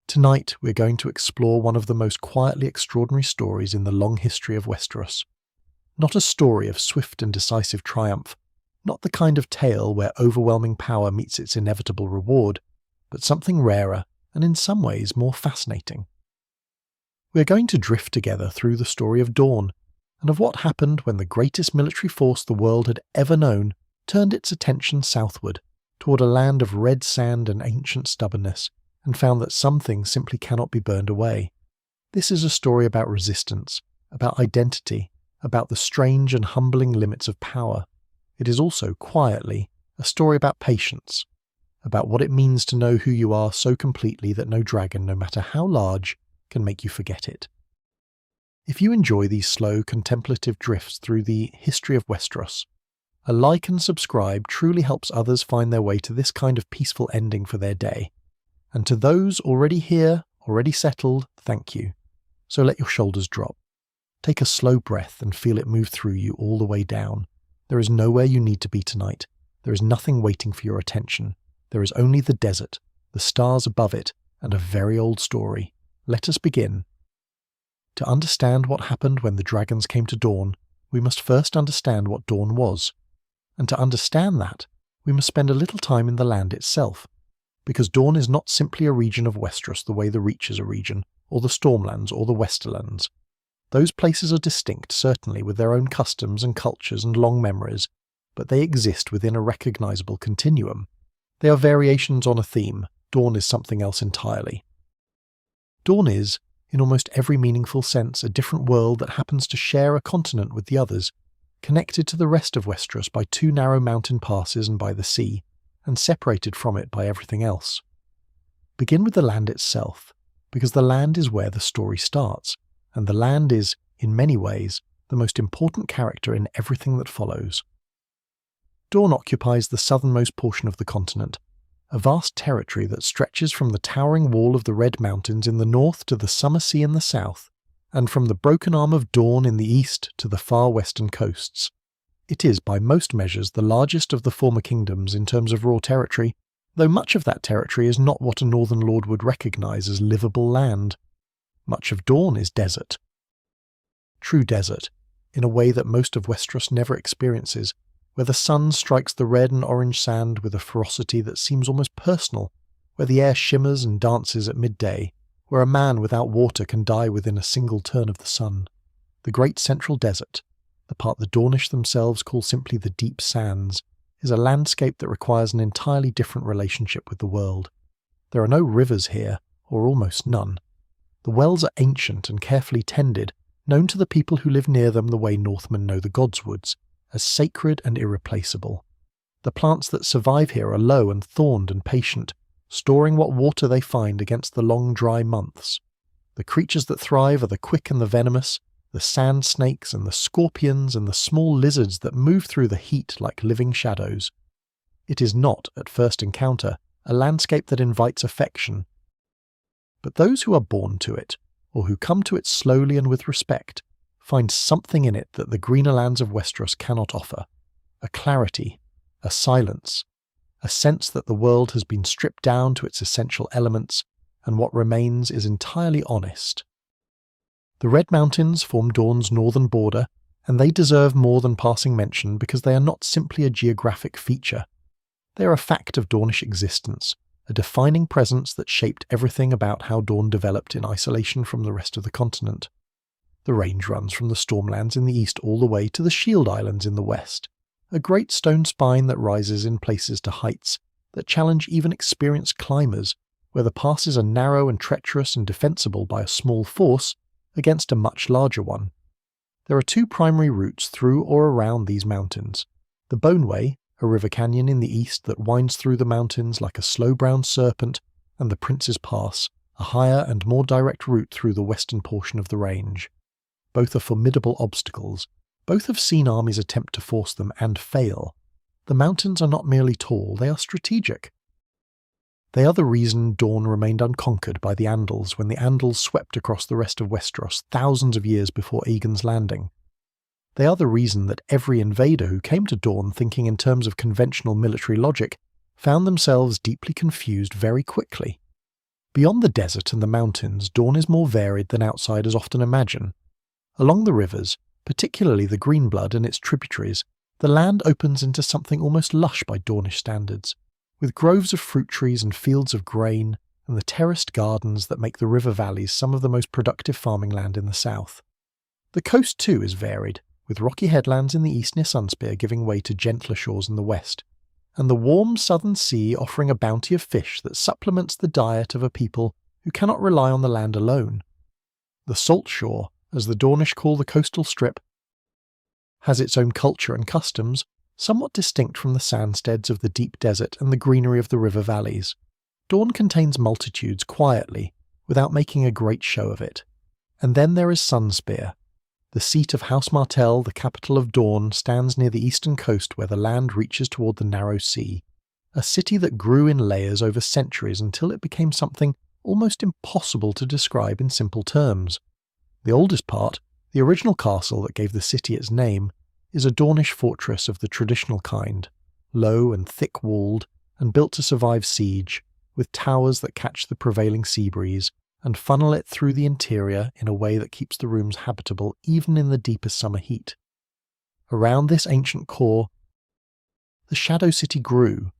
Tonight we're going to explore one of the most quietly extraordinary stories in the long history of Westeros. Not a story of swift and decisive triumph, not the kind of tale where overwhelming power meets its inevitable reward, but something rarer and in some ways more fascinating. We're going to drift together through the story of Dorne, and of what happened when the greatest military force the world had ever known turned its attention southward, toward a land of red sand and ancient stubbornness, and found that some things simply cannot be burned away. This is a story about resistance, about identity, about the strange and humbling limits of power. It is also, quietly, a story about patience, about what it means to know who you are so completely that no dragon, no matter how large, can make you forget it. If you enjoy these slow, contemplative drifts through the history of Westeros, a like and subscribe truly helps others find their way to this kind of peaceful ending for their day. And to those already here, already settled, thank you. So let your shoulders drop. Take a slow breath and feel it move through you all the way down. There is nowhere you need to be tonight. There is nothing waiting for your attention. There is only the desert, the stars above it, and a very old story. Let us begin. To understand what happened when the dragons came to Dorne, we must first understand what Dorne was. And to understand that, we must spend a little time in the land itself. Because Dorne is not simply a region of Westeros the way the Reach is a region, or the Stormlands, or the Westerlands. Those places are distinct, certainly, with their own customs and cultures and long memories, but they exist within a recognisable continuum. They are variations on a theme. Dorne is something else entirely. Dorne is, in almost every meaningful sense, a different world that happens to share a continent with the others, connected to the rest of Westeros by two narrow mountain passes and by the sea, and separated from it by everything else. Begin with the land itself, because the land is where the story starts, and the land is, in many ways, the most important character in everything that follows. Dorne occupies the southernmost portion of the continent, a vast territory that stretches from the towering wall of the Red Mountains in the north to the Summer Sea in the south, and from the broken arm of Dorne in the east to the far western coasts. It is, by most measures, the largest of the former kingdoms in terms of raw territory, though much of that territory is not what a northern lord would recognise as livable land. Much of Dorne is desert. True desert, in a way that most of Westeros never experiences, where the sun strikes the red and orange sand with a ferocity that seems almost personal, where the air shimmers and dances at midday, where a man without water can die within a single turn of the sun. The great central desert, the part the Dornish themselves call simply the Deep Sands, is a landscape that requires an entirely different relationship with the world. There are no rivers here, or almost none. The wells are ancient and carefully tended, known to the people who live near them the way Northmen know the godswoods, as sacred and irreplaceable. The plants that survive here are low and thorned and patient, storing what water they find against the long dry months. The creatures that thrive are the quick and the venomous, the sand snakes and the scorpions and the small lizards that move through the heat like living shadows. It is not, at first encounter, a landscape that invites affection. But those who are born to it, or who come to it slowly and with respect, find something in it that the greener lands of Westeros cannot offer. A clarity, a silence, a sense that the world has been stripped down to its essential elements, and what remains is entirely honest. The Red Mountains form Dorne's northern border, and they deserve more than passing mention because they are not simply a geographic feature. They are a fact of Dornish existence, a defining presence that shaped everything about how Dorne developed in isolation from the rest of the continent. The range runs from the Stormlands in the east all the way to the Shield Islands in the west, a great stone spine that rises in places to heights that challenge even experienced climbers, where the passes are narrow and treacherous and defensible by a small force against a much larger one. There are two primary routes through or around these mountains. The Boneway, a river canyon in the east that winds through the mountains like a slow brown serpent, and the Prince's Pass, a higher and more direct route through the western portion of the range. Both are formidable obstacles. Both have seen armies attempt to force them and fail. The mountains are not merely tall, they are strategic. They are the reason Dorne remained unconquered by the Andals when the Andals swept across the rest of Westeros thousands of years before Aegon's landing. They are the reason that every invader who came to Dorne thinking in terms of conventional military logic found themselves deeply confused very quickly. Beyond the desert and the mountains, Dorne is more varied than outsiders often imagine. Along the rivers, particularly the Greenblood and its tributaries, the land opens into something almost lush by Dornish standards, with groves of fruit trees and fields of grain, and the terraced gardens that make the river valleys some of the most productive farming land in the south. The coast too is varied, with rocky headlands in the east near Sunspear giving way to gentler shores in the west, and the warm southern sea offering a bounty of fish that supplements the diet of a people who cannot rely on the land alone. The Salt Shore, as the Dornish call the coastal strip, has its own culture and customs, somewhat distinct from the sandsteads of the deep desert and the greenery of the river valleys. Dorne contains multitudes quietly, without making a great show of it. And then there is Sunspear. The seat of House Martell, the capital of Dorne, stands near the eastern coast where the land reaches toward the narrow sea, a city that grew in layers over centuries until it became something almost impossible to describe in simple terms. The oldest part, the original castle that gave the city its name, is a Dornish fortress of the traditional kind, low and thick-walled and built to survive siege, with towers that catch the prevailing sea breeze and funnel it through the interior in a way that keeps the rooms habitable even in the deepest summer heat. Around this ancient core, the Shadow City grew.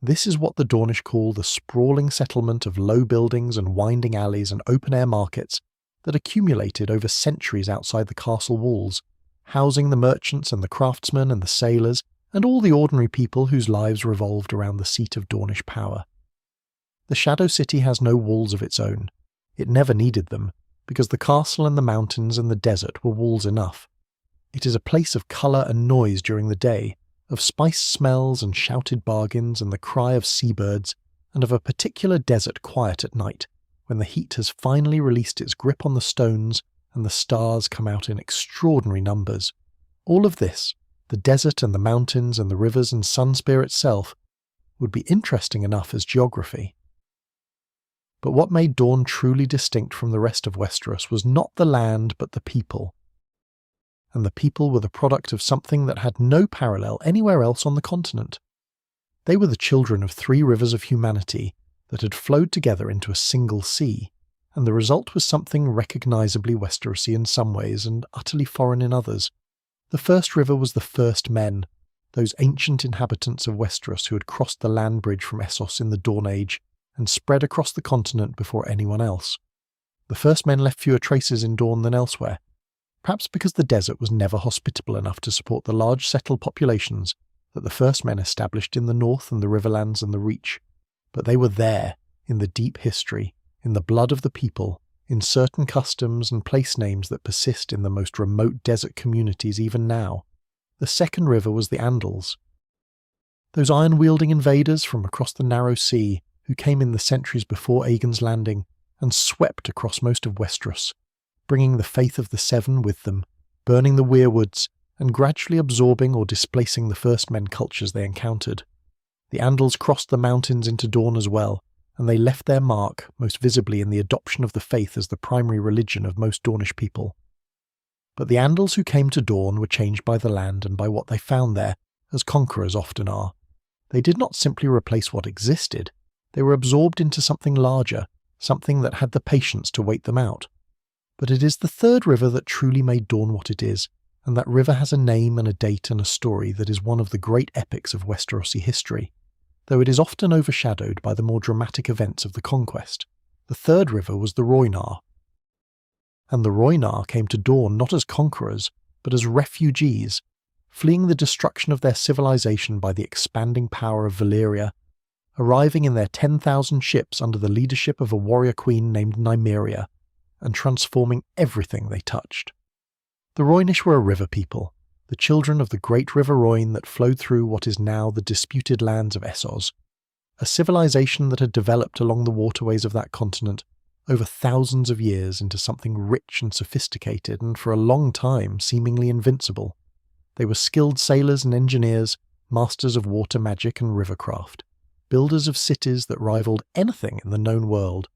This is what the Dornish call the sprawling settlement of low buildings and winding alleys and open-air markets that accumulated over centuries outside the castle walls, housing the merchants and the craftsmen and the sailors and all the ordinary people whose lives revolved around the seat of Dornish power. The Shadow City has no walls of its own. It never needed them, because the castle and the mountains and the desert were walls enough. It is a place of colour and noise during the day, of spiced smells and shouted bargains and the cry of seabirds, and of a particular desert quiet at night, when the heat has finally released its grip on the stones and the stars come out in extraordinary numbers. All of this, the desert and the mountains and the rivers and Sunspear itself, would be interesting enough as geography. But what made Dorne truly distinct from the rest of Westeros was not the land but the people. And the people were the product of something that had no parallel anywhere else on the continent. They were the children of 3 rivers of humanity that had flowed together into a single sea, and the result was something recognisably Westerosi in some ways and utterly foreign in others. The first river was the First Men, those ancient inhabitants of Westeros who had crossed the land bridge from Essos in the Dawn Age and spread across the continent before anyone else. The First Men left fewer traces in Dorne than elsewhere, perhaps because the desert was never hospitable enough to support the large settled populations that the First Men established in the north and the Riverlands and the Reach. But they were there, in the deep history, in the blood of the people, in certain customs and place names that persist in the most remote desert communities even now. The second river was the Andals. Those iron-wielding invaders from across the narrow sea who came in the centuries before Aegon's landing and swept across most of Westeros, bringing the faith of the Seven with them, burning the weirwoods, and gradually absorbing or displacing the First Men cultures they encountered. The Andals crossed the mountains into Dorne as well, and they left their mark most visibly in the adoption of the faith as the primary religion of most Dornish people. But the Andals who came to Dorne were changed by the land and by what they found there, as conquerors often are. They did not simply replace what existed, they were absorbed into something larger, something that had the patience to wait them out. But it is the third river that truly made Dorne what it is, and that river has a name and a date and a story that is one of the great epics of Westerosi history, though it is often overshadowed by the more dramatic events of the Conquest. The third river was the Rhoynar. And the Rhoynar came to Dorne not as conquerors, but as refugees, fleeing the destruction of their civilization by the expanding power of Valyria, arriving in their 10,000 ships under the leadership of a warrior queen named Nymeria, and transforming everything they touched. The Rhoynish were a river people, the children of the great river Rhoyne that flowed through what is now the disputed lands of Essos, a civilization that had developed along the waterways of that continent over thousands of years into something rich and sophisticated and for a long time seemingly invincible. They were skilled sailors and engineers, masters of water magic and rivercraft, builders of cities that rivaled anything in the known world.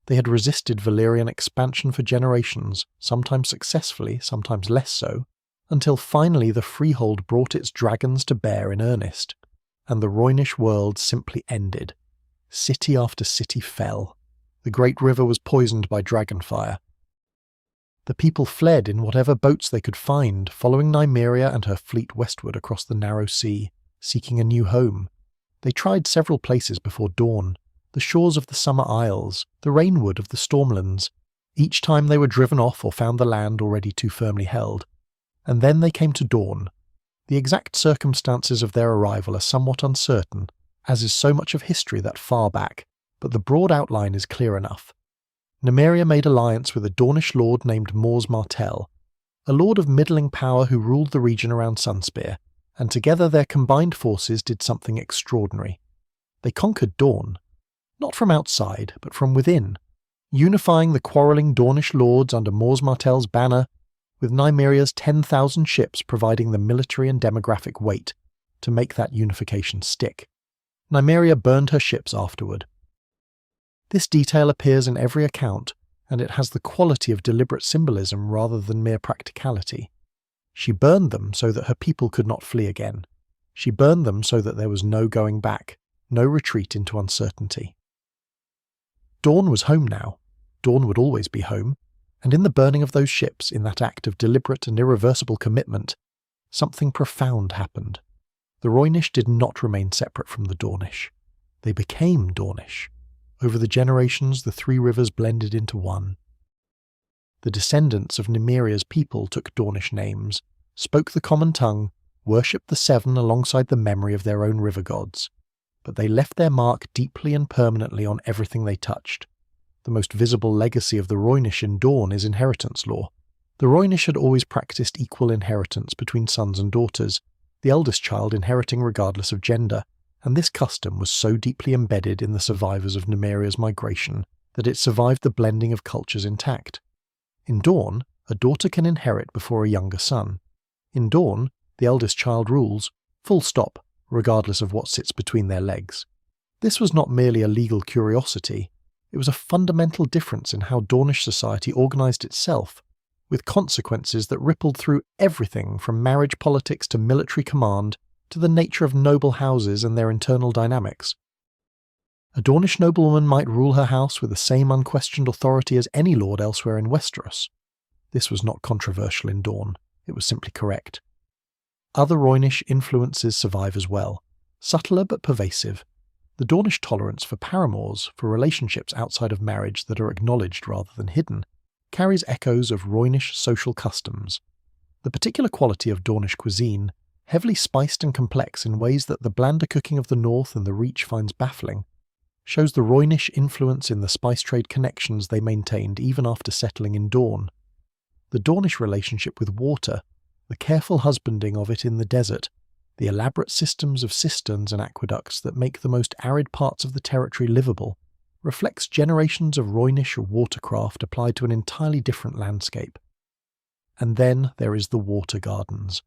They had resisted Valyrian expansion for generations, sometimes successfully, sometimes less so, until finally the freehold brought its dragons to bear in earnest, and the Rhoynish world simply ended. City after city fell. The great river was poisoned by dragonfire. The people fled in whatever boats they could find, following Nymeria and her fleet westward across the narrow sea, seeking a new home. They tried several places before Dorne, the shores of the Summer Isles, the rainwood of the Stormlands. Each time they were driven off or found the land already too firmly held. And then they came to Dorne. The exact circumstances of their arrival are somewhat uncertain, as is so much of history that far back, but the broad outline is clear enough. Nymeria made alliance with a Dornish lord named House Martell, a lord of middling power who ruled the region around Sunspear, and together their combined forces did something extraordinary. They conquered Dorne, not from outside, but from within, unifying the quarrelling Dornish lords under House Martell's banner, with Nymeria's 10,000 ships providing the military and demographic weight to make that unification stick. Nymeria burned her ships afterward. This detail appears in every account, and it has the quality of deliberate symbolism rather than mere practicality. She burned them so that her people could not flee again. She burned them so that there was no going back, no retreat into uncertainty. Dorne was home now. Dorne would always be home, and in the burning of those ships, in that act of deliberate and irreversible commitment, something profound happened. The Rhoynish did not remain separate from the Dornish. They became Dornish. Over the generations, the three rivers blended into one. The descendants of Nymeria's people took Dornish names, spoke the common tongue, worshipped the Seven alongside the memory of their own river gods. But they left their mark deeply and permanently on everything they touched. The most visible legacy of the Rhoynish in Dorne is inheritance law. The Rhoynish had always practiced equal inheritance between sons and daughters, the eldest child inheriting regardless of gender, and this custom was so deeply embedded in the survivors of Nymeria's migration that it survived the blending of cultures intact. In Dorne, a daughter can inherit before a younger son. In Dorne, the eldest child rules, full stop, regardless of what sits between their legs. This was not merely a legal curiosity, it was a fundamental difference in how Dornish society organised itself, with consequences that rippled through everything from marriage politics to military command to the nature of noble houses and their internal dynamics. A Dornish noblewoman might rule her house with the same unquestioned authority as any lord elsewhere in Westeros. This was not controversial in Dorne, it was simply correct. Other Rhoynish influences survive as well, subtler but pervasive. The Dornish tolerance for paramours, for relationships outside of marriage that are acknowledged rather than hidden, carries echoes of Rhoynish social customs. The particular quality of Dornish cuisine, heavily spiced and complex in ways that the blander cooking of the north and the Reach finds baffling, shows the Rhoynish influence in the spice trade connections they maintained even after settling in Dorne. The Dornish relationship with water, the careful husbanding of it in the desert, the elaborate systems of cisterns and aqueducts that make the most arid parts of the territory livable, reflects generations of Rhoynish watercraft applied to an entirely different landscape. And then there is the water gardens.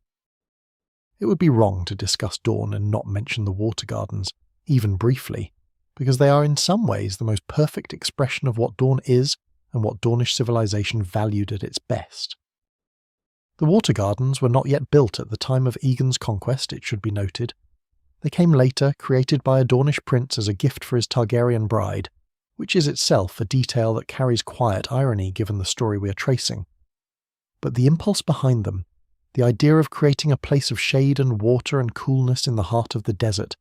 It would be wrong to discuss Dorne and not mention the water gardens, even briefly, because they are in some ways the most perfect expression of what Dorne is and what Dornish civilization valued at its best. The water gardens were not yet built at the time of Aegon's conquest, it should be noted. They came later, created by a Dornish prince as a gift for his Targaryen bride, which is itself a detail that carries quiet irony given the story we are tracing. But the impulse behind them, the idea of creating a place of shade and water and coolness in the heart of the desert,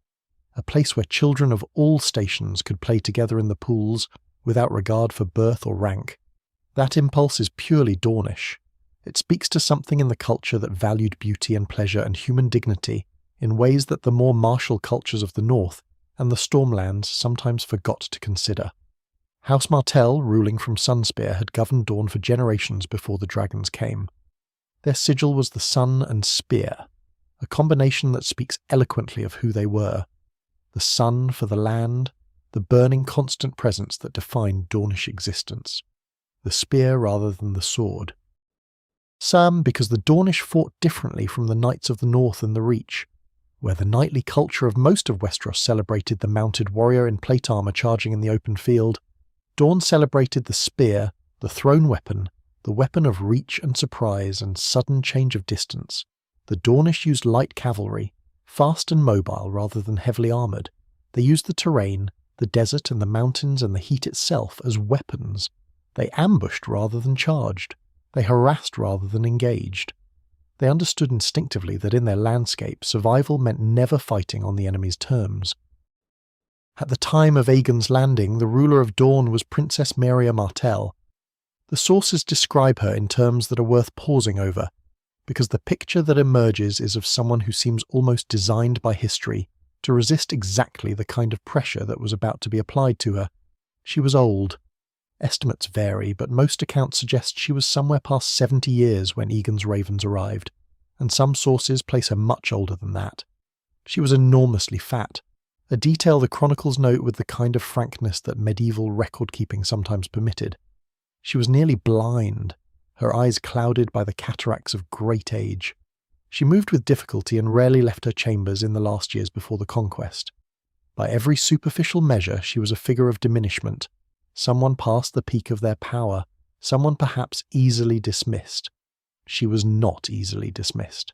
a place where children of all stations could play together in the pools without regard for birth or rank, that impulse is purely Dornish. It speaks to something in the culture that valued beauty and pleasure and human dignity in ways that the more martial cultures of the north and the Stormlands sometimes forgot to consider. House Martell, ruling from Sunspear, had governed Dorne for generations before the dragons came. Their sigil was the sun and spear, a combination that speaks eloquently of who they were. The sun for the land, the burning constant presence that defined Dornish existence. The spear rather than the sword. Some because the Dornish fought differently from the Knights of the North and the Reach, where the knightly culture of most of Westeros celebrated the mounted warrior in plate armour charging in the open field. Dorne celebrated the spear, the thrown weapon, the weapon of reach and surprise and sudden change of distance. The Dornish used light cavalry, fast and mobile rather than heavily armoured. They used the terrain, the desert and the mountains and the heat itself as weapons. They ambushed rather than charged. They harassed rather than engaged. They understood instinctively that in their landscape, survival meant never fighting on the enemy's terms. At the time of Aegon's landing, the ruler of Dorne was Princess Nymeria Martell. The sources describe her in terms that are worth pausing over, because the picture that emerges is of someone who seems almost designed by history to resist exactly the kind of pressure that was about to be applied to her. She was old. Estimates vary, but most accounts suggest she was somewhere past 70 years when Aegon's ravens arrived, and some sources place her much older than that. She was enormously fat, a detail the chronicles note with the kind of frankness that medieval record-keeping sometimes permitted. She was nearly blind, her eyes clouded by the cataracts of great age. She moved with difficulty and rarely left her chambers in the last years before the Conquest. By every superficial measure, she was a figure of diminishment, someone past the peak of their power, someone perhaps easily dismissed. She was not easily dismissed.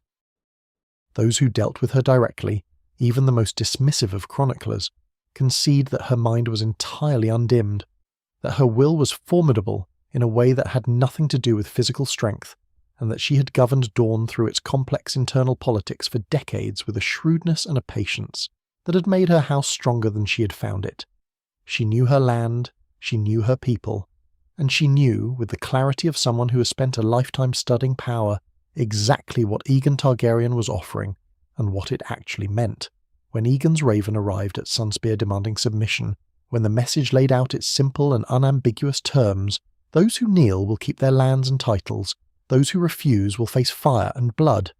Those who dealt with her directly, even the most dismissive of chroniclers, concede that her mind was entirely undimmed, that her will was formidable in a way that had nothing to do with physical strength, and that she had governed Dorne through its complex internal politics for decades with a shrewdness and a patience that had made her house stronger than she had found it. She knew her land, she knew her people, and she knew, with the clarity of someone who has spent a lifetime studying power, exactly what Aegon Targaryen was offering and what it actually meant. When Aegon's raven arrived at Sunspear demanding submission, when the message laid out its simple and unambiguous terms, those who kneel will keep their lands and titles, those who refuse will face fire and blood.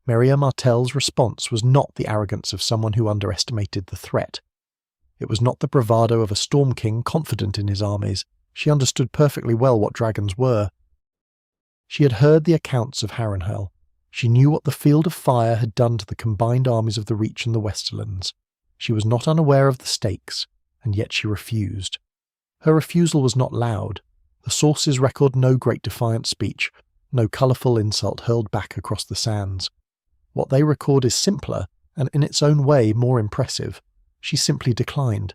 Nymeria Martell's response was not the arrogance of someone who underestimated the threat. It was not the bravado of a Storm King confident in his armies. She understood perfectly well what dragons were. She had heard the accounts of Harrenhal. She knew what the Field of Fire had done to the combined armies of the Reach and the Westerlands. She was not unaware of the stakes, and yet she refused. Her refusal was not loud. The sources record no great defiant speech, no colourful insult hurled back across the sands. What they record is simpler, and in its own way more impressive. She simply declined.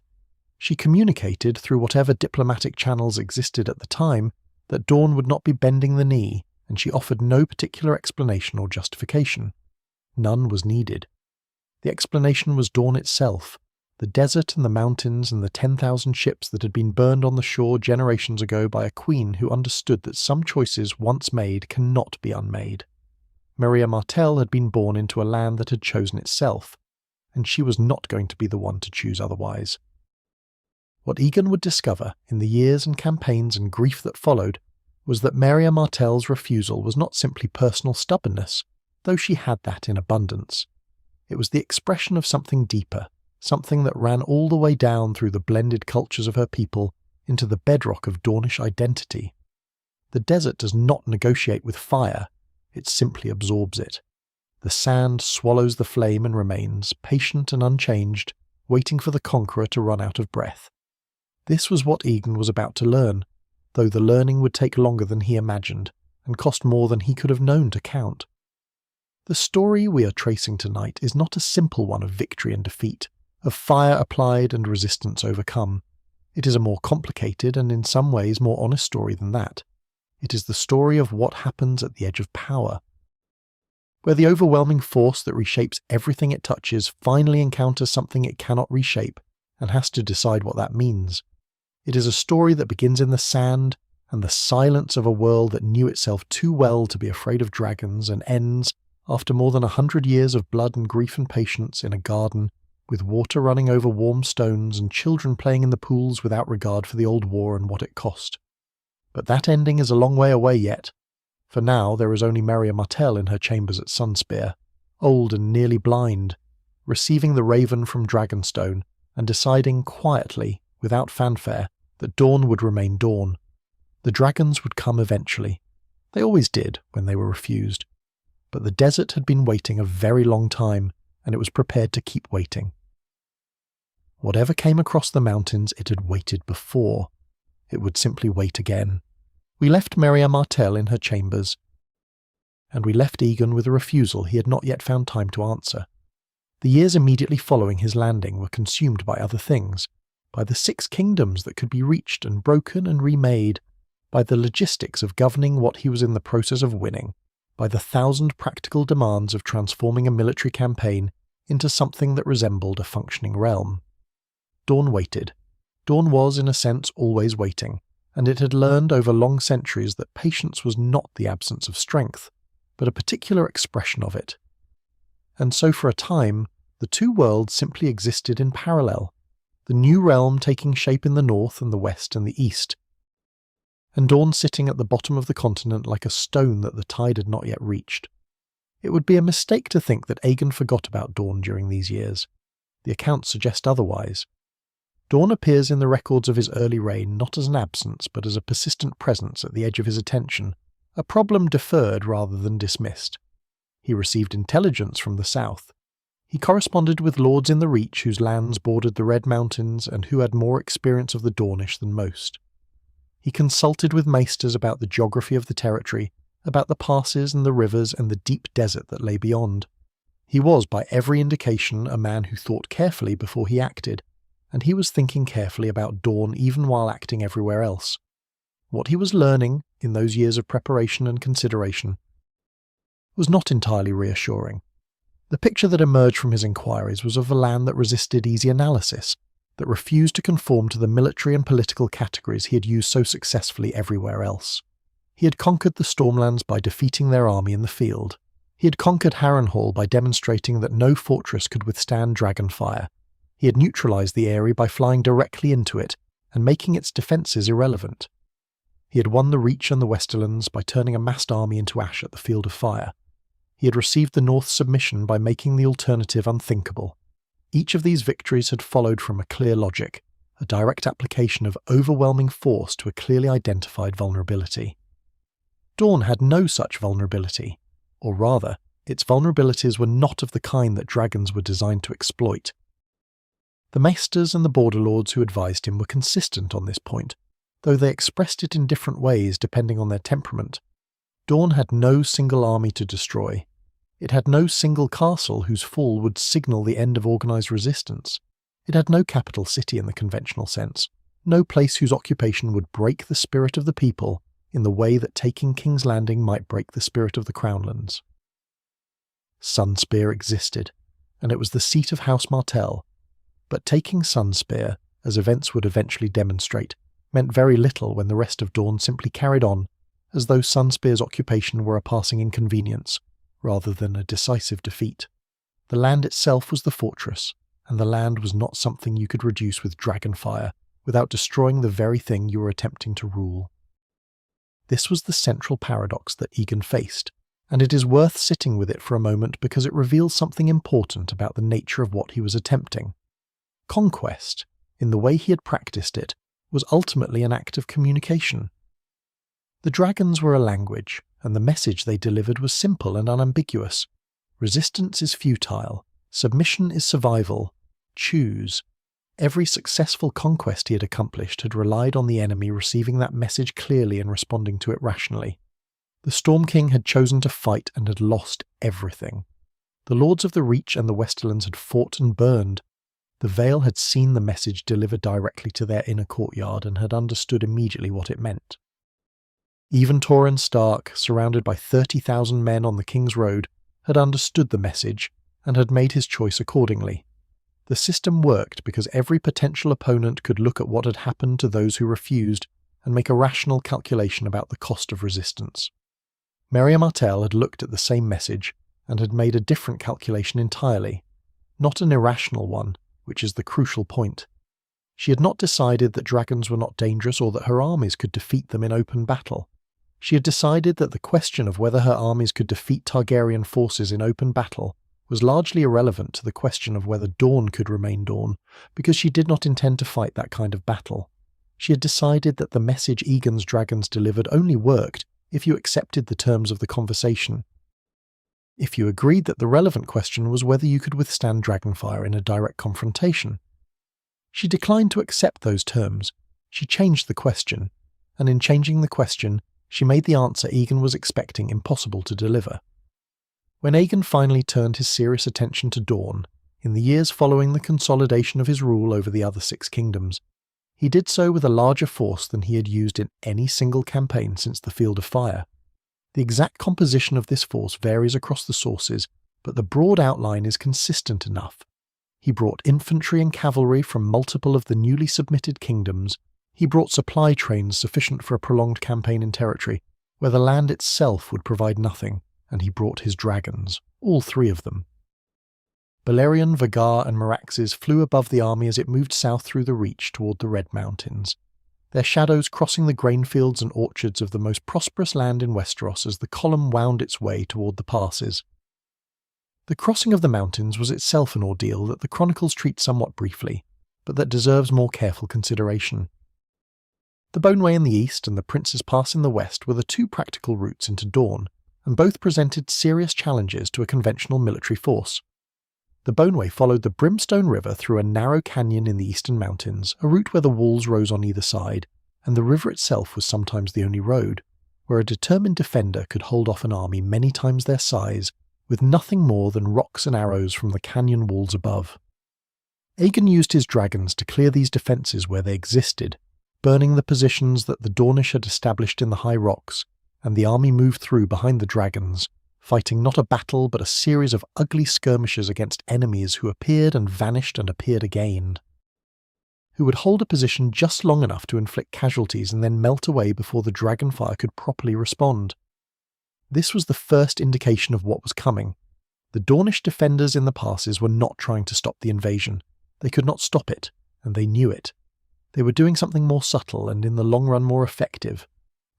She communicated, through whatever diplomatic channels existed at the time, that Dorne would not be bending the knee, and she offered no particular explanation or justification. None was needed. The explanation was Dorne itself, the desert and the mountains and the 10,000 ships that had been burned on the shore generations ago by a queen who understood that some choices once made cannot be unmade. Nymeria Martell had been born into a land that had chosen itself, and she was not going to be the one to choose otherwise. What Aegon would discover in the years and campaigns and grief that followed was that Nymeria Martell's refusal was not simply personal stubbornness, though she had that in abundance. It was the expression of something deeper, something that ran all the way down through the blended cultures of her people into the bedrock of Dornish identity. The desert does not negotiate with fire, it simply absorbs it. The sand swallows the flame and remains, patient and unchanged, waiting for the conqueror to run out of breath. This was what Aegon was about to learn, though the learning would take longer than he imagined, and cost more than he could have known to count. The story we are tracing tonight is not a simple one of victory and defeat, of fire applied and resistance overcome. It is a more complicated and in some ways more honest story than that. It is the story of what happens at the edge of power, where the overwhelming force that reshapes everything it touches finally encounters something it cannot reshape and has to decide what that means. It is a story that begins in the sand and the silence of a world that knew itself too well to be afraid of dragons and ends, after more than 100 years of blood and grief and patience, in a garden, with water running over warm stones and children playing in the pools without regard for the old war and what it cost. But that ending is a long way away yet. For now there is only Nymeria Martell in her chambers at Sunspear, old and nearly blind, receiving the raven from Dragonstone and deciding quietly, without fanfare, that Dorne would remain Dorne. The dragons would come eventually. They always did when they were refused. But the desert had been waiting a very long time, and it was prepared to keep waiting. Whatever came across the mountains, it had waited before. It would simply wait again. We left Nymeria Martell in her chambers, and we left Aegon with a refusal he had not yet found time to answer. The years immediately following his landing were consumed by other things. by the 6 kingdoms that could be reached and broken and remade, by the logistics of governing what he was in the process of winning, by the 1,000 practical demands of transforming a military campaign into something that resembled a functioning realm. Dorne waited. Dorne was, in a sense, always waiting, and it had learned over long centuries that patience was not the absence of strength, but a particular expression of it. And so for a time, the two worlds simply existed in parallel, the new realm taking shape in the north and the west and the east, and Dorne sitting at the bottom of the continent like a stone that the tide had not yet reached. It would be a mistake to think that Aegon forgot about Dorne during these years. The accounts suggest otherwise. Dorne appears in the records of his early reign not as an absence but as a persistent presence at the edge of his attention, a problem deferred rather than dismissed. He received intelligence from the south. He corresponded with lords in the Reach whose lands bordered the Red Mountains and who had more experience of the Dornish than most. He consulted with maesters about the geography of the territory, about the passes and the rivers and the deep desert that lay beyond. He was, by every indication, a man who thought carefully before he acted, and he was thinking carefully about Dorne even while acting everywhere else. What he was learning, in those years of preparation and consideration, was not entirely reassuring. The picture that emerged from his inquiries was of a land that resisted easy analysis, that refused to conform to the military and political categories he had used so successfully everywhere else. He had conquered the Stormlands by defeating their army in the field. He had conquered Harrenhal by demonstrating that no fortress could withstand dragon fire. He had neutralized the Eyrie by flying directly into it and making its defenses irrelevant. He had won the Reach and the Westerlands by turning a massed army into ash at the Field of Fire. He had received the North's submission by making the alternative unthinkable. Each of these victories had followed from a clear logic, a direct application of overwhelming force to a clearly identified vulnerability. Dorne had no such vulnerability, or rather, its vulnerabilities were not of the kind that dragons were designed to exploit. The maesters and the border lords who advised him were consistent on this point, though they expressed it in different ways depending on their temperament. Dorne had no single army to destroy. It had no single castle whose fall would signal the end of organised resistance. It had no capital city in the conventional sense, no place whose occupation would break the spirit of the people in the way that taking King's Landing might break the spirit of the Crownlands. Sunspear existed, and it was the seat of House Martell, but taking Sunspear, as events would eventually demonstrate, meant very little when the rest of Dorne simply carried on, as though Sunspear's occupation were a passing inconvenience, rather than a decisive defeat. The land itself was the fortress, and the land was not something you could reduce with dragonfire without destroying the very thing you were attempting to rule. This was the central paradox that Aegon faced, and it is worth sitting with it for a moment because it reveals something important about the nature of what he was attempting. Conquest, in the way he had practiced it, was ultimately an act of communication. The dragons were a language, and the message they delivered was simple and unambiguous. Resistance is futile. Submission is survival. Choose. Every successful conquest he had accomplished had relied on the enemy receiving that message clearly and responding to it rationally. The Storm King had chosen to fight and had lost everything. The Lords of the Reach and the Westerlands had fought and burned. The Vale had seen the message delivered directly to their inner courtyard and had understood immediately what it meant. Even Torrhen Stark, surrounded by 30,000 men on the King's Road, had understood the message and had made his choice accordingly. The system worked because every potential opponent could look at what had happened to those who refused and make a rational calculation about the cost of resistance. Nymeria Martell had looked at the same message and had made a different calculation entirely, not an irrational one, which is the crucial point. She had not decided that dragons were not dangerous or that her armies could defeat them in open battle. She had decided that the question of whether her armies could defeat Targaryen forces in open battle was largely irrelevant to the question of whether Dorne could remain Dorne, because she did not intend to fight that kind of battle. She had decided that the message Aegon's dragons delivered only worked if you accepted the terms of the conversation. If you agreed that the relevant question was whether you could withstand dragonfire in a direct confrontation. She declined to accept those terms. She changed the question, and in changing the question, she made the answer Aegon was expecting impossible to deliver. When Aegon finally turned his serious attention to Dorne, in the years following the consolidation of his rule over the other 6 kingdoms. He did so with a larger force than he had used in any single campaign since the Field of Fire. The exact composition of this force varies across the sources, but the broad outline is consistent enough. He brought infantry and cavalry from multiple of the newly submitted kingdoms. He brought supply trains sufficient for a prolonged campaign in territory, where the land itself would provide nothing, and he brought his dragons, all 3 of them. Balerion, Vhagar and Meraxes flew above the army as it moved south through the Reach toward the Red Mountains, their shadows crossing the grain fields and orchards of the most prosperous land in Westeros as the column wound its way toward the passes. The crossing of the mountains was itself an ordeal that the chronicles treat somewhat briefly, but that deserves more careful consideration. The Boneway in the east and the Prince's Pass in the west were the 2 practical routes into Dorne, and both presented serious challenges to a conventional military force. The Boneway followed the Brimstone River through a narrow canyon in the eastern mountains, a route where the walls rose on either side, and the river itself was sometimes the only road, where a determined defender could hold off an army many times their size, with nothing more than rocks and arrows from the canyon walls above. Aegon used his dragons to clear these defences where they existed, burning the positions that the Dornish had established in the high rocks, and the army moved through behind the dragons, fighting not a battle but a series of ugly skirmishes against enemies who appeared and vanished and appeared again, who would hold a position just long enough to inflict casualties and then melt away before the dragonfire could properly respond. This was the first indication of what was coming. The Dornish defenders in the passes were not trying to stop the invasion. They could not stop it, and they knew it. They were doing something more subtle and in the long run more effective.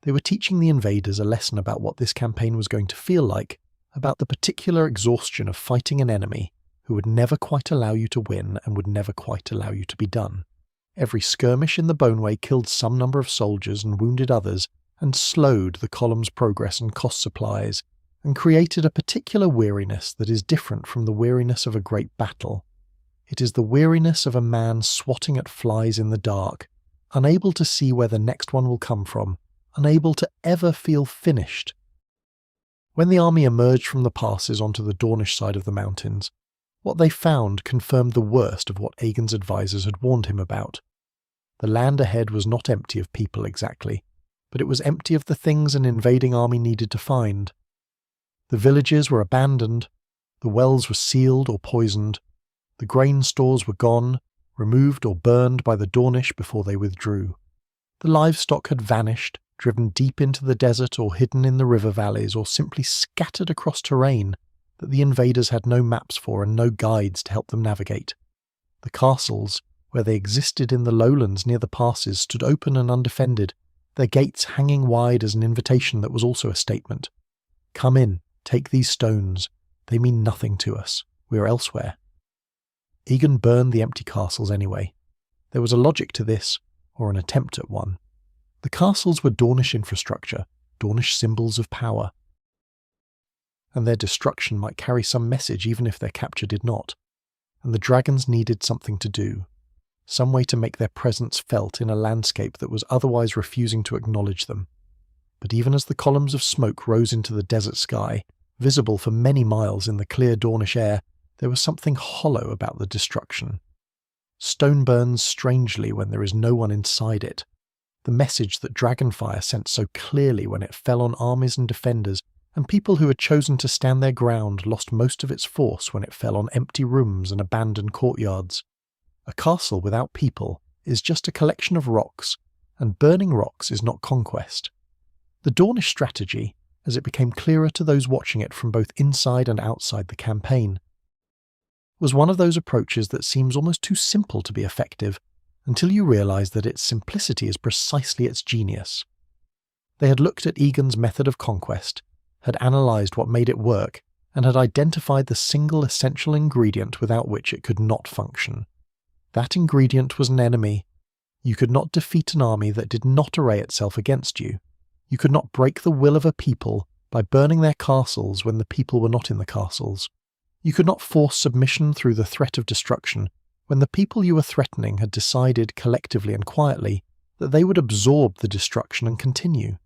They were teaching the invaders a lesson about what this campaign was going to feel like, about the particular exhaustion of fighting an enemy who would never quite allow you to win and would never quite allow you to be done. Every skirmish in the Boneway killed some number of soldiers and wounded others, and slowed the column's progress and cost supplies, and created a particular weariness that is different from the weariness of a great battle. It is the weariness of a man swatting at flies in the dark, unable to see where the next one will come from, unable to ever feel finished. When the army emerged from the passes onto the Dornish side of the mountains, what they found confirmed the worst of what Aegon's advisors had warned him about. The land ahead was not empty of people exactly, but it was empty of the things an invading army needed to find. The villages were abandoned, the wells were sealed or poisoned, the grain stores were gone, removed or burned by the Dornish before they withdrew. The livestock had vanished, driven deep into the desert or hidden in the river valleys or simply scattered across terrain that the invaders had no maps for and no guides to help them navigate. The castles, where they existed in the lowlands near the passes, stood open and undefended, their gates hanging wide as an invitation that was also a statement. Come in, take these stones. They mean nothing to us. We are elsewhere. Aegon burned the empty castles anyway. There was a logic to this, or an attempt at one. The castles were Dornish infrastructure, Dornish symbols of power. And their destruction might carry some message even if their capture did not. And the dragons needed something to do. Some way to make their presence felt in a landscape that was otherwise refusing to acknowledge them. But even as the columns of smoke rose into the desert sky, visible for many miles in the clear Dornish air, there was something hollow about the destruction. Stone burns strangely when there is no one inside it. The message that dragonfire sent so clearly when it fell on armies and defenders, and people who had chosen to stand their ground lost most of its force when it fell on empty rooms and abandoned courtyards. A castle without people is just a collection of rocks, and burning rocks is not conquest. The Dornish strategy, as it became clearer to those watching it from both inside and outside the campaign, was one of those approaches that seems almost too simple to be effective, until you realise that its simplicity is precisely its genius. They had looked at Aegon's method of conquest, had analysed what made it work, and had identified the single essential ingredient without which it could not function. That ingredient was an enemy. You could not defeat an army that did not array itself against you. You could not break the will of a people by burning their castles when the people were not in the castles. You could not force submission through the threat of destruction when the people you were threatening had decided collectively and quietly that they would absorb the destruction and continue.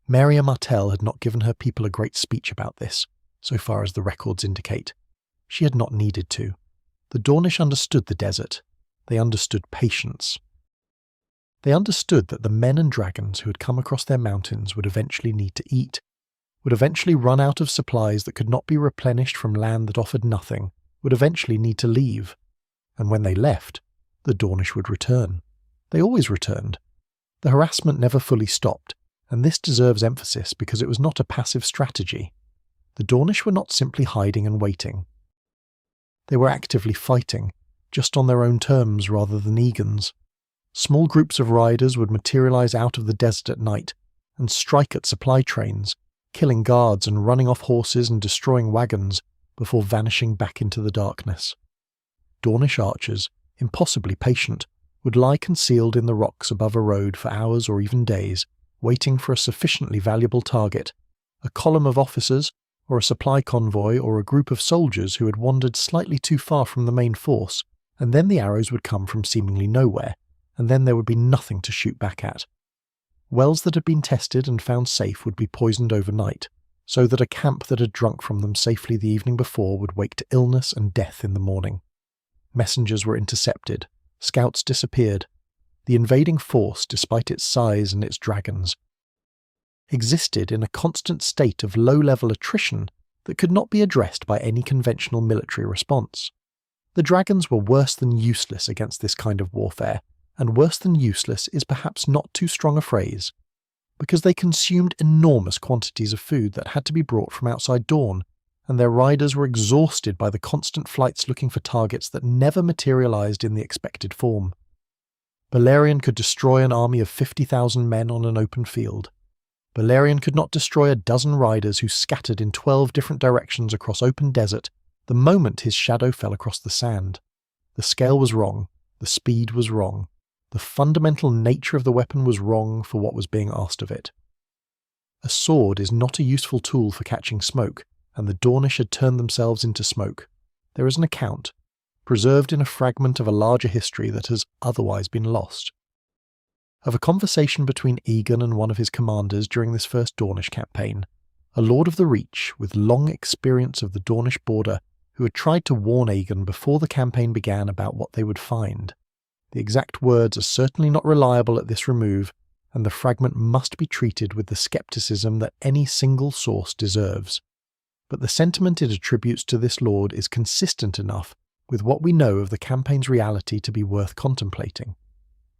Nymeria Martell had not given her people a great speech about this, so far as the records indicate. She had not needed to. The Dornish understood the desert. They understood patience. They understood that the men and dragons who had come across their mountains would eventually need to eat, would eventually run out of supplies that could not be replenished from land that offered nothing, would eventually need to leave. And when they left, the Dornish would return. They always returned. The harassment never fully stopped, and this deserves emphasis because it was not a passive strategy. The Dornish were not simply hiding and waiting. They were actively fighting, just on their own terms rather than Aegon's. Small groups of riders would materialize out of the desert at night and strike at supply trains, killing guards and running off horses and destroying wagons before vanishing back into the darkness. Dornish archers, impossibly patient, would lie concealed in the rocks above a road for hours or even days, waiting for a sufficiently valuable target, a column of officers, or a supply convoy, or a group of soldiers who had wandered slightly too far from the main force, and then the arrows would come from seemingly nowhere, and then there would be nothing to shoot back at. Wells that had been tested and found safe would be poisoned overnight, so that a camp that had drunk from them safely the evening before would wake to illness and death in the morning. Messengers were intercepted, scouts disappeared. The invading force, despite its size and its dragons, existed in a constant state of low-level attrition that could not be addressed by any conventional military response. The dragons were worse than useless against this kind of warfare, and worse than useless is perhaps not too strong a phrase, because they consumed enormous quantities of food that had to be brought from outside Dorne, and their riders were exhausted by the constant flights looking for targets that never materialized in the expected form. Balerion could destroy an army of 50,000 men on an open field. Balerion could not destroy a dozen riders who scattered in 12 different directions across open desert the moment his shadow fell across the sand. The scale was wrong, the speed was wrong, the fundamental nature of the weapon was wrong for what was being asked of it. A sword is not a useful tool for catching smoke, and the Dornish had turned themselves into smoke. There is an account, preserved in a fragment of a larger history that has otherwise been lost, of a conversation between Aegon and one of his commanders during this first Dornish campaign, a Lord of the Reach with long experience of the Dornish border who had tried to warn Aegon before the campaign began about what they would find. The exact words are certainly not reliable at this remove, and the fragment must be treated with the skepticism that any single source deserves. But the sentiment it attributes to this lord is consistent enough with what we know of the campaign's reality to be worth contemplating.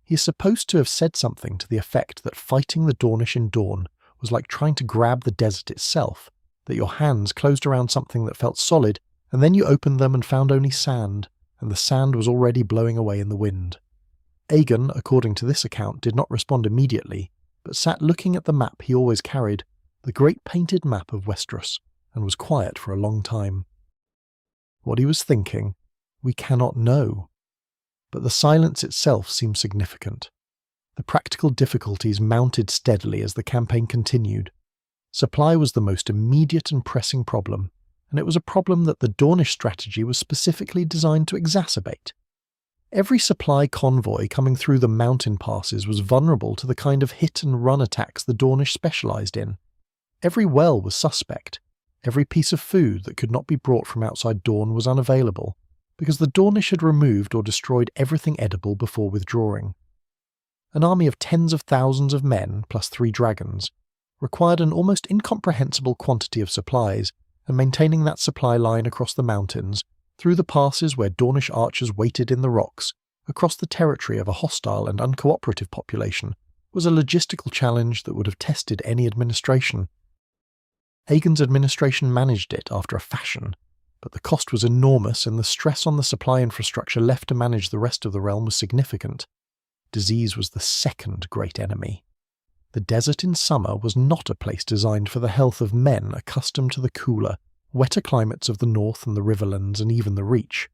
He is supposed to have said something to the effect that fighting the Dornish in Dorne was like trying to grab the desert itself, that your hands closed around something that felt solid, and then you opened them and found only sand, and the sand was already blowing away in the wind. Aegon, according to this account, did not respond immediately, but sat looking at the map he always carried, the great painted map of Westeros, and was quiet for a long time. What he was thinking, we cannot know. But the silence itself seemed significant. The practical difficulties mounted steadily as the campaign continued. Supply was the most immediate and pressing problem, and it was a problem that the Dornish strategy was specifically designed to exacerbate. Every supply convoy coming through the mountain passes was vulnerable to the kind of hit-and-run attacks the Dornish specialized in. Every well was suspect. Every piece of food that could not be brought from outside Dorne was unavailable, because the Dornish had removed or destroyed everything edible before withdrawing. An army of tens of thousands of men, plus 3 dragons, required an almost incomprehensible quantity of supplies, and maintaining that supply line across the mountains, through the passes where Dornish archers waited in the rocks, across the territory of a hostile and uncooperative population, was a logistical challenge that would have tested any administration. Aegon's administration managed it after a fashion, but the cost was enormous and the stress on the supply infrastructure left to manage the rest of the realm was significant. Disease was the second great enemy. The desert in summer was not a place designed for the health of men accustomed to the cooler, wetter climates of the north and the riverlands and even the Reach.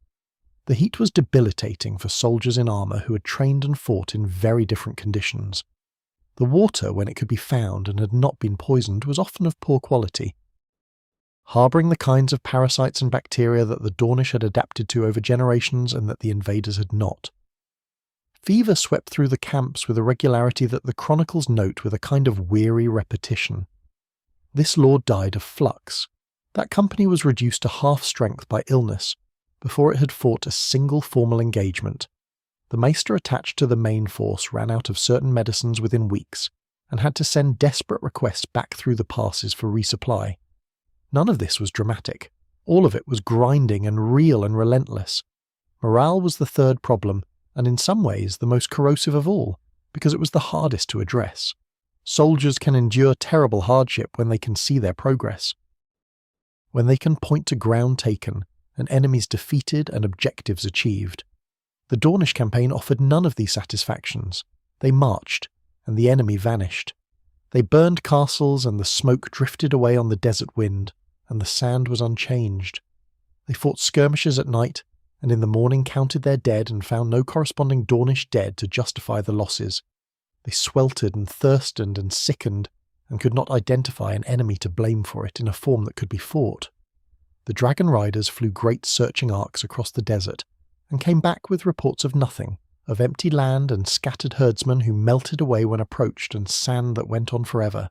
The heat was debilitating for soldiers in armour who had trained and fought in very different conditions. The water, when it could be found and had not been poisoned, was often of poor quality, harbouring the kinds of parasites and bacteria that the Dornish had adapted to over generations and that the invaders had not. Fever swept through the camps with a regularity that the chronicles note with a kind of weary repetition. This lord died of flux. That company was reduced to half strength by illness, before it had fought a single formal engagement. The maester attached to the main force ran out of certain medicines within weeks, and had to send desperate requests back through the passes for resupply. None of this was dramatic. All of it was grinding and real and relentless. Morale was the third problem, and in some ways the most corrosive of all, because it was the hardest to address. Soldiers can endure terrible hardship when they can see their progress. When they can point to ground taken, and enemies defeated and objectives achieved. The Dornish campaign offered none of these satisfactions. They marched, and the enemy vanished. They burned castles, and the smoke drifted away on the desert wind, and the sand was unchanged. They fought skirmishes at night, and in the morning counted their dead and found no corresponding Dornish dead to justify the losses. They sweltered and thirsted and sickened, and could not identify an enemy to blame for it in a form that could be fought. The dragon riders flew great searching arcs across the desert, and came back with reports of nothing, of empty land and scattered herdsmen who melted away when approached and sand that went on forever.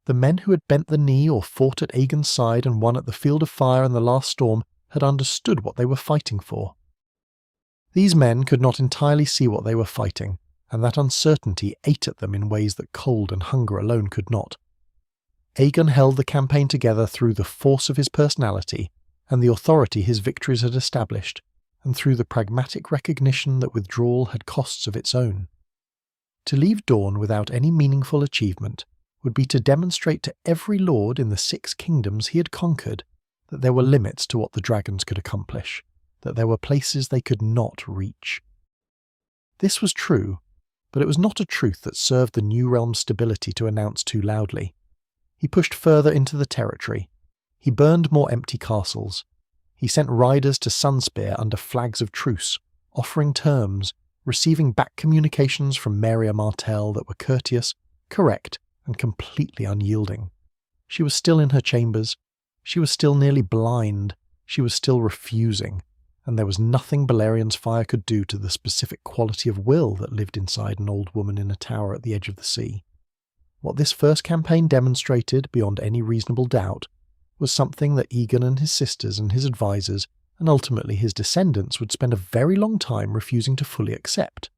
The men who had bent the knee or fought at Aegon's side and won at the Field of Fire in the last storm had understood what they were fighting for. These men could not entirely see what they were fighting, and that uncertainty ate at them in ways that cold and hunger alone could not. Aegon held the campaign together through the force of his personality and the authority his victories had established, and through the pragmatic recognition that withdrawal had costs of its own. To leave Dorne without any meaningful achievement would be to demonstrate to every lord in the 6 kingdoms he had conquered that there were limits to what the dragons could accomplish, that there were places they could not reach. This was true, but it was not a truth that served the new realm's stability to announce too loudly. He pushed further into the territory. He burned more empty castles. He sent riders to Sunspear under flags of truce, offering terms, receiving back communications from Nymeria Martell that were courteous, correct, and completely unyielding. She was still in her chambers. She was still nearly blind. She was still refusing, and there was nothing Balerian's fire could do to the specific quality of will that lived inside an old woman in a tower at the edge of the sea. What this first campaign demonstrated, beyond any reasonable doubt, was something that Aegon and his sisters and his advisors, and ultimately his descendants, would spend a very long time refusing to fully accept.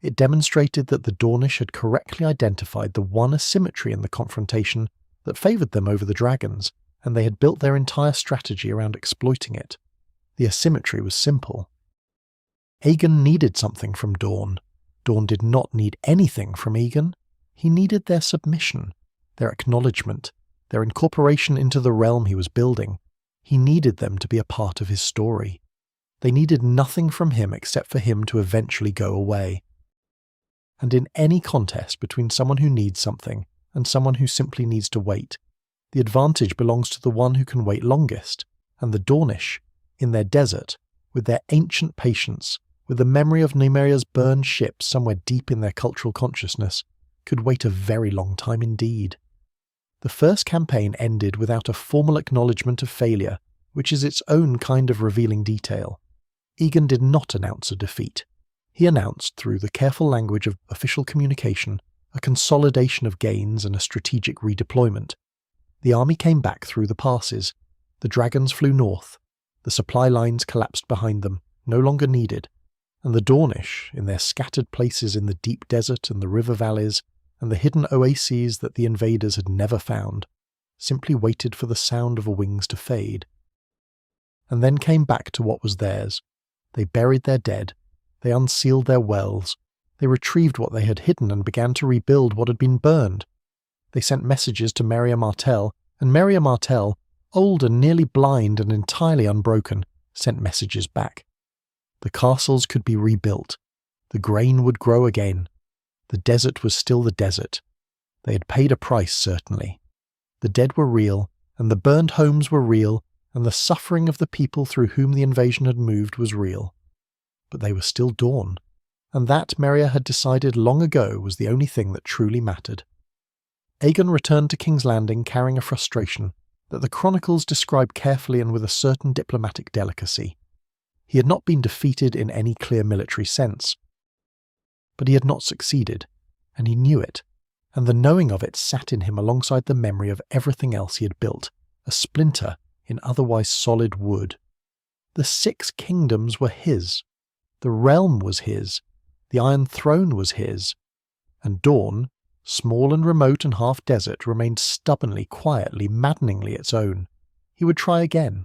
It demonstrated that the Dornish had correctly identified the one asymmetry in the confrontation that favoured them over the dragons, and they had built their entire strategy around exploiting it. The asymmetry was simple. Aegon needed something from Dorne. Dorne did not need anything from Aegon. He needed their submission, their acknowledgement, their incorporation into the realm he was building. He needed them to be a part of his story. They needed nothing from him except for him to eventually go away. And in any contest between someone who needs something and someone who simply needs to wait, the advantage belongs to the one who can wait longest, and the Dornish, in their desert, with their ancient patience, with the memory of Nymeria's burned ships somewhere deep in their cultural consciousness, could wait a very long time indeed. The first campaign ended without a formal acknowledgement of failure, which is its own kind of revealing detail. Aegon did not announce a defeat. He announced, through the careful language of official communication, a consolidation of gains and a strategic redeployment. The army came back through the passes. The dragons flew north. The supply lines collapsed behind them, no longer needed, and the Dornish, in their scattered places in the deep desert and the river valleys, and the hidden oases that the invaders had never found, simply waited for the sound of wings to fade. And then came back to what was theirs. They buried their dead. They unsealed their wells. They retrieved what they had hidden and began to rebuild what had been burned. They sent messages to Nymeria Martell, and Nymeria Martell, old and nearly blind and entirely unbroken, sent messages back. The castles could be rebuilt. The grain would grow again. The desert was still the desert. They had paid a price, certainly. The dead were real, and the burned homes were real, and the suffering of the people through whom the invasion had moved was real. But they were still Dorne, and that Nymeria had decided long ago was the only thing that truly mattered. Aegon returned to King's Landing carrying a frustration that the chronicles describe carefully and with a certain diplomatic delicacy. He had not been defeated in any clear military sense. But he had not succeeded, and he knew it, and the knowing of it sat in him alongside the memory of everything else he had built, a splinter in otherwise solid wood. The 6 kingdoms were his. The realm was his. The Iron Throne was his. And Dorne, small and remote and half-desert, remained stubbornly, quietly, maddeningly its own. He would try again.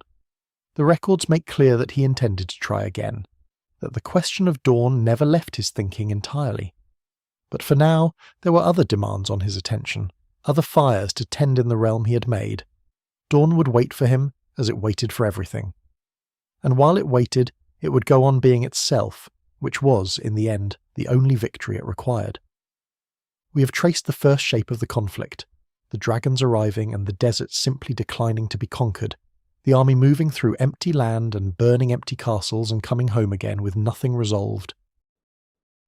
The records make clear that he intended to try again, that the question of Dorne never left his thinking entirely. But for now, there were other demands on his attention, other fires to tend in the realm he had made. Dorne would wait for him as it waited for everything. And while it waited, it would go on being itself, which was, in the end, the only victory it required. We have traced the first shape of the conflict, the dragons arriving and the desert simply declining to be conquered, the army moving through empty land and burning empty castles and coming home again with nothing resolved.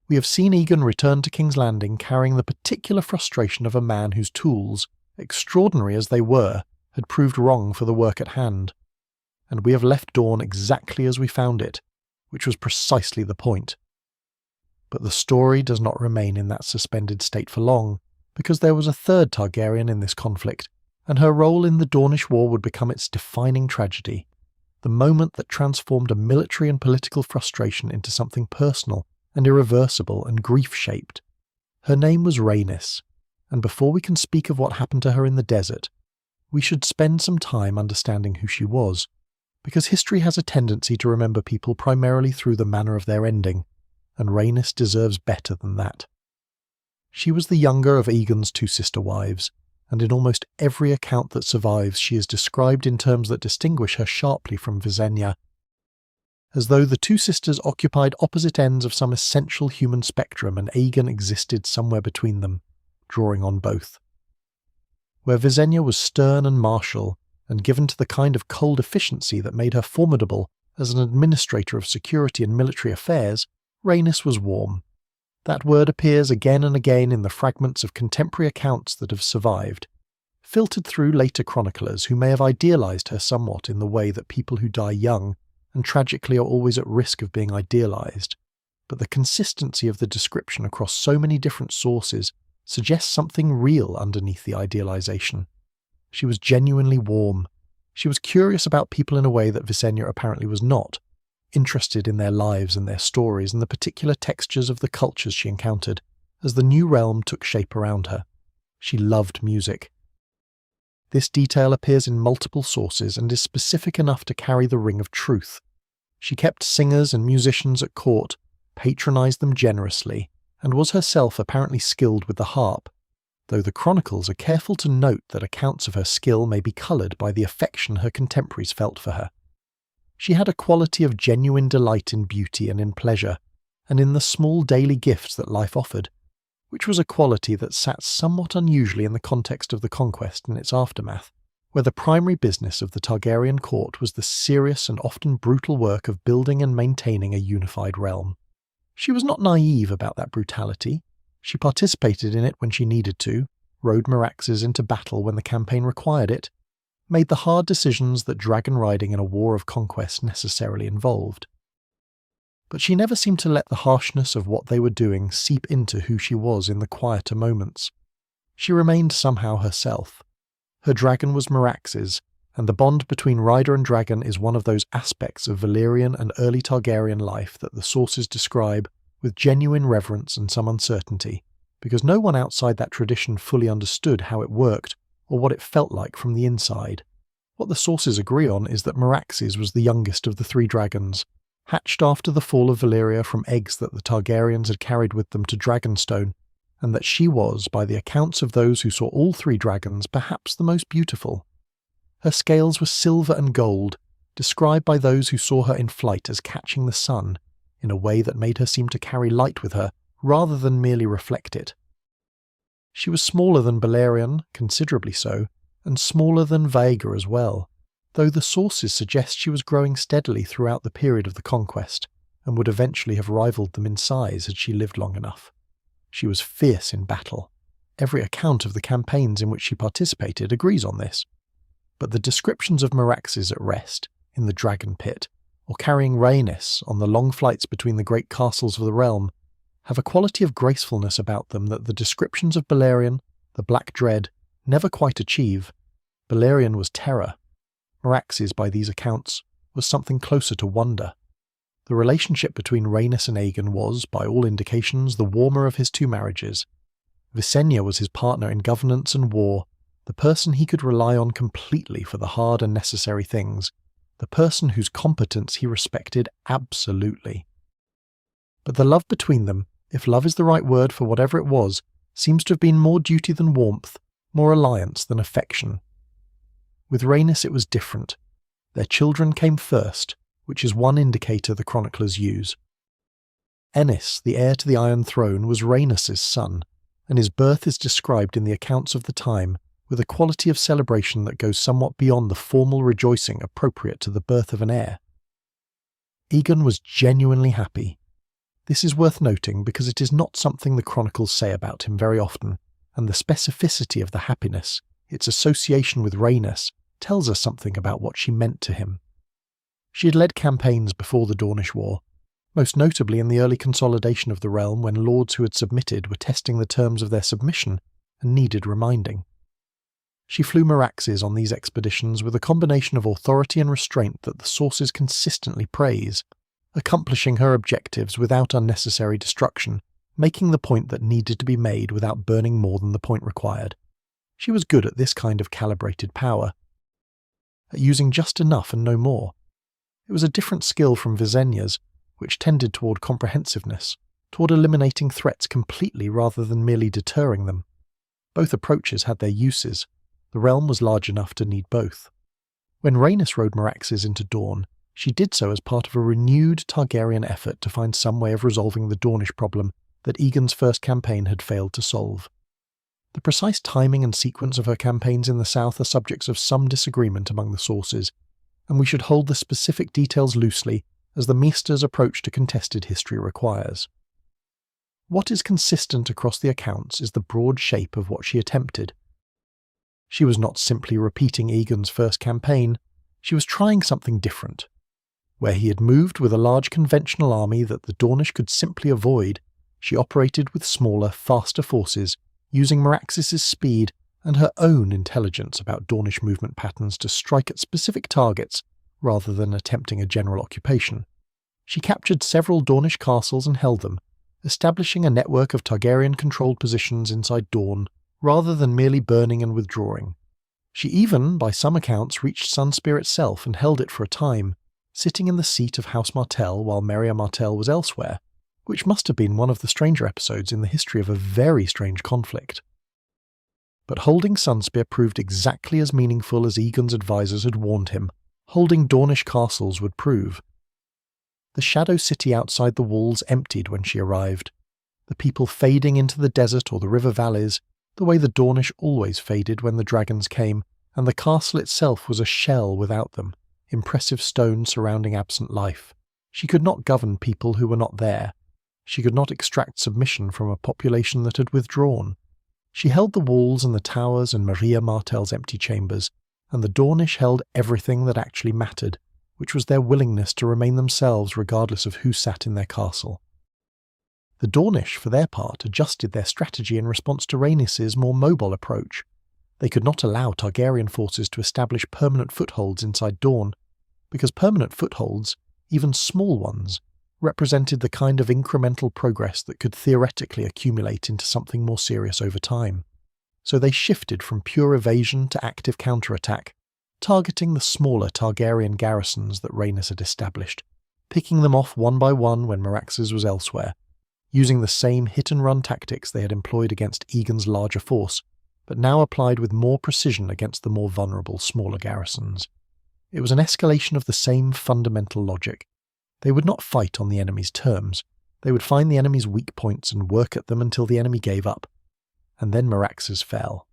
We have seen Aegon return to King's Landing carrying the particular frustration of a man whose tools, extraordinary as they were, had proved wrong for the work at hand. And we have left Dorne exactly as we found it, which was precisely the point. But the story does not remain in that suspended state for long, because there was a third Targaryen in this conflict, and her role in the Dornish War would become its defining tragedy, the moment that transformed a military and political frustration into something personal and irreversible and grief-shaped. Her name was Rhaenys, and before we can speak of what happened to her in the desert, we should spend some time understanding who she was, because history has a tendency to remember people primarily through the manner of their ending, and Rhaenys deserves better than that. She was the younger of Aegon's 2 sister wives, and in almost every account that survives she is described in terms that distinguish her sharply from Visenya, as though the 2 sisters occupied opposite ends of some essential human spectrum and Aegon existed somewhere between them, drawing on both. Where Visenya was stern and martial, and given to the kind of cold efficiency that made her formidable as an administrator of security and military affairs, Rhaenys was warm. That word appears again and again in the fragments of contemporary accounts that have survived, filtered through later chroniclers who may have idealised her somewhat in the way that people who die young and tragically are always at risk of being idealised. But the consistency of the description across so many different sources suggests something real underneath the idealisation. She was genuinely warm. She was curious about people in a way that Visenya apparently was not, interested in their lives and their stories and the particular textures of the cultures she encountered as the new realm took shape around her. She loved music. This detail appears in multiple sources and is specific enough to carry the ring of truth. She kept singers and musicians at court, patronised them generously, and was herself apparently skilled with the harp, though the chronicles are careful to note that accounts of her skill may be coloured by the affection her contemporaries felt for her. She had a quality of genuine delight in beauty and in pleasure, and in the small daily gifts that life offered, which was a quality that sat somewhat unusually in the context of the Conquest and its aftermath, where the primary business of the Targaryen court was the serious and often brutal work of building and maintaining a unified realm. She was not naive about that brutality. She participated in it when she needed to, rode Meraxes into battle when the campaign required it, made the hard decisions that dragon riding in a war of conquest necessarily involved. But she never seemed to let the harshness of what they were doing seep into who she was in the quieter moments. She remained somehow herself. Her dragon was Meraxes, and the bond between rider and dragon is one of those aspects of Valyrian and early Targaryen life that the sources describe with genuine reverence and some uncertainty, because no one outside that tradition fully understood how it worked or what it felt like from the inside. What the sources agree on is that Meraxes was the youngest of the 3 dragons, hatched after the fall of Valyria from eggs that the Targaryens had carried with them to Dragonstone, and that she was, by the accounts of those who saw all 3 dragons, perhaps the most beautiful. Her scales were silver and gold, described by those who saw her in flight as catching the sun, in a way that made her seem to carry light with her, rather than merely reflect it. She was smaller than Balerion, considerably so, and smaller than Vhagar as well, though the sources suggest she was growing steadily throughout the period of the Conquest, and would eventually have rivaled them in size had she lived long enough. She was fierce in battle. Every account of the campaigns in which she participated agrees on this. But the descriptions of Meraxes at rest, in the dragon pit, or carrying Rhaenys on the long flights between the great castles of the realm, have a quality of gracefulness about them that the descriptions of Balerion, the Black Dread, never quite achieve. Balerion was terror. Meraxes, by these accounts, was something closer to wonder. The relationship between Rhaenys and Aegon was, by all indications, the warmer of his two marriages. Visenya was his partner in governance and war, the person he could rely on completely for the hard and necessary things, the person whose competence he respected absolutely. But the love between them, if love is the right word for whatever it was, seems to have been more duty than warmth, more alliance than affection. With Rhaenys it was different. Their children came first, which is one indicator the chroniclers use. Ennis, the heir to the Iron Throne, was Rhaenys' son, and his birth is described in the accounts of the time with a quality of celebration that goes somewhat beyond the formal rejoicing appropriate to the birth of an heir. Aegon was genuinely happy. This is worth noting because it is not something the chronicles say about him very often, and the specificity of the happiness, its association with Rhaenys, tells us something about what she meant to him. She had led campaigns before the Dornish War, most notably in the early consolidation of the realm when lords who had submitted were testing the terms of their submission and needed reminding. She flew Meraxes on these expeditions with a combination of authority and restraint that the sources consistently praise, accomplishing her objectives without unnecessary destruction, making the point that needed to be made without burning more than the point required. She was good at this kind of calibrated power, at using just enough and no more. It was a different skill from Visenya's, which tended toward comprehensiveness, toward eliminating threats completely rather than merely deterring them. Both approaches had their uses. The realm was large enough to need both. When Rhaenys rode Meraxes into Dorne, she did so as part of a renewed Targaryen effort to find some way of resolving the Dornish problem that Aegon's first campaign had failed to solve. The precise timing and sequence of her campaigns in the south are subjects of some disagreement among the sources, and we should hold the specific details loosely as the Maester's approach to contested history requires. What is consistent across the accounts is the broad shape of what she attempted. She was not simply repeating Aegon's first campaign, she was trying something different. Where he had moved with a large conventional army that the Dornish could simply avoid, she operated with smaller, faster forces, using Meraxes' speed and her own intelligence about Dornish movement patterns to strike at specific targets rather than attempting a general occupation. She captured several Dornish castles and held them, establishing a network of Targaryen-controlled positions inside Dorne rather than merely burning and withdrawing. She even, by some accounts, reached Sunspear itself and held it for a time, sitting in the seat of House Martell while Merya Martell was elsewhere, which must have been one of the stranger episodes in the history of a very strange conflict. But holding Sunspear proved exactly as meaningful as Aegon's advisors had warned him holding Dornish castles would prove. The shadow city outside the walls emptied when she arrived, the people fading into the desert or the river valleys, the way the Dornish always faded when the dragons came, and the castle itself was a shell without them, impressive stone surrounding absent life. She could not govern people who were not there. She could not extract submission from a population that had withdrawn. She held the walls and the towers and Merya Martell's empty chambers, and the Dornish held everything that actually mattered, which was their willingness to remain themselves regardless of who sat in their castle. The Dornish, for their part, adjusted their strategy in response to Rhaenys' more mobile approach. They could not allow Targaryen forces to establish permanent footholds inside Dorne, because permanent footholds, even small ones, represented the kind of incremental progress that could theoretically accumulate into something more serious over time. So they shifted from pure evasion to active counterattack, targeting the smaller Targaryen garrisons that Rhaenys had established, picking them off one by one when Meraxes was elsewhere, using the same hit-and-run tactics they had employed against Aegon's larger force, but now applied with more precision against the more vulnerable, smaller garrisons. It was an escalation of the same fundamental logic. They would not fight on the enemy's terms. They would find the enemy's weak points and work at them until the enemy gave up. And then Meraxes fell.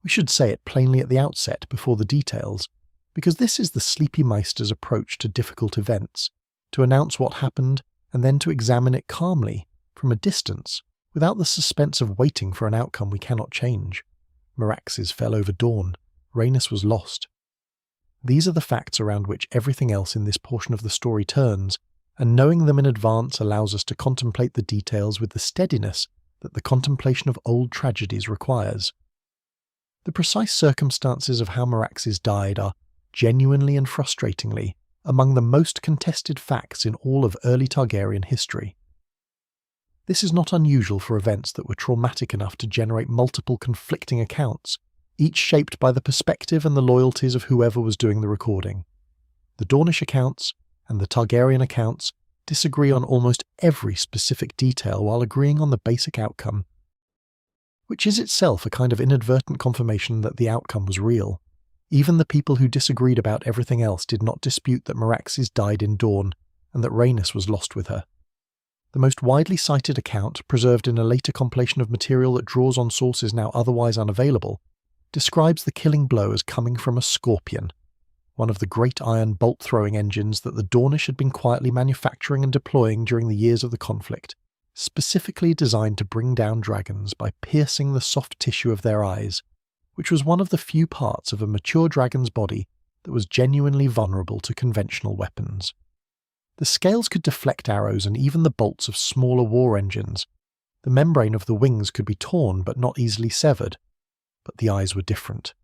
We should say it plainly at the outset before the details, because this is the Sleepy Maester's approach to difficult events, to announce what happened and then to examine it calmly, from a distance, without the suspense of waiting for an outcome we cannot change. Meraxes fell over Dorne. Rhaenys was lost. These are the facts around which everything else in this portion of the story turns, and knowing them in advance allows us to contemplate the details with the steadiness that the contemplation of old tragedies requires. The precise circumstances of how Meraxes died are, genuinely and frustratingly, among the most contested facts in all of early Targaryen history. This is not unusual for events that were traumatic enough to generate multiple conflicting accounts, each shaped by the perspective and the loyalties of whoever was doing the recording. The Dornish accounts and the Targaryen accounts disagree on almost every specific detail while agreeing on the basic outcome, which is itself a kind of inadvertent confirmation that the outcome was real. Even the people who disagreed about everything else did not dispute that Meraxes died in Dorne and that Rhaenys was lost with her. The most widely cited account, preserved in a later compilation of material that draws on sources now otherwise unavailable, describes the killing blow as coming from a scorpion, one of the great iron bolt-throwing engines that the Dornish had been quietly manufacturing and deploying during the years of the conflict, specifically designed to bring down dragons by piercing the soft tissue of their eyes, which was one of the few parts of a mature dragon's body that was genuinely vulnerable to conventional weapons. The scales could deflect arrows and even the bolts of smaller war engines. The membrane of the wings could be torn but not easily severed, but the eyes were different.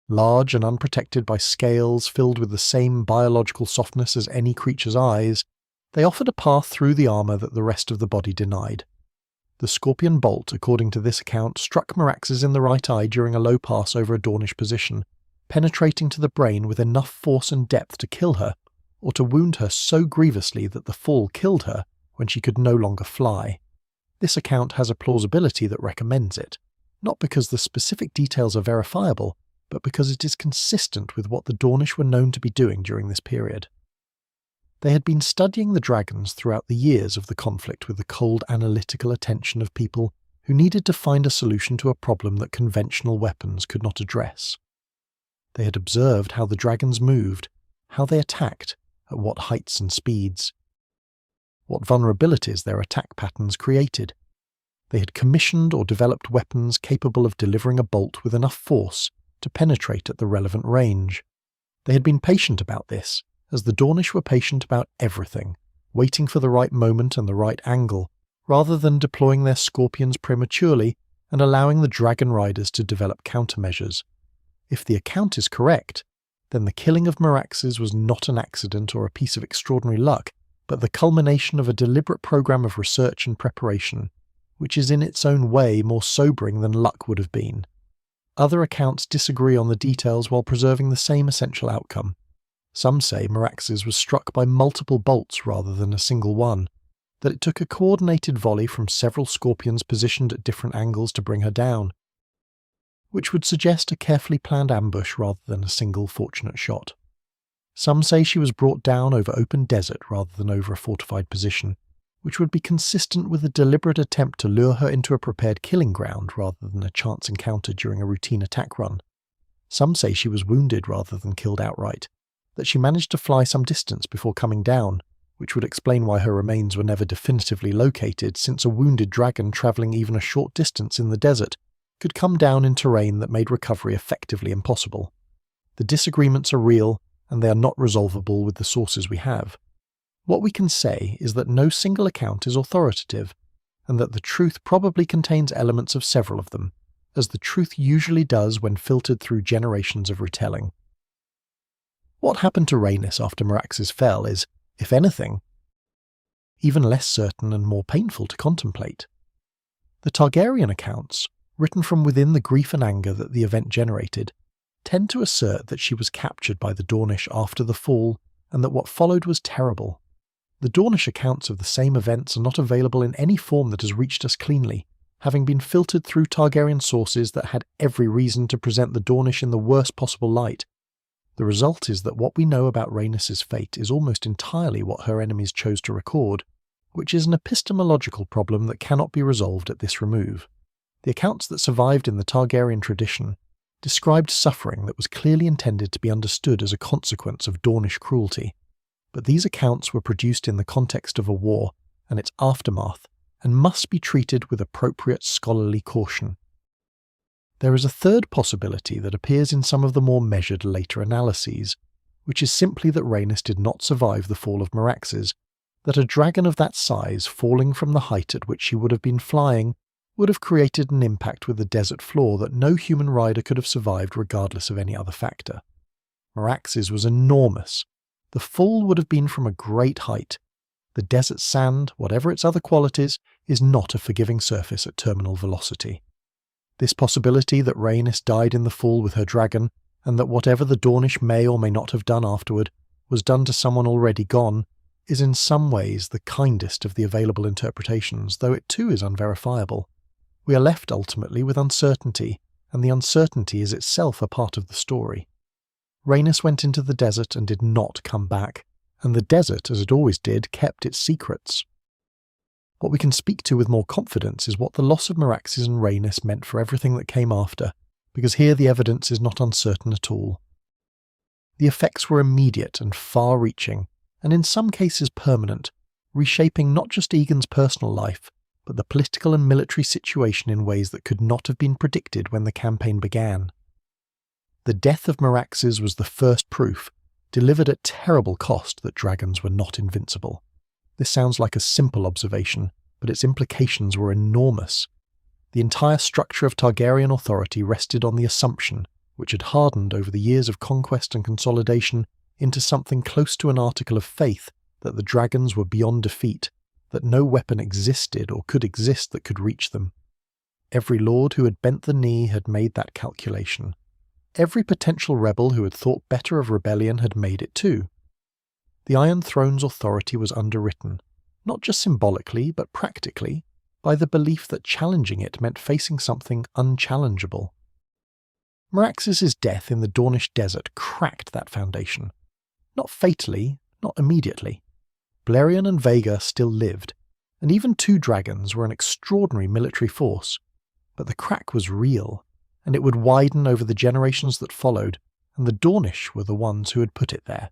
Large and unprotected by scales filled with the same biological softness as any creature's eyes, they offered a path through the armour that the rest of the body denied. The scorpion bolt, according to this account, struck Meraxes in the right eye during a low pass over a Dornish position, penetrating to the brain with enough force and depth to kill her, or to wound her so grievously that the fall killed her when she could no longer fly. This account has a plausibility that recommends it, not because the specific details are verifiable, but because it is consistent with what the Dornish were known to be doing during this period. They had been studying the dragons throughout the years of the conflict with the cold analytical attention of people who needed to find a solution to a problem that conventional weapons could not address. They had observed how the dragons moved, how they attacked, at what heights and speeds, what vulnerabilities their attack patterns created. They had commissioned or developed weapons capable of delivering a bolt with enough force to penetrate at the relevant range. They had been patient about this, as the Dornish were patient about everything, waiting for the right moment and the right angle, rather than deploying their scorpions prematurely and allowing the dragon riders to develop countermeasures. If the account is correct, then the killing of Meraxes was not an accident or a piece of extraordinary luck, but the culmination of a deliberate program of research and preparation, which is in its own way more sobering than luck would have been. Other accounts disagree on the details while preserving the same essential outcome. Some say Meraxes was struck by multiple bolts rather than a single one, that it took a coordinated volley from several scorpions positioned at different angles to bring her down, which would suggest a carefully planned ambush rather than a single fortunate shot. Some say she was brought down over open desert rather than over a fortified position, which would be consistent with a deliberate attempt to lure her into a prepared killing ground rather than a chance encounter during a routine attack run. Some say she was wounded rather than killed outright, that she managed to fly some distance before coming down, which would explain why her remains were never definitively located, since a wounded dragon travelling even a short distance in the desert could come down in terrain that made recovery effectively impossible. The disagreements are real, and they are not resolvable with the sources we have. What we can say is that no single account is authoritative, and that the truth probably contains elements of several of them, as the truth usually does when filtered through generations of retelling. What happened to Rhaenys after Meraxes fell is, if anything, even less certain and more painful to contemplate. The Targaryen accounts, written from within the grief and anger that the event generated, tend to assert that she was captured by the Dornish after the fall, and that what followed was terrible. The Dornish accounts of the same events are not available in any form that has reached us cleanly, having been filtered through Targaryen sources that had every reason to present the Dornish in the worst possible light. The result is that what we know about Rhaenys' fate is almost entirely what her enemies chose to record, which is an epistemological problem that cannot be resolved at this remove. The accounts that survived in the Targaryen tradition described suffering that was clearly intended to be understood as a consequence of Dornish cruelty, but these accounts were produced in the context of a war and its aftermath, and must be treated with appropriate scholarly caution. There is a third possibility that appears in some of the more measured later analyses, which is simply that Rhaenys did not survive the fall of Meraxes, that a dragon of that size falling from the height at which she would have been flying would have created an impact with the desert floor that no human rider could have survived regardless of any other factor. Meraxes was enormous. The fall would have been from a great height. The desert sand, whatever its other qualities, is not a forgiving surface at terminal velocity. This possibility that Rhaenys died in the fall with her dragon, and that whatever the Dornish may or may not have done afterward was done to someone already gone, is in some ways the kindest of the available interpretations, though it too is unverifiable. We are left ultimately with uncertainty, and the uncertainty is itself a part of the story. Rhaenys went into the desert and did not come back, and the desert, as it always did, kept its secrets. What we can speak to with more confidence is what the loss of Meraxes and Rhaenys meant for everything that came after, because here the evidence is not uncertain at all. The effects were immediate and far-reaching, and in some cases permanent, reshaping not just Aegon's personal life, but the political and military situation in ways that could not have been predicted when the campaign began. The death of Meraxes was the first proof, delivered at terrible cost, that dragons were not invincible. This sounds like a simple observation, but its implications were enormous. The entire structure of Targaryen authority rested on the assumption, which had hardened over the years of conquest and consolidation into something close to an article of faith, that the dragons were beyond defeat, that no weapon existed or could exist that could reach them. Every lord who had bent the knee had made that calculation. Every potential rebel who had thought better of rebellion had made it too. The Iron Throne's authority was underwritten, not just symbolically but practically, by the belief that challenging it meant facing something unchallengeable. Meraxes' death in the Dornish desert cracked that foundation. Not fatally, not immediately. Balerion and Vhagar still lived, and even two dragons were an extraordinary military force, but the crack was real, and it would widen over the generations that followed, and the Dornish were the ones who had put it there.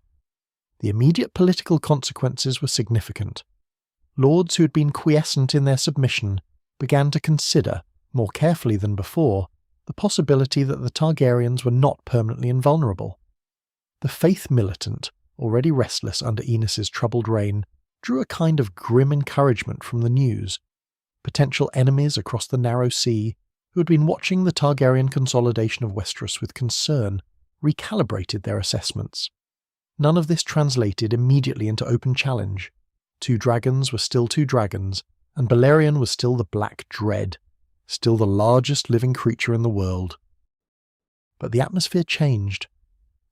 The immediate political consequences were significant. Lords who had been quiescent in their submission began to consider, more carefully than before, the possibility that the Targaryens were not permanently invulnerable. The faith militant, already restless under Aenys's troubled reign, drew a kind of grim encouragement from the news. Potential enemies across the narrow sea, who had been watching the Targaryen consolidation of Westeros with concern, recalibrated their assessments. None of this translated immediately into open challenge. Two dragons were still two dragons, and Balerion was still the Black Dread, still the largest living creature in the world. But the atmosphere changed.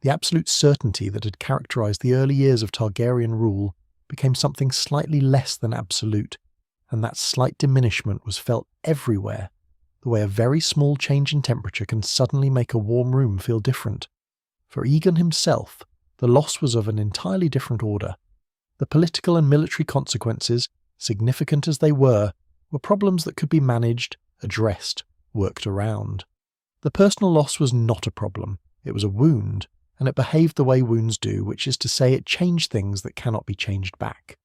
The absolute certainty that had characterized the early years of Targaryen rule became something slightly less than absolute, and that slight diminishment was felt everywhere, the way a very small change in temperature can suddenly make a warm room feel different. For Aegon himself, the loss was of an entirely different order. The political and military consequences, significant as they were problems that could be managed, addressed, worked around. The personal loss was not a problem. It was a wound, and it behaved the way wounds do, which is to say it changed things that cannot be changed back.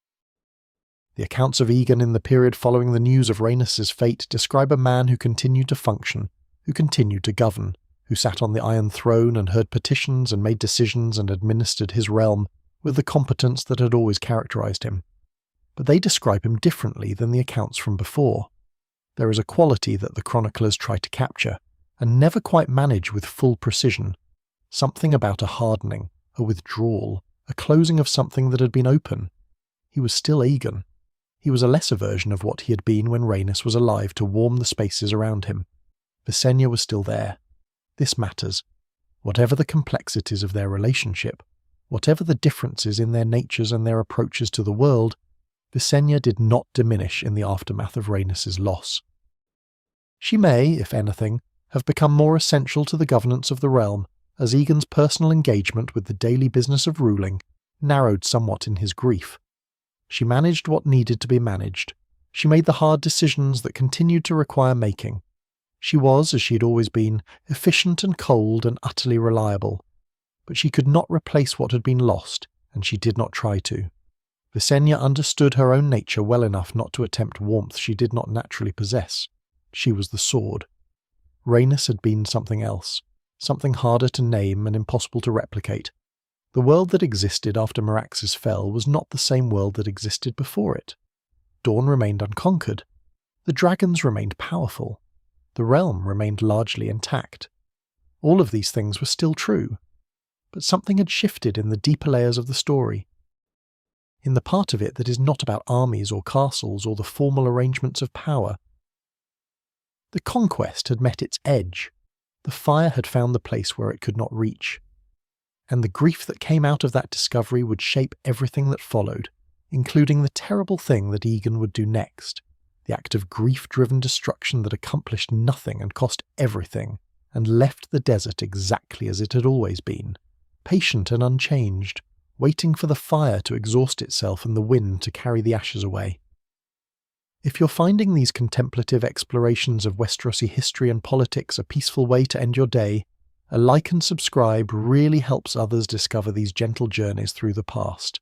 The accounts of Aegon in the period following the news of Rhaenys' fate describe a man who continued to function, who continued to govern, who sat on the Iron Throne and heard petitions and made decisions and administered his realm with the competence that had always characterized him. But they describe him differently than the accounts from before. There is a quality that the chroniclers try to capture, and never quite manage with full precision. Something about a hardening, a withdrawal, a closing of something that had been open. He was still Aegon. He was a lesser version of what he had been when Rhaenys was alive to warm the spaces around him. Visenya was still there. This matters. Whatever the complexities of their relationship, whatever the differences in their natures and their approaches to the world, Visenya did not diminish in the aftermath of Rhaenys' loss. She may, if anything, have become more essential to the governance of the realm, as Aegon's personal engagement with the daily business of ruling narrowed somewhat in his grief. She managed what needed to be managed. She made the hard decisions that continued to require making. She was, as she had always been, efficient and cold and utterly reliable. But she could not replace what had been lost, and she did not try to. Visenya understood her own nature well enough not to attempt warmth she did not naturally possess. She was the sword. Rhaenys had been something else, something harder to name and impossible to replicate. The world that existed after Meraxes fell was not the same world that existed before it. Dorne remained unconquered. The dragons remained powerful. The realm remained largely intact. All of these things were still true. but something had shifted in the deeper layers of the story. In the part of it that is not about armies or castles or the formal arrangements of power. The Conquest had met its edge. The fire had found the place where it could not reach. And the grief that came out of that discovery would shape everything that followed, including the terrible thing that Aegon would do next, the act of grief-driven destruction that accomplished nothing and cost everything, and left the desert exactly as it had always been, patient and unchanged, waiting for the fire to exhaust itself and the wind to carry the ashes away. If you're finding these contemplative explorations of Westerosi history and politics a peaceful way to end your day, a like and subscribe really helps others discover these gentle journeys through the past.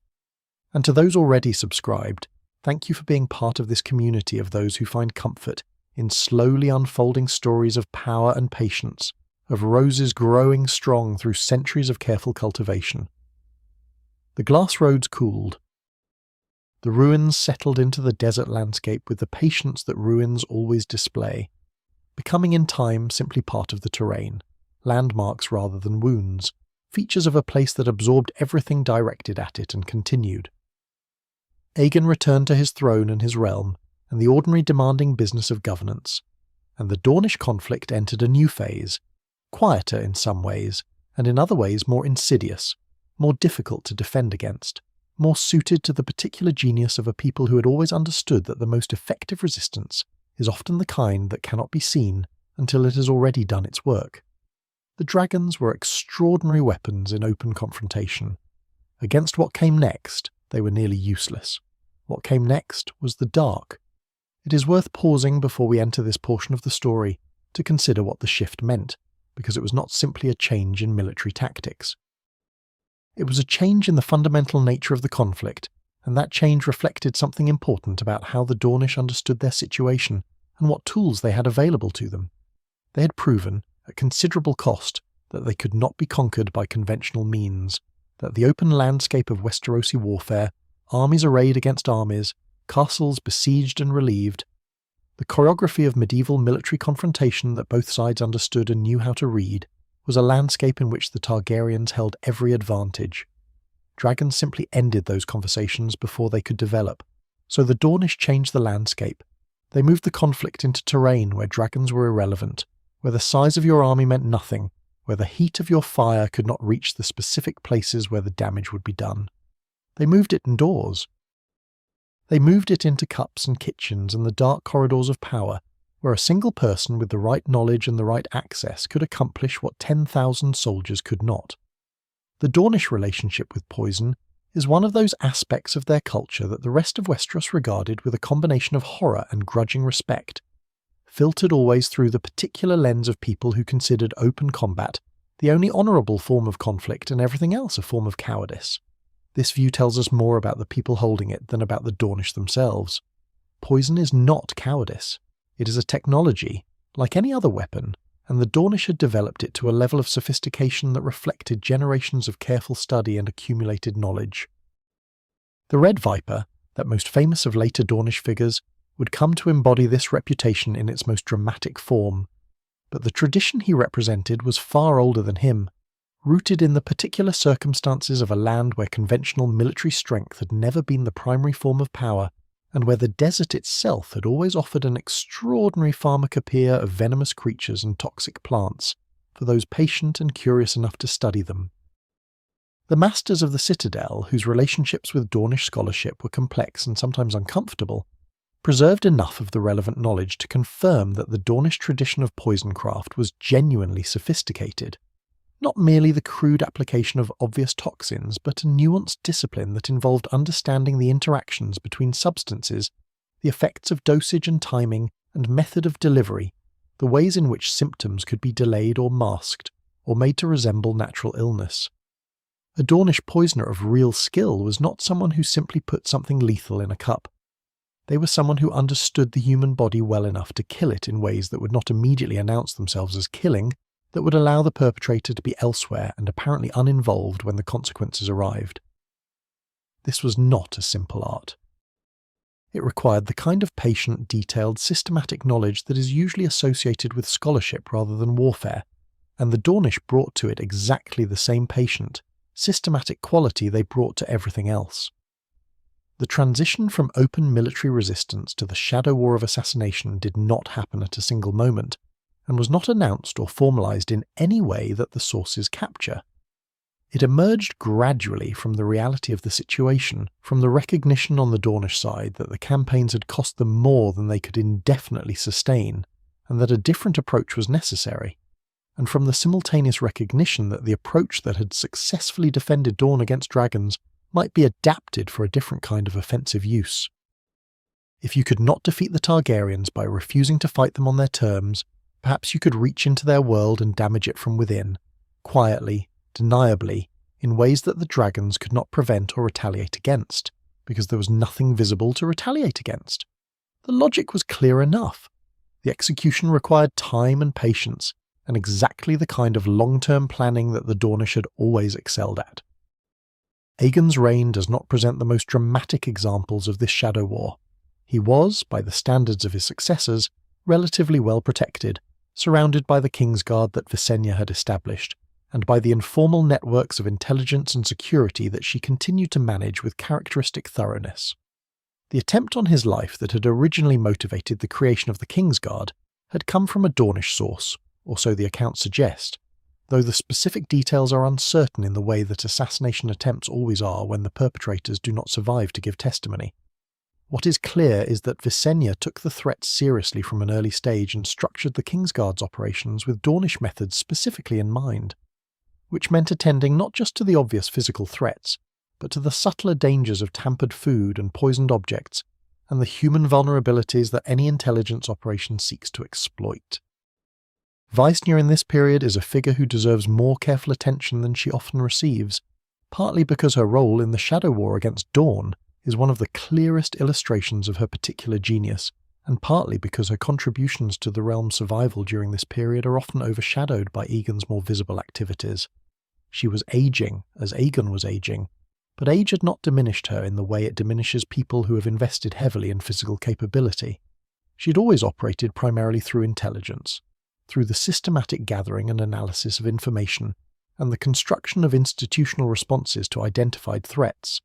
And to those already subscribed, thank you for being part of this community of those who find comfort in slowly unfolding stories of power and patience, of roses growing strong through centuries of careful cultivation. The glass roads cooled. The ruins settled into the desert landscape with the patience that ruins always display, becoming in time simply part of the terrain, landmarks rather than wounds, features of a place that absorbed everything directed at it and continued. Aegon returned to his throne and his realm, and the ordinary demanding business of governance, and the Dornish conflict entered a new phase, quieter in some ways, and in other ways more insidious, more difficult to defend against, more suited to the particular genius of a people who had always understood that the most effective resistance is often the kind that cannot be seen until it has already done its work. The dragons were extraordinary weapons in open confrontation. Against what came next, they were nearly useless. What came next was the dark. It is worth pausing before we enter this portion of the story to consider what the shift meant, because it was not simply a change in military tactics. It was a change in the fundamental nature of the conflict, and that change reflected something important about how the Dornish understood their situation and what tools they had available to them. They had proven, at considerable cost, that they could not be conquered by conventional means, that the open landscape of Westerosi warfare, armies arrayed against armies, castles besieged and relieved, the choreography of medieval military confrontation that both sides understood and knew how to read, was a landscape in which the Targaryens held every advantage. Dragons simply ended those conversations before they could develop, so the Dornish changed the landscape. They moved the conflict into terrain where dragons were irrelevant, where the size of your army meant nothing, where the heat of your fire could not reach the specific places where the damage would be done. They moved it indoors. They moved it into cups and kitchens and the dark corridors of power, where a single person with the right knowledge and the right access could accomplish what 10,000 soldiers could not. The Dornish relationship with poison is one of those aspects of their culture that the rest of Westeros regarded with a combination of horror and grudging respect, filtered always through the particular lens of people who considered open combat the only honourable form of conflict and everything else a form of cowardice. This view tells us more about the people holding it than about the Dornish themselves. Poison is not cowardice. It is a technology, like any other weapon, and the Dornish had developed it to a level of sophistication that reflected generations of careful study and accumulated knowledge. The Red Viper, that most famous of later Dornish figures, would come to embody this reputation in its most dramatic form, but the tradition he represented was far older than him, rooted in the particular circumstances of a land where conventional military strength had never been the primary form of power, and where the desert itself had always offered an extraordinary pharmacopoeia of venomous creatures and toxic plants for those patient and curious enough to study them. The masters of the Citadel, whose relationships with Dornish scholarship were complex and sometimes uncomfortable, preserved enough of the relevant knowledge to confirm that the Dornish tradition of poisoncraft was genuinely sophisticated. Not merely the crude application of obvious toxins, but a nuanced discipline that involved understanding the interactions between substances, the effects of dosage and timing, and method of delivery, the ways in which symptoms could be delayed or masked, or made to resemble natural illness. A Dornish poisoner of real skill was not someone who simply put something lethal in a cup. They were someone who understood the human body well enough to kill it in ways that would not immediately announce themselves as killing, that would allow the perpetrator to be elsewhere and apparently uninvolved when the consequences arrived. This was not a simple art. It required the kind of patient, detailed, systematic knowledge that is usually associated with scholarship rather than warfare, and the Dornish brought to it exactly the same patient, systematic quality they brought to everything else. The transition from open military resistance to the shadow war of assassination did not happen at a single moment, and was not announced or formalized in any way that the sources capture. It emerged gradually from the reality of the situation, from the recognition on the Dornish side that the campaigns had cost them more than they could indefinitely sustain, and that a different approach was necessary, and from the simultaneous recognition that the approach that had successfully defended Dorne against dragons might be adapted for a different kind of offensive use. If you could not defeat the Targaryens by refusing to fight them on their terms, perhaps you could reach into their world and damage it from within, quietly, deniably, in ways that the dragons could not prevent or retaliate against, because there was nothing visible to retaliate against. The logic was clear enough. The execution required time and patience, and exactly the kind of long-term planning that the Dornish had always excelled at. Aegon's reign does not present the most dramatic examples of this shadow war. He was, by the standards of his successors, relatively well protected, surrounded by the Kingsguard that Visenya had established, and by the informal networks of intelligence and security that she continued to manage with characteristic thoroughness. The attempt on his life that had originally motivated the creation of the Kingsguard had come from a Dornish source, or so the accounts suggest, though the specific details are uncertain in the way that assassination attempts always are when the perpetrators do not survive to give testimony. What is clear is that Visenya took the threat seriously from an early stage and structured the Kingsguard's operations with Dornish methods specifically in mind, which meant attending not just to the obvious physical threats, but to the subtler dangers of tampered food and poisoned objects, and the human vulnerabilities that any intelligence operation seeks to exploit. Visenya in this period is a figure who deserves more careful attention than she often receives, partly because her role in the Shadow War against Dorne is one of the clearest illustrations of her particular genius, and partly because her contributions to the realm's survival during this period are often overshadowed by Aegon's more visible activities. She was aging as Aegon was aging, but age had not diminished her in the way it diminishes people who have invested heavily in physical capability. She had always operated primarily through intelligence, through the systematic gathering and analysis of information, and the construction of institutional responses to identified threats,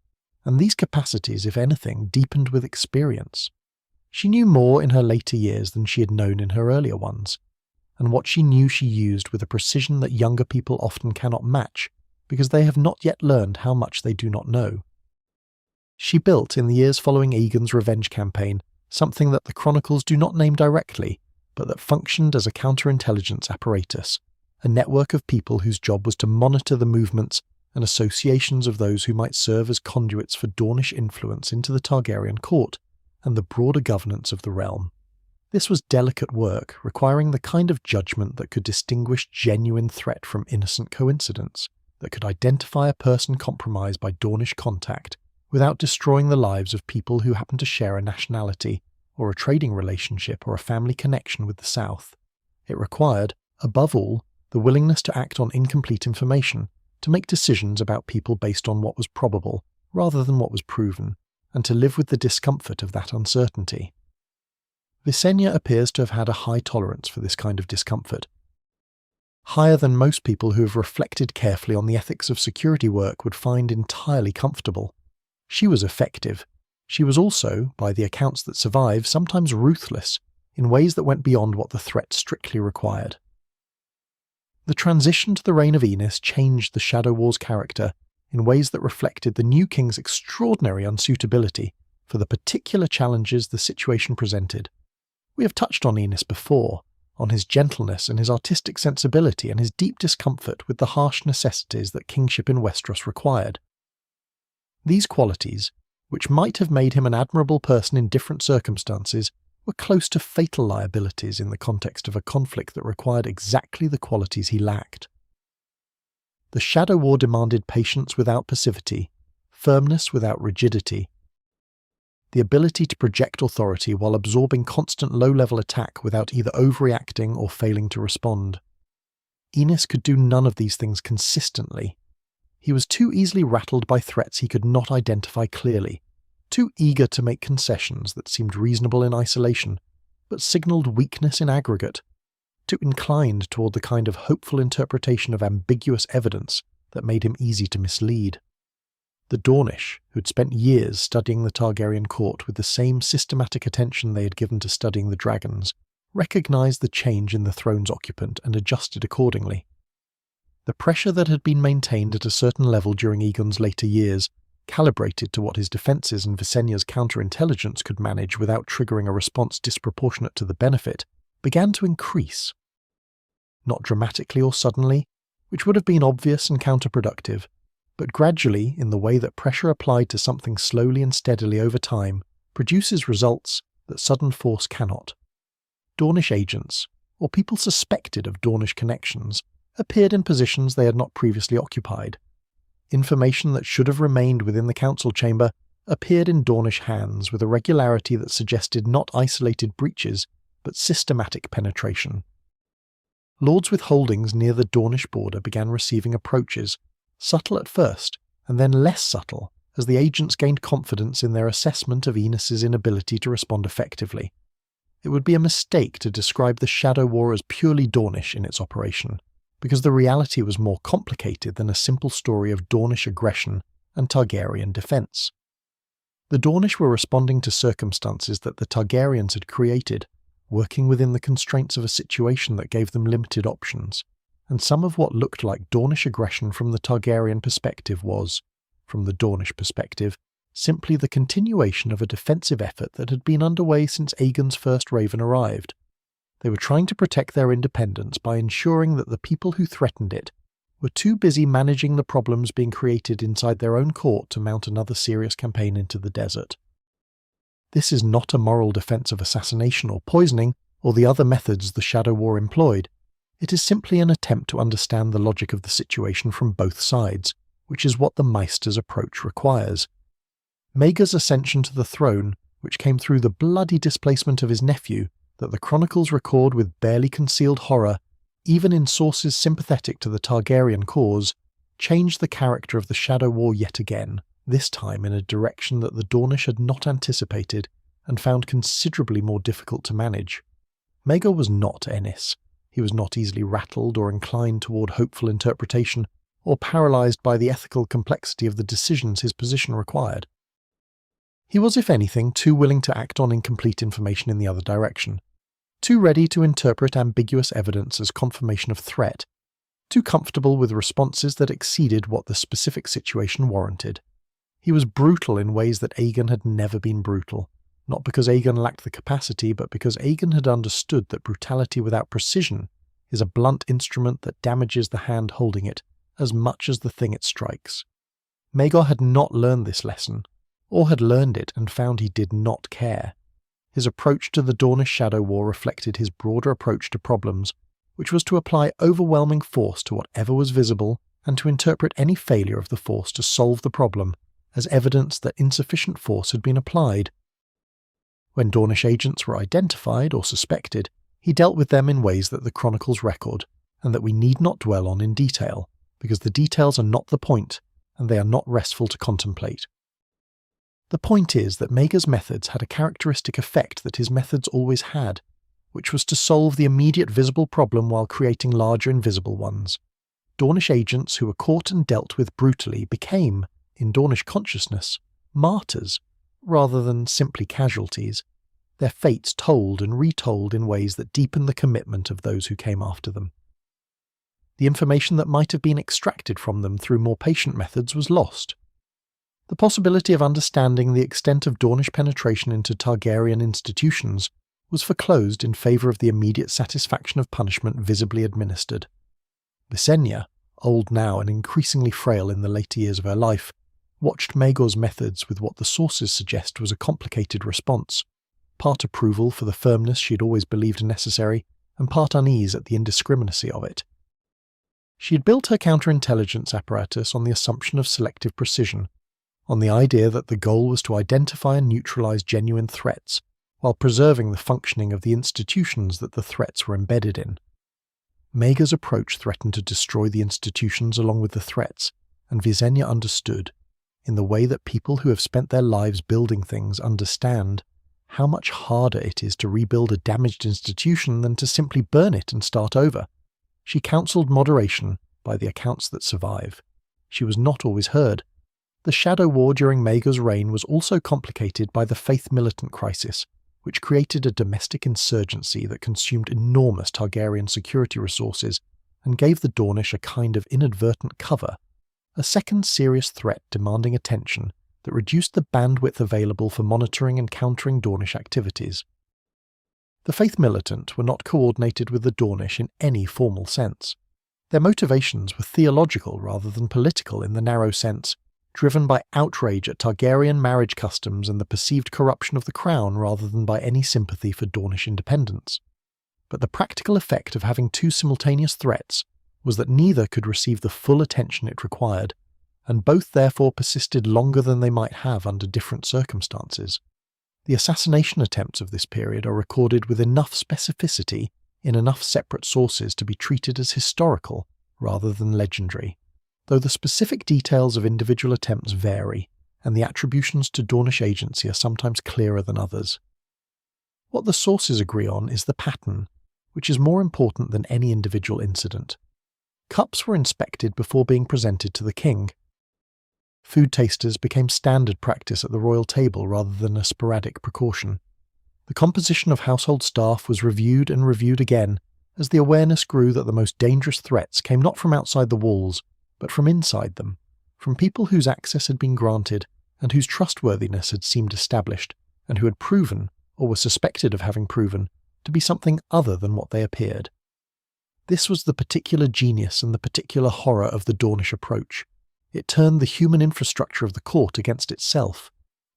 and these capacities, if anything, deepened with experience. She knew more in her later years than she had known in her earlier ones, and what she knew she used with a precision that younger people often cannot match, because they have not yet learned how much they do not know. She built, in the years following Aegon's revenge campaign, something that the chronicles do not name directly, but that functioned as a counterintelligence apparatus, a network of people whose job was to monitor the movements and associations of those who might serve as conduits for Dornish influence into the Targaryen court and the broader governance of the realm. This was delicate work, requiring the kind of judgment that could distinguish genuine threat from innocent coincidence, that could identify a person compromised by Dornish contact without destroying the lives of people who happen to share a nationality, or a trading relationship or a family connection with the South. It required, above all, the willingness to act on incomplete information, to make decisions about people based on what was probable, rather than what was proven, and to live with the discomfort of that uncertainty. Visenya appears to have had a high tolerance for this kind of discomfort, higher than most people who have reflected carefully on the ethics of security work would find entirely comfortable. She was effective. She was also, by the accounts that survive, sometimes ruthless, in ways that went beyond what the threat strictly required. The transition to the reign of Aenys changed the Shadow War's character in ways that reflected the new king's extraordinary unsuitability for the particular challenges the situation presented. We have touched on Aenys before, on his gentleness and his artistic sensibility and his deep discomfort with the harsh necessities that kingship in Westeros required. These qualities, which might have made him an admirable person in different circumstances, were close to fatal liabilities in the context of a conflict that required exactly the qualities he lacked. The Shadow War demanded patience without passivity, firmness without rigidity, the ability to project authority while absorbing constant low-level attack without either overreacting or failing to respond. Aenys could do none of these things consistently. He was too easily rattled by threats he could not identify clearly, too eager to make concessions that seemed reasonable in isolation, but signalled weakness in aggregate, too inclined toward the kind of hopeful interpretation of ambiguous evidence that made him easy to mislead. The Dornish, who'd spent years studying the Targaryen court with the same systematic attention they had given to studying the dragons, recognized the change in the throne's occupant and adjusted accordingly. The pressure that had been maintained at a certain level during Aegon's later years, calibrated to what his defences and Visenya's counterintelligence could manage without triggering a response disproportionate to the benefit, began to increase. Not dramatically or suddenly, which would have been obvious and counterproductive, but gradually in the way that pressure applied to something slowly and steadily over time produces results that sudden force cannot. Dornish agents, or people suspected of Dornish connections, appeared in positions they had not previously occupied. Information that should have remained within the council chamber appeared in Dornish hands with a regularity that suggested not isolated breaches, but systematic penetration. Lords with holdings near the Dornish border began receiving approaches, subtle at first, and then less subtle, as the agents gained confidence in their assessment of Aenys's inability to respond effectively. It would be a mistake to describe the Shadow War as purely Dornish in its operation, because the reality was more complicated than a simple story of Dornish aggression and Targaryen defence. The Dornish were responding to circumstances that the Targaryens had created, working within the constraints of a situation that gave them limited options, and some of what looked like Dornish aggression from the Targaryen perspective was, from the Dornish perspective, simply the continuation of a defensive effort that had been underway since Aegon's first Raven arrived. They were trying to protect their independence by ensuring that the people who threatened it were too busy managing the problems being created inside their own court to mount another serious campaign into the desert. This is not a moral defense of assassination or poisoning, or the other methods the Shadow War employed. It is simply an attempt to understand the logic of the situation from both sides, which is what the Maester's approach requires. Maegor's ascension to the throne, which came through the bloody displacement of his nephew, that the chronicles record with barely concealed horror, even in sources sympathetic to the Targaryen cause, changed the character of the Shadow War yet again, this time in a direction that the Dornish had not anticipated and found considerably more difficult to manage. Maegor was not Aenys. He was not easily rattled or inclined toward hopeful interpretation, or paralysed by the ethical complexity of the decisions his position required. He was, if anything, too willing to act on incomplete information in the other direction, too ready to interpret ambiguous evidence as confirmation of threat, too comfortable with responses that exceeded what the specific situation warranted. He was brutal in ways that Aegon had never been brutal, not because Aegon lacked the capacity, but because Aegon had understood that brutality without precision is a blunt instrument that damages the hand holding it as much as the thing it strikes. Maegor had not learned this lesson, or had learned it and found he did not care. His approach to the Dornish Shadow War reflected his broader approach to problems, which was to apply overwhelming force to whatever was visible and to interpret any failure of the force to solve the problem as evidence that insufficient force had been applied. When Dornish agents were identified or suspected, he dealt with them in ways that the chronicles record, and that we need not dwell on in detail, because the details are not the point, and they are not restful to contemplate. The point is that Maegor's methods had a characteristic effect that his methods always had, which was to solve the immediate visible problem while creating larger invisible ones. Dornish agents who were caught and dealt with brutally became, in Dornish consciousness, martyrs, rather than simply casualties, their fates told and retold in ways that deepened the commitment of those who came after them. The information that might have been extracted from them through more patient methods was lost. The possibility of understanding the extent of Dornish penetration into Targaryen institutions was foreclosed in favour of the immediate satisfaction of punishment visibly administered. Visenya, old now and increasingly frail in the later years of her life, watched Maegor's methods with what the sources suggest was a complicated response, part approval for the firmness she had always believed necessary, and part unease at the indiscriminacy of it. She had built her counterintelligence apparatus on the assumption of selective precision, on the idea that the goal was to identify and neutralize genuine threats, while preserving the functioning of the institutions that the threats were embedded in. Maegor's approach threatened to destroy the institutions along with the threats, and Visenya understood, in the way that people who have spent their lives building things understand, how much harder it is to rebuild a damaged institution than to simply burn it and start over. She counselled moderation by the accounts that survive. She was not always heard. The Shadow War during Maegor's reign was also complicated by the Faith Militant crisis, which created a domestic insurgency that consumed enormous Targaryen security resources and gave the Dornish a kind of inadvertent cover, a second serious threat demanding attention that reduced the bandwidth available for monitoring and countering Dornish activities. The Faith Militant were not coordinated with the Dornish in any formal sense. Their motivations were theological rather than political in the narrow sense, driven by outrage at Targaryen marriage customs and the perceived corruption of the crown rather than by any sympathy for Dornish independence. But the practical effect of having two simultaneous threats was that neither could receive the full attention it required, and both therefore persisted longer than they might have under different circumstances. The assassination attempts of this period are recorded with enough specificity in enough separate sources to be treated as historical rather than legendary, though the specific details of individual attempts vary, and the attributions to Dornish agency are sometimes clearer than others. What the sources agree on is the pattern, which is more important than any individual incident. Cups were inspected before being presented to the king. Food tasters became standard practice at the royal table rather than a sporadic precaution. The composition of household staff was reviewed and reviewed again as the awareness grew that the most dangerous threats came not from outside the walls, but from inside them, from people whose access had been granted and whose trustworthiness had seemed established, and who had proven, or were suspected of having proven, to be something other than what they appeared. This was the particular genius and the particular horror of the Dornish approach. It turned the human infrastructure of the court against itself.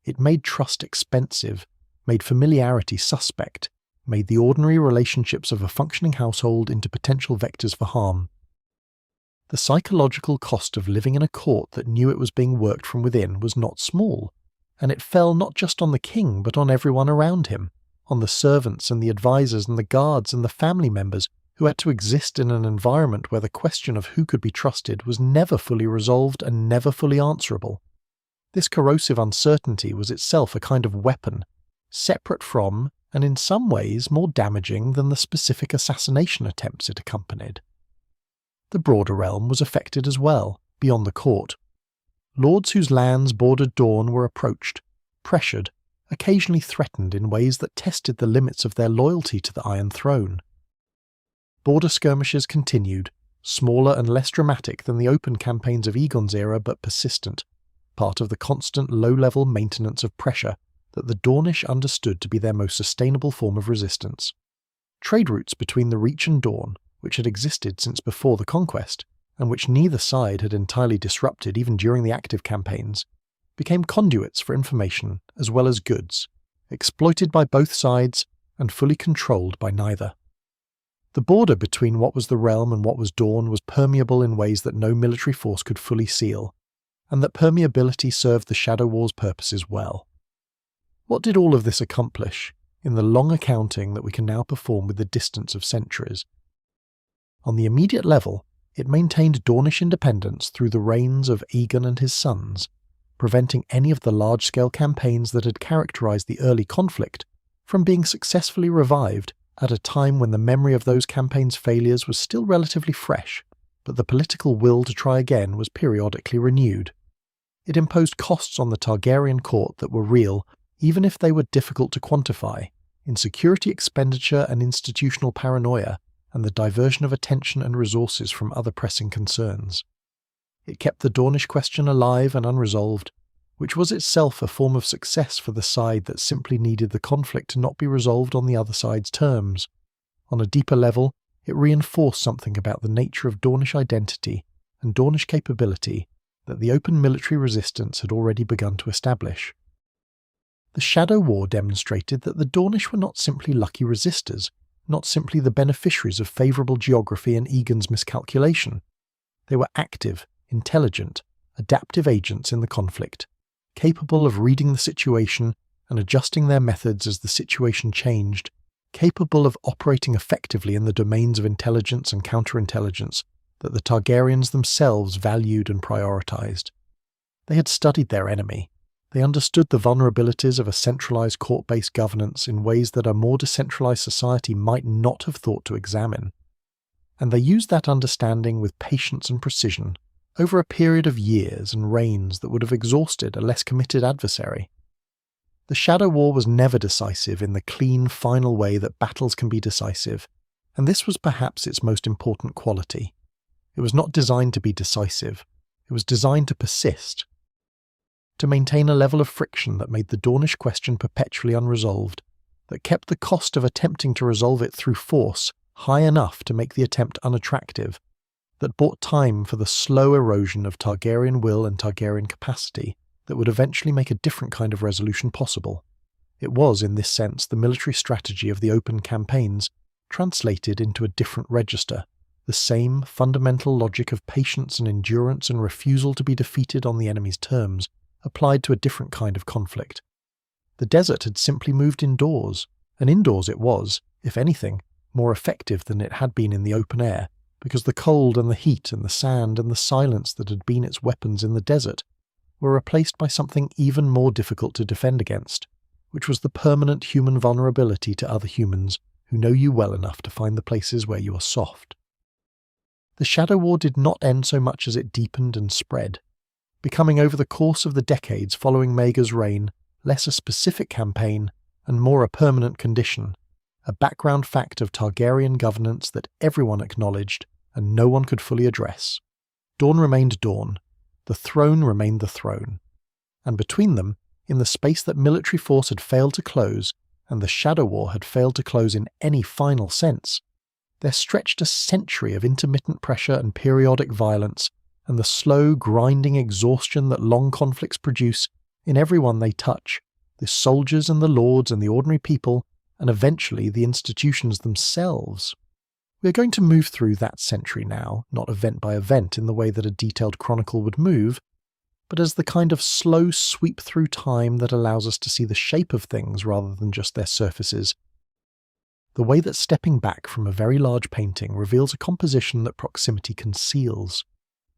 It made trust expensive, made familiarity suspect, made the ordinary relationships of a functioning household into potential vectors for harm. The psychological cost of living in a court that knew it was being worked from within was not small, and it fell not just on the king but on everyone around him, on the servants and the advisors and the guards and the family members who had to exist in an environment where the question of who could be trusted was never fully resolved and never fully answerable. This corrosive uncertainty was itself a kind of weapon, separate from, and in some ways more damaging than the specific assassination attempts it accompanied. The broader realm was affected as well, beyond the court. Lords whose lands bordered Dorne were approached, pressured, occasionally threatened in ways that tested the limits of their loyalty to the Iron Throne. Border skirmishes continued, smaller and less dramatic than the open campaigns of Aegon's era but persistent, part of the constant low-level maintenance of pressure that the Dornish understood to be their most sustainable form of resistance. Trade routes between the Reach and Dorne, which had existed since before the Conquest, and which neither side had entirely disrupted even during the active campaigns, became conduits for information as well as goods, exploited by both sides and fully controlled by neither. The border between what was the realm and what was Dorne was permeable in ways that no military force could fully seal, and that permeability served the Shadow War's purposes well. What did all of this accomplish, in the long accounting that we can now perform with the distance of centuries? On the immediate level, it maintained Dornish independence through the reigns of Aegon and his sons, preventing any of the large-scale campaigns that had characterized the early conflict from being successfully revived at a time when the memory of those campaigns' failures was still relatively fresh, but the political will to try again was periodically renewed. It imposed costs on the Targaryen court that were real, even if they were difficult to quantify, in security expenditure and institutional paranoia, and the diversion of attention and resources from other pressing concerns. It kept the Dornish question alive and unresolved, which was itself a form of success for the side that simply needed the conflict to not be resolved on the other side's terms. On a deeper level, it reinforced something about the nature of Dornish identity and Dornish capability that the open military resistance had already begun to establish. The Shadow War demonstrated that the Dornish were not simply lucky resistors, not simply the beneficiaries of favourable geography and Aegon's miscalculation. They were active, intelligent, adaptive agents in the conflict, capable of reading the situation and adjusting their methods as the situation changed, capable of operating effectively in the domains of intelligence and counterintelligence that the Targaryens themselves valued and prioritized. They had studied their enemy, They understood the vulnerabilities of a centralized court-based governance in ways that a more decentralized society might not have thought to examine. And they used that understanding with patience and precision over a period of years and reigns that would have exhausted a less committed adversary. The Shadow War was never decisive in the clean, final way that battles can be decisive, and this was perhaps its most important quality. It was not designed to be decisive, it was designed to persist, to maintain a level of friction that made the Dornish question perpetually unresolved, that kept the cost of attempting to resolve it through force high enough to make the attempt unattractive, that bought time for the slow erosion of Targaryen will and Targaryen capacity that would eventually make a different kind of resolution possible. It was, in this sense, the military strategy of the open campaigns translated into a different register, the same fundamental logic of patience and endurance and refusal to be defeated on the enemy's terms, applied to a different kind of conflict. The desert had simply moved indoors, and indoors it was, if anything, more effective than it had been in the open air, because the cold and the heat and the sand and the silence that had been its weapons in the desert were replaced by something even more difficult to defend against, which was the permanent human vulnerability to other humans who know you well enough to find the places where you are soft. The Shadow War did not end so much as it deepened and spread, becoming over the course of the decades following Maegor's reign less a specific campaign and more a permanent condition, a background fact of Targaryen governance that everyone acknowledged and no one could fully address. Dorne remained Dorne, the throne remained the throne, and between them, in the space that military force had failed to close and the Shadow War had failed to close in any final sense, there stretched a century of intermittent pressure and periodic violence and the slow, grinding exhaustion that long conflicts produce in everyone they touch, the soldiers and the lords and the ordinary people, and eventually the institutions themselves. We are going to move through that century now, not event by event in the way that a detailed chronicle would move, but as the kind of slow sweep through time that allows us to see the shape of things rather than just their surfaces. The way that stepping back from a very large painting reveals a composition that proximity conceals.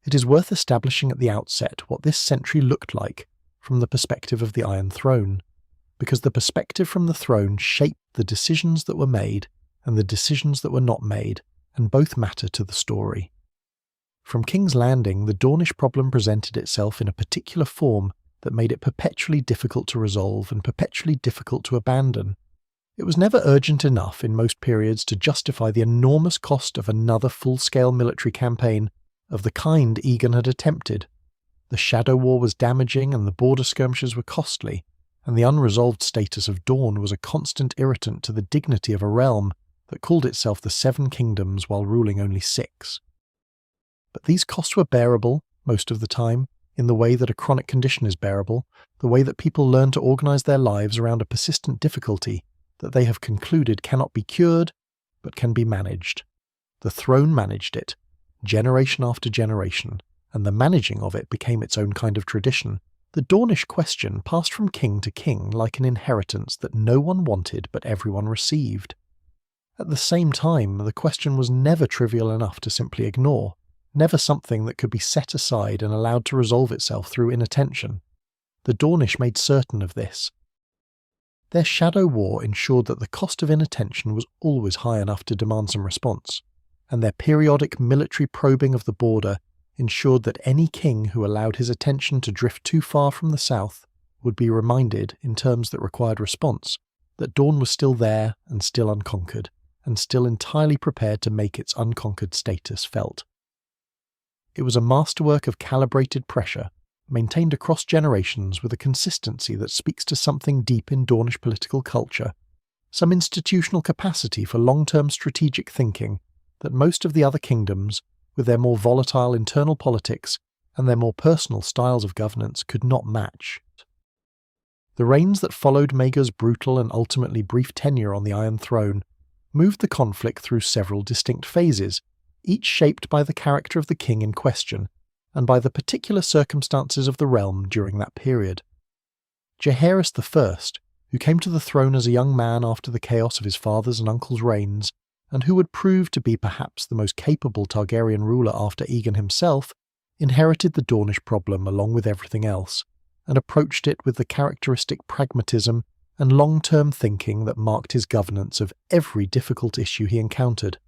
It is worth establishing at the outset what this century looked like from the perspective of the Iron Throne, because the perspective from the throne shaped the decisions that were made and the decisions that were not made, and both matter to the story. From King's Landing, the Dornish problem presented itself in a particular form that made it perpetually difficult to resolve and perpetually difficult to abandon. It was never urgent enough in most periods to justify the enormous cost of another full-scale military campaign of the kind Aegon had attempted. The Shadow War was damaging and the border skirmishes were costly, and the unresolved status of Dorne was a constant irritant to the dignity of a realm that called itself the Seven Kingdoms while ruling only 6. But these costs were bearable, most of the time, in the way that a chronic condition is bearable, the way that people learn to organize their lives around a persistent difficulty that they have concluded cannot be cured, but can be managed. The throne managed it, generation after generation, and the managing of it became its own kind of tradition. The Dornish question passed from king to king like an inheritance that no one wanted but everyone received. At the same time, the question was never trivial enough to simply ignore, never something that could be set aside and allowed to resolve itself through inattention. The Dornish made certain of this. Their Shadow War ensured that the cost of inattention was always high enough to demand some response, and their periodic military probing of the border ensured that any king who allowed his attention to drift too far from the south would be reminded, in terms that required response, that Dorne was still there and still unconquered, and still entirely prepared to make its unconquered status felt. It was a masterwork of calibrated pressure, maintained across generations with a consistency that speaks to something deep in Dornish political culture, some institutional capacity for long-term strategic thinking that most of the other kingdoms, with their more volatile internal politics and their more personal styles of governance, could not match. The reigns that followed Maegor's brutal and ultimately brief tenure on the Iron Throne moved the conflict through several distinct phases, each shaped by the character of the king in question and by the particular circumstances of the realm during that period. Jaehaerys I, who came to the throne as a young man after the chaos of his father's and uncle's reigns, and who would prove to be perhaps the most capable Targaryen ruler after Aegon himself, inherited the Dornish problem along with everything else, and approached it with the characteristic pragmatism and long-term thinking that marked his governance of every difficult issue he encountered.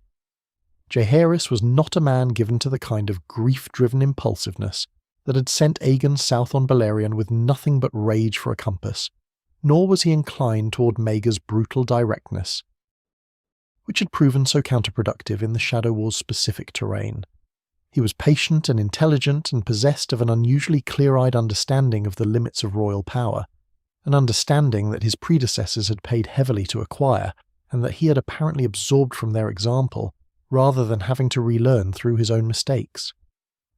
Jaehaerys was not a man given to the kind of grief-driven impulsiveness that had sent Aegon south on Balerion with nothing but rage for a compass, nor was he inclined toward Maegor's brutal directness, which had proven so counterproductive in the Shadow War's specific terrain. He was patient and intelligent and possessed of an unusually clear-eyed understanding of the limits of royal power, an understanding that his predecessors had paid heavily to acquire and that he had apparently absorbed from their example, rather than having to relearn through his own mistakes.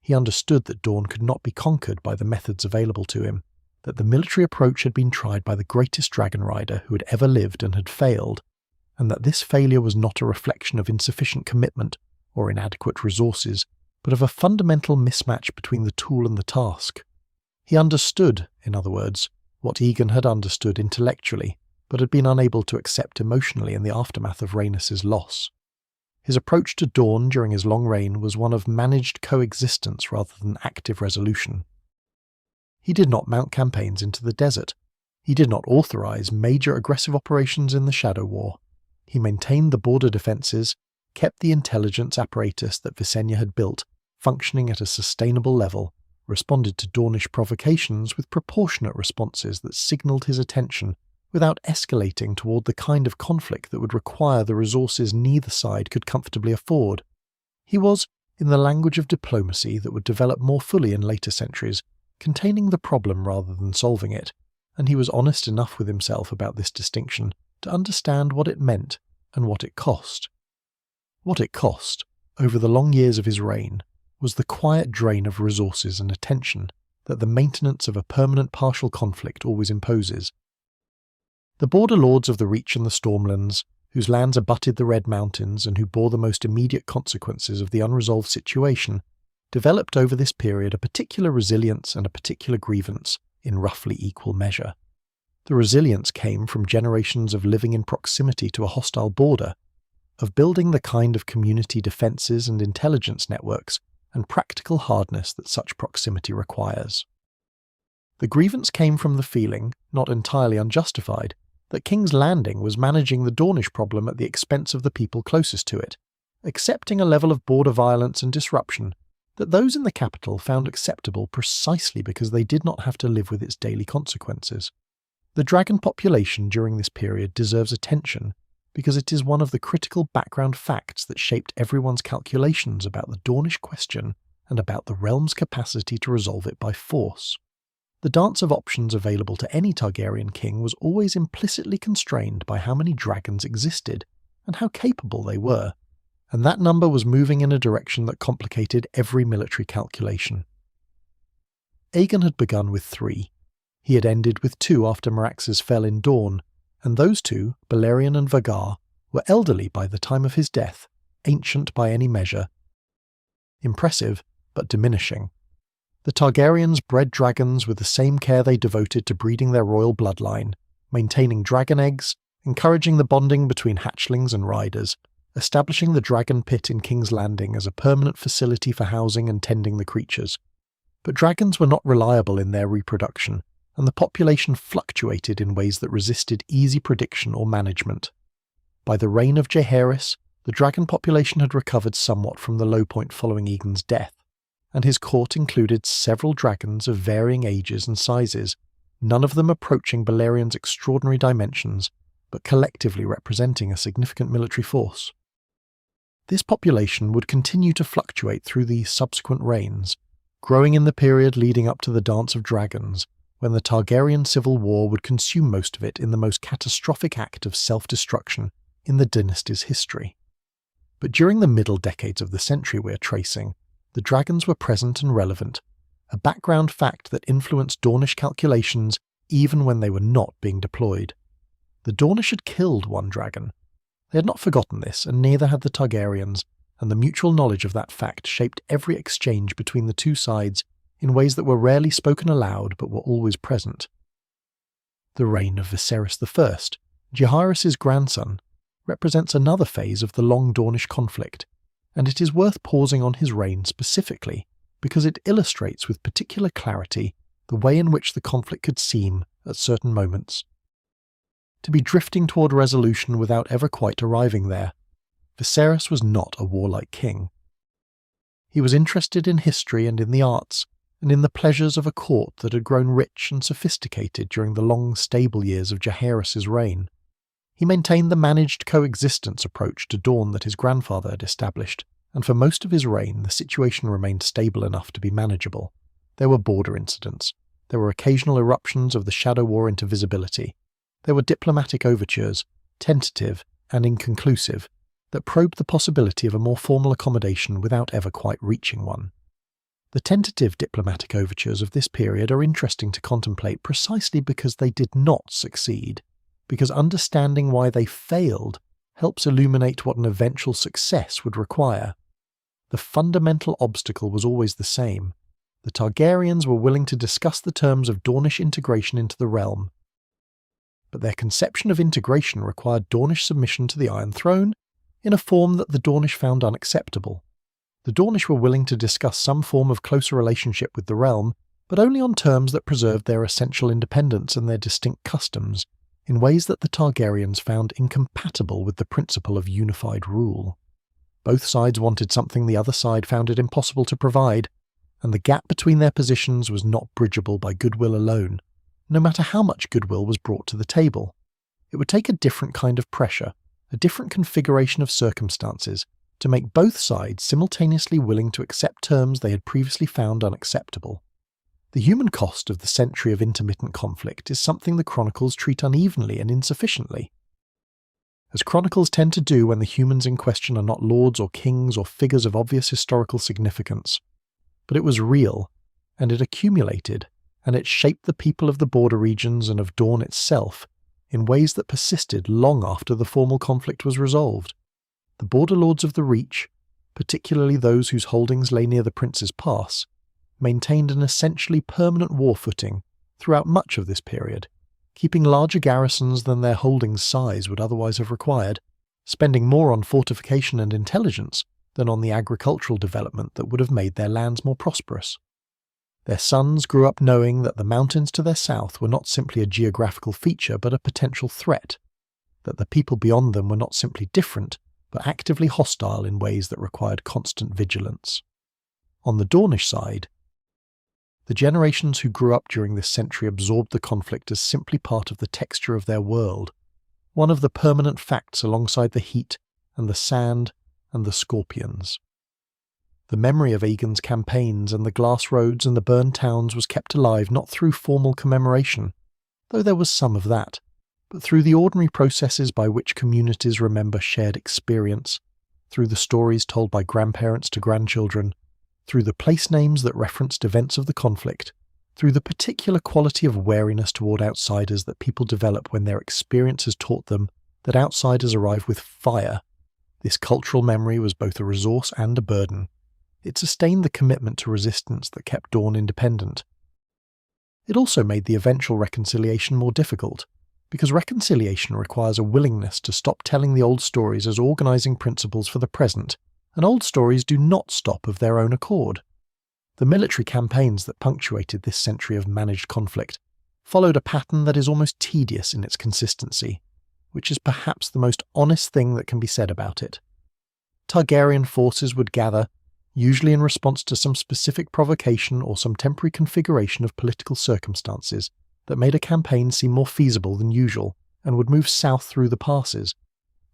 He understood that Dorne could not be conquered by the methods available to him, that the military approach had been tried by the greatest dragon rider who had ever lived and had failed, and that this failure was not a reflection of insufficient commitment or inadequate resources, but of a fundamental mismatch between the tool and the task. He understood, in other words, what Aegon had understood intellectually, but had been unable to accept emotionally in the aftermath of Rhaenys' loss. His approach to Dorne during his long reign was one of managed coexistence rather than active resolution. He did not mount campaigns into the desert. He did not authorize major aggressive operations in the Shadow War. He maintained the border defences, kept the intelligence apparatus that Visenya had built functioning at a sustainable level, responded to Dornish provocations with proportionate responses that signalled his attention without escalating toward the kind of conflict that would require the resources neither side could comfortably afford. He was, in the language of diplomacy that would develop more fully in later centuries, containing the problem rather than solving it, and he was honest enough with himself about this distinction to understand what it meant and what it cost. What it cost, over the long years of his reign, was the quiet drain of resources and attention that the maintenance of a permanent partial conflict always imposes. The border lords of the Reach and the Stormlands, whose lands abutted the Red Mountains and who bore the most immediate consequences of the unresolved situation, developed over this period a particular resilience and a particular grievance in roughly equal measure. The resilience came from generations of living in proximity to a hostile border, of building the kind of community defences and intelligence networks and practical hardness that such proximity requires. The grievance came from the feeling, not entirely unjustified, that King's Landing was managing the Dornish problem at the expense of the people closest to it, accepting a level of border violence and disruption that those in the capital found acceptable precisely because they did not have to live with its daily consequences. The dragon population during this period deserves attention because it is one of the critical background facts that shaped everyone's calculations about the Dornish question and about the realm's capacity to resolve it by force. The dance of options available to any Targaryen king was always implicitly constrained by how many dragons existed and how capable they were, and that number was moving in a direction that complicated every military calculation. Aegon had begun with 3. He had ended with 2 after Meraxes fell in Dorne, and those 2, Balerion and Vhagar, were elderly by the time of his death, ancient by any measure, impressive but diminishing. The Targaryens bred dragons with the same care they devoted to breeding their royal bloodline, maintaining dragon eggs, encouraging the bonding between hatchlings and riders, establishing the dragon pit in King's Landing as a permanent facility for housing and tending the creatures. But dragons were not reliable in their reproduction, and the population fluctuated in ways that resisted easy prediction or management. By the reign of Jaehaerys, the dragon population had recovered somewhat from the low point following Aegon's death, and his court included several dragons of varying ages and sizes, none of them approaching Balerion's extraordinary dimensions, but collectively representing a significant military force. This population would continue to fluctuate through the subsequent reigns, growing in the period leading up to the Dance of Dragons, when the Targaryen civil war would consume most of it in the most catastrophic act of self-destruction in the dynasty's history. But during the middle decades of the century we are tracing, the dragons were present and relevant, a background fact that influenced Dornish calculations even when they were not being deployed. The Dornish had killed one dragon. They had not forgotten this, and neither had the Targaryens, and the mutual knowledge of that fact shaped every exchange between the two sides in ways that were rarely spoken aloud but were always present. The reign of Viserys I, Jaehaerys' grandson, represents another phase of the long Dornish conflict, and it is worth pausing on his reign specifically because it illustrates with particular clarity the way in which the conflict could seem at certain moments. To be drifting toward resolution without ever quite arriving there, Viserys was not a warlike king. He was interested in history and in the arts, and in the pleasures of a court that had grown rich and sophisticated during the long, stable years of Jaehaerys' reign. He maintained the managed coexistence approach to Dorne that his grandfather had established, and for most of his reign the situation remained stable enough to be manageable. There were border incidents. There were occasional eruptions of the Shadow War into visibility. There were diplomatic overtures, tentative and inconclusive, that probed the possibility of a more formal accommodation without ever quite reaching one. The tentative diplomatic overtures of this period are interesting to contemplate precisely because they did not succeed, because understanding why they failed helps illuminate what an eventual success would require. The fundamental obstacle was always the same. The Targaryens were willing to discuss the terms of Dornish integration into the realm, but their conception of integration required Dornish submission to the Iron Throne in a form that the Dornish found unacceptable. The Dornish were willing to discuss some form of closer relationship with the realm, but only on terms that preserved their essential independence and their distinct customs, in ways that the Targaryens found incompatible with the principle of unified rule. Both sides wanted something the other side found it impossible to provide, and the gap between their positions was not bridgeable by goodwill alone, no matter how much goodwill was brought to the table. It would take a different kind of pressure, a different configuration of circumstances, to make both sides simultaneously willing to accept terms they had previously found unacceptable. The human cost of the century of intermittent conflict is something the chronicles treat unevenly and insufficiently, as chronicles tend to do when the humans in question are not lords or kings or figures of obvious historical significance. But it was real, and it accumulated, and it shaped the people of the border regions and of Dorne itself in ways that persisted long after the formal conflict was resolved. The border lords of the Reach, particularly those whose holdings lay near the Prince's Pass, maintained an essentially permanent war footing throughout much of this period, keeping larger garrisons than their holdings' size would otherwise have required, spending more on fortification and intelligence than on the agricultural development that would have made their lands more prosperous. Their sons grew up knowing that the mountains to their south were not simply a geographical feature but a potential threat, that the people beyond them were not simply different but actively hostile in ways that required constant vigilance. On the Dornish side, the generations who grew up during this century absorbed the conflict as simply part of the texture of their world, one of the permanent facts alongside the heat and the sand and the scorpions. The memory of Aegon's campaigns and the glass roads and the burned towns was kept alive not through formal commemoration, though there was some of that, but through the ordinary processes by which communities remember shared experience, through the stories told by grandparents to grandchildren, through the place names that referenced events of the conflict, through the particular quality of wariness toward outsiders that people develop when their experience has taught them that outsiders arrive with fire. This cultural memory was both a resource and a burden. It sustained the commitment to resistance that kept Dorne independent. It also made the eventual reconciliation more difficult, because reconciliation requires a willingness to stop telling the old stories as organizing principles for the present, and old stories do not stop of their own accord. The military campaigns that punctuated this century of managed conflict followed a pattern that is almost tedious in its consistency, which is perhaps the most honest thing that can be said about it. Targaryen forces would gather, usually in response to some specific provocation or some temporary configuration of political circumstances that made a campaign seem more feasible than usual, and would move south through the passes.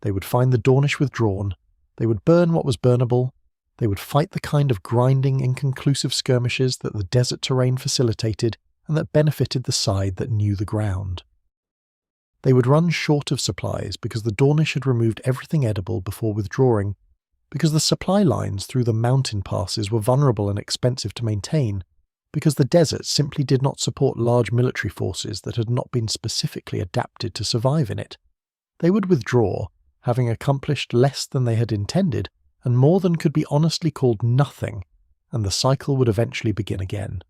They would find the Dornish withdrawn, they would burn what was burnable, they would fight the kind of grinding, inconclusive skirmishes that the desert terrain facilitated and that benefited the side that knew the ground. They would run short of supplies because the Dornish had removed everything edible before withdrawing, because the supply lines through the mountain passes were vulnerable and expensive to maintain, because the desert simply did not support large military forces that had not been specifically adapted to survive in it. They would withdraw, having accomplished less than they had intended, and more than could be honestly called nothing, and the cycle would eventually begin again.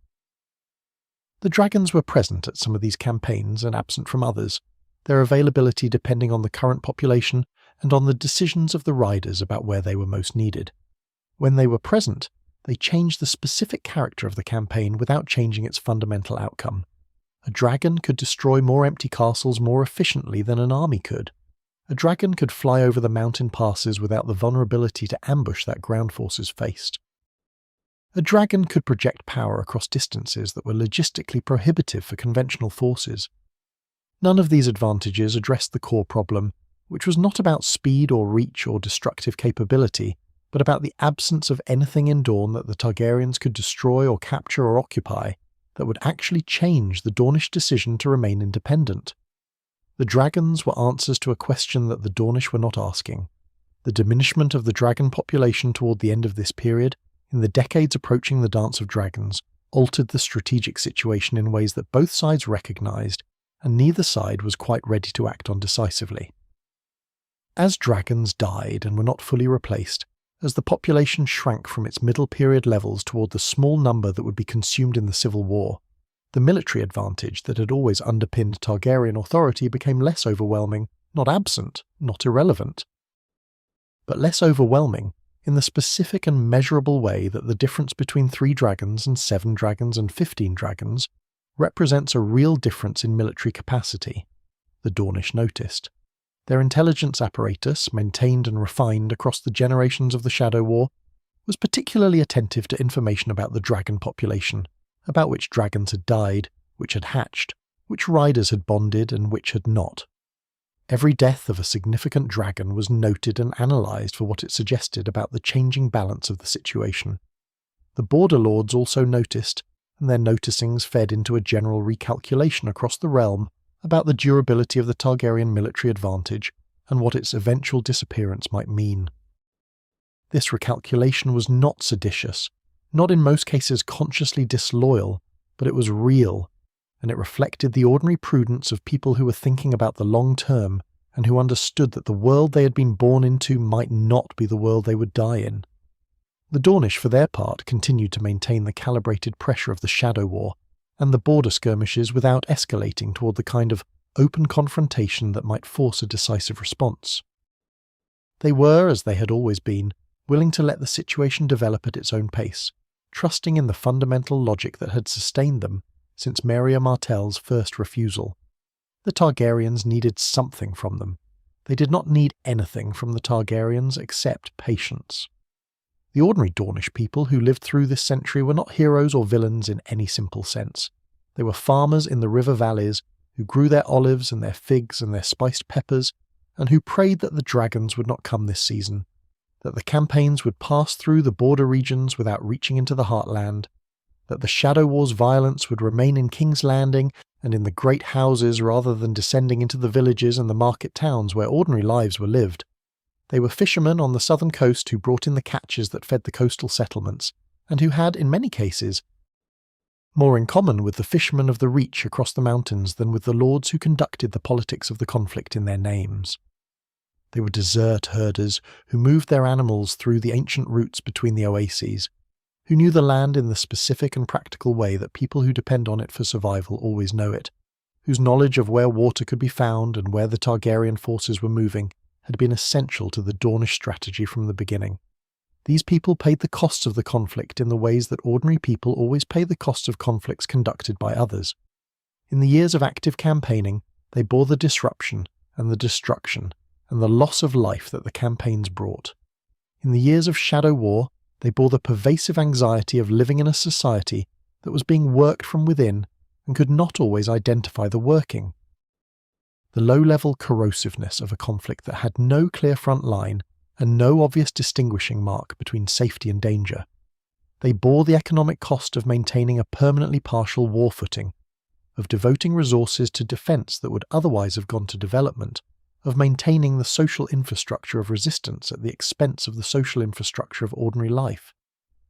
The dragons were present at some of these campaigns and absent from others, their availability depending on the current population and on the decisions of the riders about where they were most needed. When they were present, they changed the specific character of the campaign without changing its fundamental outcome. A dragon could destroy more empty castles more efficiently than an army could. A dragon could fly over the mountain passes without the vulnerability to ambush that ground forces faced. A dragon could project power across distances that were logistically prohibitive for conventional forces. None of these advantages addressed the core problem, which was not about speed or reach or destructive capability, but about the absence of anything in Dorne that the Targaryens could destroy or capture or occupy that would actually change the Dornish decision to remain independent. The dragons were answers to a question that the Dornish were not asking. The diminishment of the dragon population toward the end of this period, in the decades approaching the Dance of Dragons, altered the strategic situation in ways that both sides recognized, and neither side was quite ready to act on decisively. As dragons died and were not fully replaced, as the population shrank from its middle period levels toward the small number that would be consumed in the Civil War, the military advantage that had always underpinned Targaryen authority became less overwhelming, not absent, not irrelevant, but less overwhelming in the specific and measurable way that the difference between 3 dragons and 7 dragons and 15 dragons represents a real difference in military capacity. The Dornish noticed. Their intelligence apparatus, maintained and refined across the generations of the Shadow War, was particularly attentive to information about the dragon population, about which dragons had died, which had hatched, which riders had bonded and which had not. Every death of a significant dragon was noted and analysed for what it suggested about the changing balance of the situation. The Border Lords also noticed, and their noticings fed into a general recalculation across the realm about the durability of the Targaryen military advantage and what its eventual disappearance might mean. This recalculation was not seditious, not in most cases consciously disloyal, but it was real, and it reflected the ordinary prudence of people who were thinking about the long term and who understood that the world they had been born into might not be the world they would die in. The Dornish, for their part, continued to maintain the calibrated pressure of the Shadow War and the border skirmishes without escalating toward the kind of open confrontation that might force a decisive response. They were, as they had always been, willing to let the situation develop at its own pace, trusting in the fundamental logic that had sustained them since Nymeria Martell's first refusal. The Targaryens needed something from them. They did not need anything from the Targaryens except patience. The ordinary Dornish people who lived through this century were not heroes or villains in any simple sense. They were farmers in the river valleys who grew their olives and their figs and their spiced peppers, and who prayed that the dragons would not come this season, that the campaigns would pass through the border regions without reaching into the heartland, that the Shadow War's violence would remain in King's Landing and in the great houses rather than descending into the villages and the market towns where ordinary lives were lived. They were fishermen on the southern coast who brought in the catches that fed the coastal settlements, and who had, in many cases, more in common with the fishermen of the Reach across the mountains than with the lords who conducted the politics of the conflict in their names. They were desert herders who moved their animals through the ancient routes between the oases, who knew the land in the specific and practical way that people who depend on it for survival always know it, whose knowledge of where water could be found and where the Targaryen forces were moving had been essential to the Dornish strategy from the beginning. These people paid the costs of the conflict in the ways that ordinary people always pay the costs of conflicts conducted by others. In the years of active campaigning, they bore the disruption and the destruction and the loss of life that the campaigns brought. In the years of Shadow War, they bore the pervasive anxiety of living in a society that was being worked from within and could not always identify the working. The low-level corrosiveness of a conflict that had no clear front line and no obvious distinguishing mark between safety and danger. They bore the economic cost of maintaining a permanently partial war footing, of devoting resources to defence that would otherwise have gone to development, of maintaining the social infrastructure of resistance at the expense of the social infrastructure of ordinary life.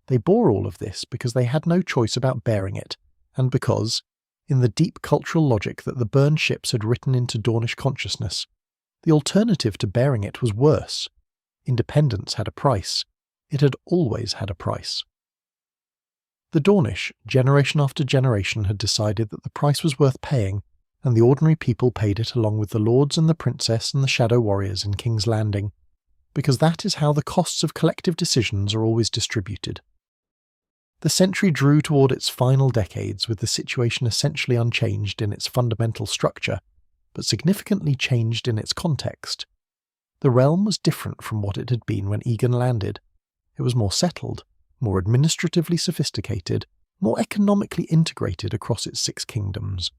They bore all of this because they had no choice about bearing it, and because, in the deep cultural logic that the burned ships had written into Dornish consciousness, the alternative to bearing it was worse. Independence had a price. It had always had a price. The Dornish, generation after generation, had decided that the price was worth paying, and the ordinary people paid it along with the lords and the princess and the shadow warriors in King's Landing, because that is how the costs of collective decisions are always distributed. The century drew toward its final decades with the situation essentially unchanged in its fundamental structure, but significantly changed in its context. The realm was different from what it had been when Aegon landed. It was more settled, more administratively sophisticated, more economically integrated across its 6 kingdoms.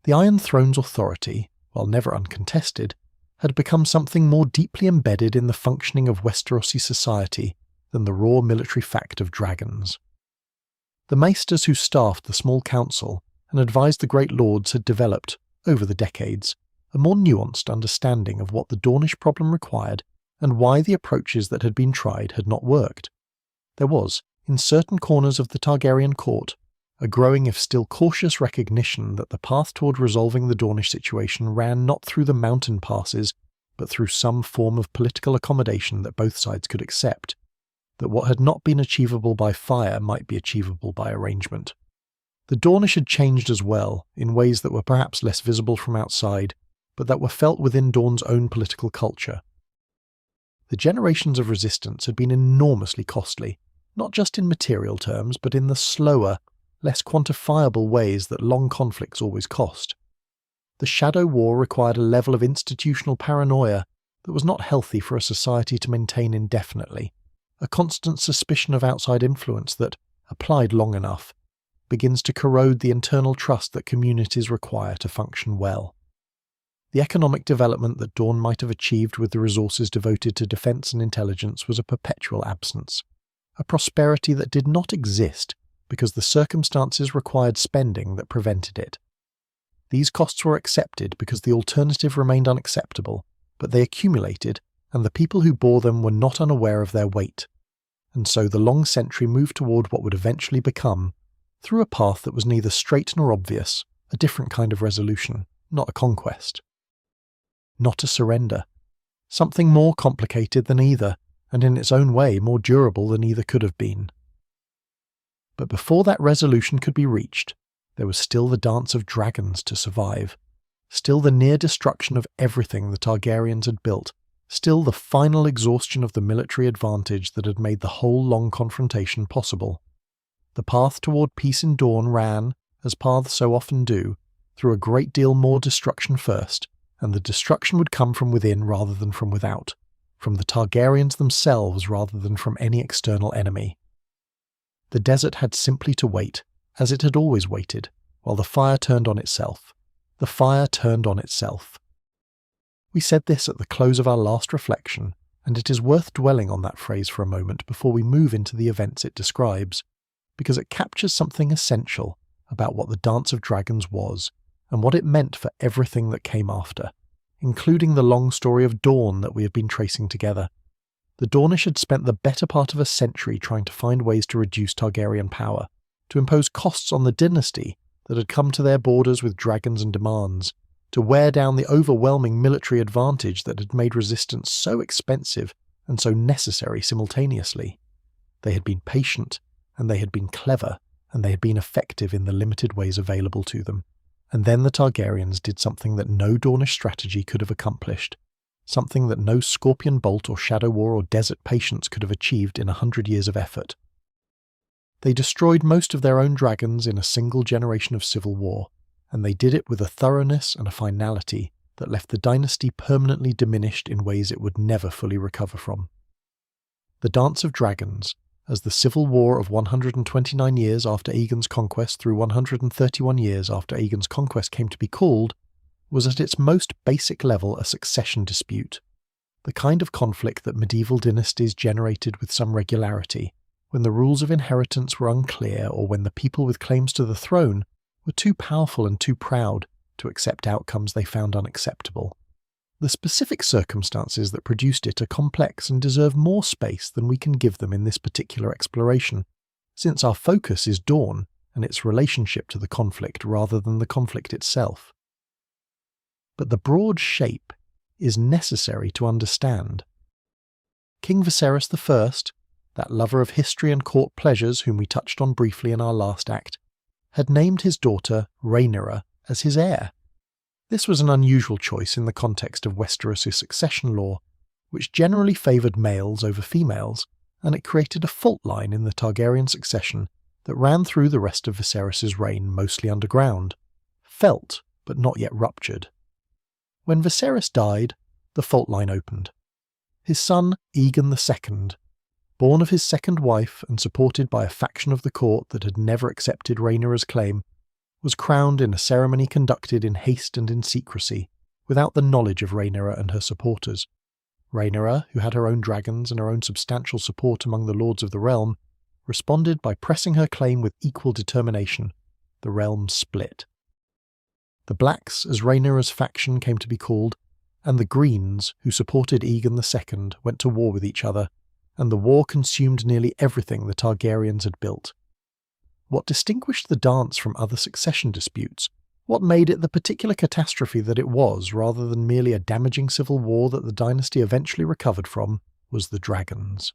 The Iron Throne's authority, while never uncontested, had become something more deeply embedded in the functioning of Westerosi society than the raw military fact of dragons. The maesters who staffed the small council and advised the great lords had developed, over the decades, a more nuanced understanding of what the Dornish problem required and why the approaches that had been tried had not worked. There was, in certain corners of the Targaryen court, a growing if still cautious recognition that the path toward resolving the Dornish situation ran not through the mountain passes, but through some form of political accommodation that both sides could accept, that what had not been achievable by fire might be achievable by arrangement. The Dornish had changed as well, in ways that were perhaps less visible from outside, but that were felt within Dorne's own political culture. The generations of resistance had been enormously costly, not just in material terms, but in the slower, less quantifiable ways that long conflicts always cost. The Shadow War required a level of institutional paranoia that was not healthy for a society to maintain indefinitely, a constant suspicion of outside influence that, applied long enough, begins to corrode the internal trust that communities require to function well. The economic development that Dorne might have achieved with the resources devoted to defence and intelligence was a perpetual absence, a prosperity that did not exist because the circumstances required spending that prevented it. These costs were accepted because the alternative remained unacceptable, but they accumulated, and the people who bore them were not unaware of their weight. And so the long century moved toward what would eventually become, through a path that was neither straight nor obvious, a different kind of resolution, not a conquest. Not a surrender. Something more complicated than either, and in its own way more durable than either could have been. But before that resolution could be reached, there was still the dance of dragons to survive, still the near destruction of everything the Targaryens had built, still the final exhaustion of the military advantage that had made the whole long confrontation possible. The path toward peace in Dorne ran, as paths so often do, through a great deal more destruction first, and the destruction would come from within rather than from without, from the Targaryens themselves rather than from any external enemy. The desert had simply to wait, as it had always waited, while the fire turned on itself. The fire turned on itself. We said this at the close of our last reflection, and it is worth dwelling on that phrase for a moment before we move into the events it describes, because it captures something essential about what the Dance of Dragons was, and what it meant for everything that came after, including the long story of Dorne that we have been tracing together. The Dornish had spent the better part of a century trying to find ways to reduce Targaryen power, to impose costs on the dynasty that had come to their borders with dragons and demands, to wear down the overwhelming military advantage that had made resistance so expensive and so necessary simultaneously. They had been patient, and they had been clever, and they had been effective in the limited ways available to them. And then the Targaryens did something that no Dornish strategy could have accomplished, something that no Scorpion Bolt or Shadow War or Desert Patience could have achieved in 100 years of effort. They destroyed most of their own dragons in a single generation of civil war, and they did it with a thoroughness and a finality that left the dynasty permanently diminished in ways it would never fully recover from. The Dance of Dragons, as the civil war of 129 years after Aegon's conquest through 131 years after Aegon's conquest came to be called, was at its most basic level a succession dispute, the kind of conflict that medieval dynasties generated with some regularity, when the rules of inheritance were unclear or when the people with claims to the throne were too powerful and too proud to accept outcomes they found unacceptable. The specific circumstances that produced it are complex and deserve more space than we can give them in this particular exploration, since our focus is Dorne and its relationship to the conflict rather than the conflict itself. But the broad shape is necessary to understand. King Viserys I, that lover of history and court pleasures whom we touched on briefly in our last act, had named his daughter Rhaenyra as his heir. This was an unusual choice in the context of Westeros' succession law, which generally favoured males over females, and it created a fault line in the Targaryen succession that ran through the rest of Viserys' reign mostly underground, felt but not yet ruptured. When Viserys died, the fault line opened. His son, Aegon II, born of his second wife and supported by a faction of the court that had never accepted Rhaenyra's claim, was crowned in a ceremony conducted in haste and in secrecy, without the knowledge of Rhaenyra and her supporters. Rhaenyra, who had her own dragons and her own substantial support among the lords of the realm, responded by pressing her claim with equal determination. The realm split. The Blacks, as Rhaenyra's faction came to be called, and the Greens, who supported Aegon II, went to war with each other, and the war consumed nearly everything the Targaryens had built. What distinguished the dance from other succession disputes, what made it the particular catastrophe that it was rather than merely a damaging civil war that the dynasty eventually recovered from, was the dragons.